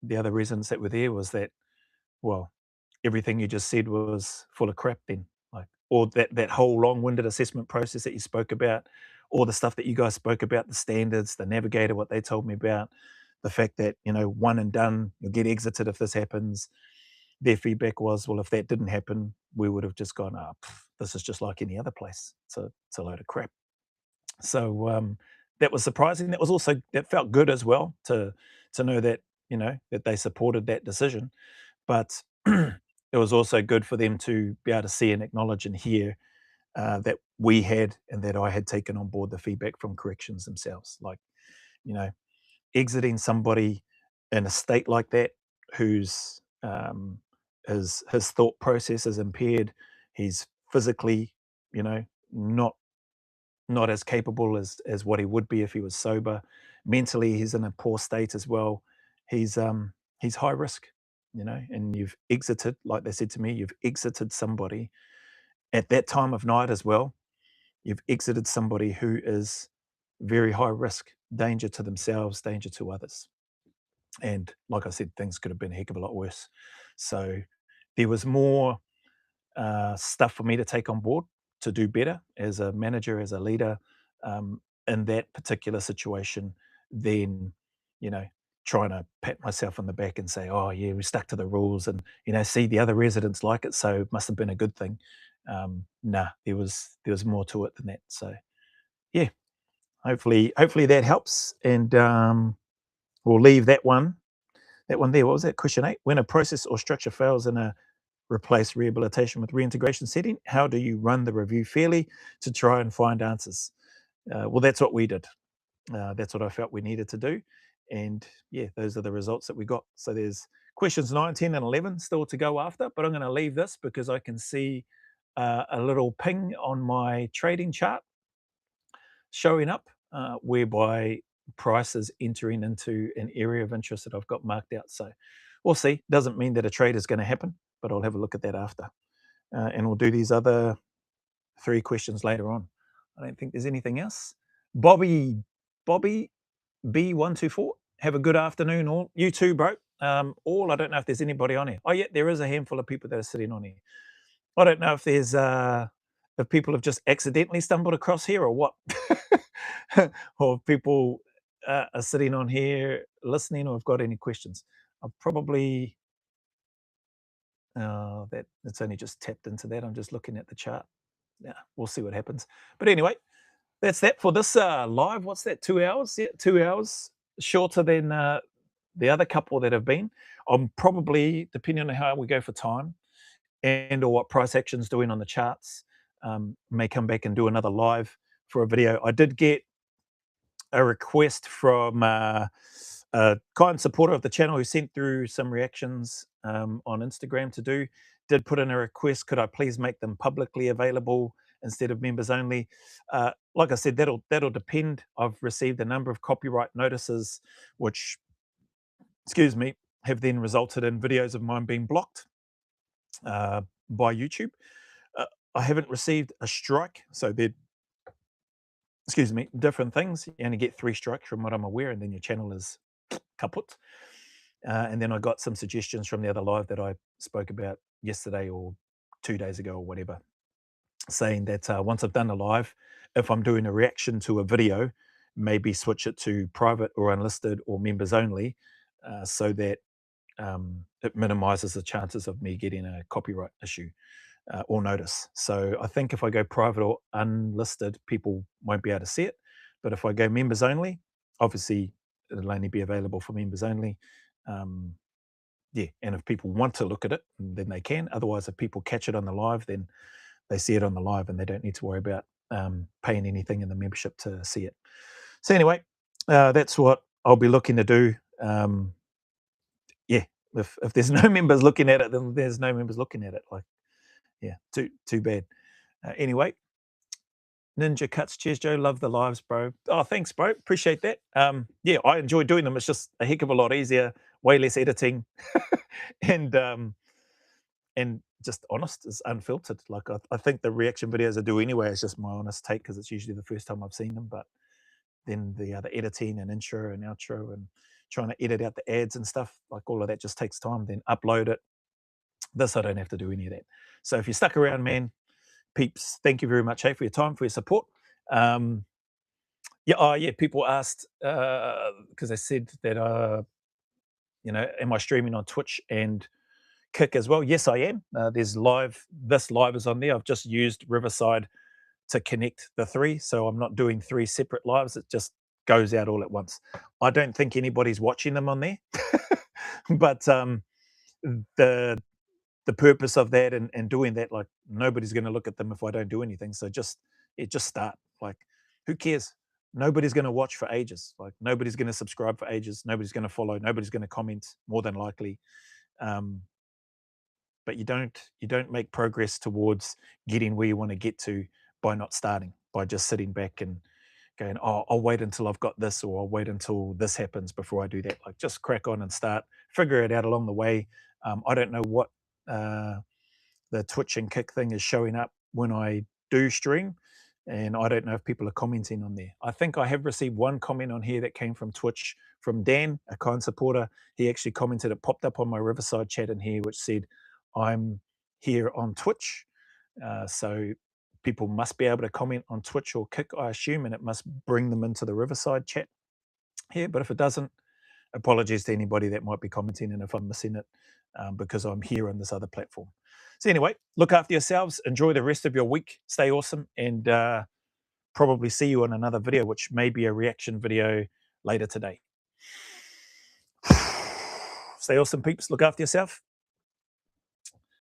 the other reasons that were there, was that, well, everything you just said was full of crap then. Like, or that whole long-winded assessment process that you spoke about, all the stuff that you guys spoke about, the standards, the navigator, what they told me about, the fact that, one and done, you'll get exited if this happens. Their feedback was, well, if that didn't happen, we would have just gone, this is just like any other place. It's a load of crap. So that was surprising. That was also, that felt good as well, to know that, that they supported that decision. But it was also good for them to be able to see and acknowledge and hear that we had, and that I had taken on board the feedback from corrections themselves. Like, you know, exiting somebody in a state like that, whose his thought process is impaired, he's physically, you know, not as capable as what he would be if he was sober. Mentally, he's in a poor state as well. He's high risk, you know, and you've exited, like they said to me, you've exited somebody at that time of night as well. You've exited somebody who is very high risk, danger to themselves, danger to others. And like I said, things could have been a heck of a lot worse. So there was more stuff for me to take on board to do better as a manager, as a leader, um, in that particular situation, than, you know, trying to pat myself on the back and say, "Oh yeah, we stuck to the rules," and, you know, see the other residents like it, so it must have been a good thing. Nah, there was more to it than that. So yeah, hopefully that helps, and we'll leave that one there. What was that? Question 8. When a process or structure fails in a replace rehabilitation with reintegration setting, how do you run the review fairly to try and find answers? Well, that's what we did. That's what I felt we needed to do. And yeah, those are the results that we got. So there's questions 9, 10, and 11 still to go after, but I'm going to leave this because I can see a little ping on my trading chart showing up, whereby price is entering into an area of interest that I've got marked out. So we'll see. Doesn't mean that a trade is going to happen, but I'll have a look at that after. And we'll do these other 3 questions later on. I don't think there's anything else. Bobby B124, have a good afternoon, all. You too, bro. All, I don't know if there's anybody on here. Oh, yeah, there is a handful of people that are sitting on here. I don't know if there's if people have just accidentally stumbled across here or what, or if people are sitting on here listening or have got any questions. I'll probably that it's only just tapped into that. I'm just looking at the chart. Yeah, we'll see what happens. But anyway, that's that for this live. What's that? 2 hours? Yeah, 2 hours shorter than the other couple that have been. I'm probably, depending on how we go for time and or what price action's doing on the charts, may come back and do another live for a video. I did get a request from a kind supporter of the channel who sent through some reactions on Instagram to do. Did put in a request, could I please make them publicly available instead of members only? Like I said, that'll depend. I've received a number of copyright notices, which, excuse me, have then resulted in videos of mine being blocked by YouTube. Uh, I haven't received a strike, so they're, excuse me, different things. You only get 3 strikes from what I'm aware, and then your channel is kaput. And then I got some suggestions from the other live that I spoke about yesterday or 2 days ago or whatever, saying that once I've done a live, if I'm doing a reaction to a video, maybe switch it to private or unlisted or members only, so that it minimizes the chances of me getting a copyright issue or notice. So I think if I go private or unlisted, people won't be able to see it. But if I go members only, obviously it'll only be available for members only. Um, yeah, and if people want to look at it, then they can. Otherwise, if people catch it on the live, then they see it on the live and they don't need to worry about paying anything in the membership to see it. So anyway, that's what I'll be looking to do. Yeah, if there's no members looking at it, then there's no members looking at it. Like, yeah, too bad. Anyway, Ninja Cuts, cheers, Joe. Love the lives, bro. Oh, thanks, bro. Appreciate that. Yeah, I enjoy doing them. It's just a heck of a lot easier, way less editing, and just honest, is unfiltered. Like I think the reaction videos I do anyway is just my honest take because it's usually the first time I've seen them. But then the other editing and intro and outro and trying to edit out the ads and stuff, like all of that just takes time. Then upload it. This I don't have to do any of that. So if you stuck around, man, peeps, thank you very much, hey, for your time, for your support. Yeah, oh yeah, people asked because they said that am I streaming on Twitch and Kick as well? Yes, I am. There's live. This live is on there. I've just used Riverside to connect the 3, so I'm not doing 3 separate lives. It just goes out all at once. I don't think anybody's watching them on there, but the the purpose of that and doing that, like nobody's going to look at them if I don't do anything. So just start. Like, who cares? Nobody's going to watch for ages. Like, nobody's going to subscribe for ages. Nobody's going to follow. Nobody's going to comment, more than likely. But you don't make progress towards getting where you want to get to by not starting, by just sitting back and going, oh, I'll wait until I've got this, or I'll wait until this happens before I do that. Like, just crack on and start, figure it out along the way. I don't know what the Twitch and Kick thing is showing up when I do stream, and I don't know if people are commenting on there. I think I have received one comment on here that came from Twitch from Dan, a kind supporter. He actually commented, it popped up on my Riverside chat in here, which said, I'm here on Twitch. So people must be able to comment on Twitch or Kick, I assume, and it must bring them into the Riverside chat here. But if it doesn't, apologies to anybody that might be commenting, and if I'm missing it, because I'm here on this other platform. So anyway, look after yourselves, enjoy the rest of your week, stay awesome, and probably see you on another video, which may be a reaction video later today. Stay awesome, peeps. Look after yourself.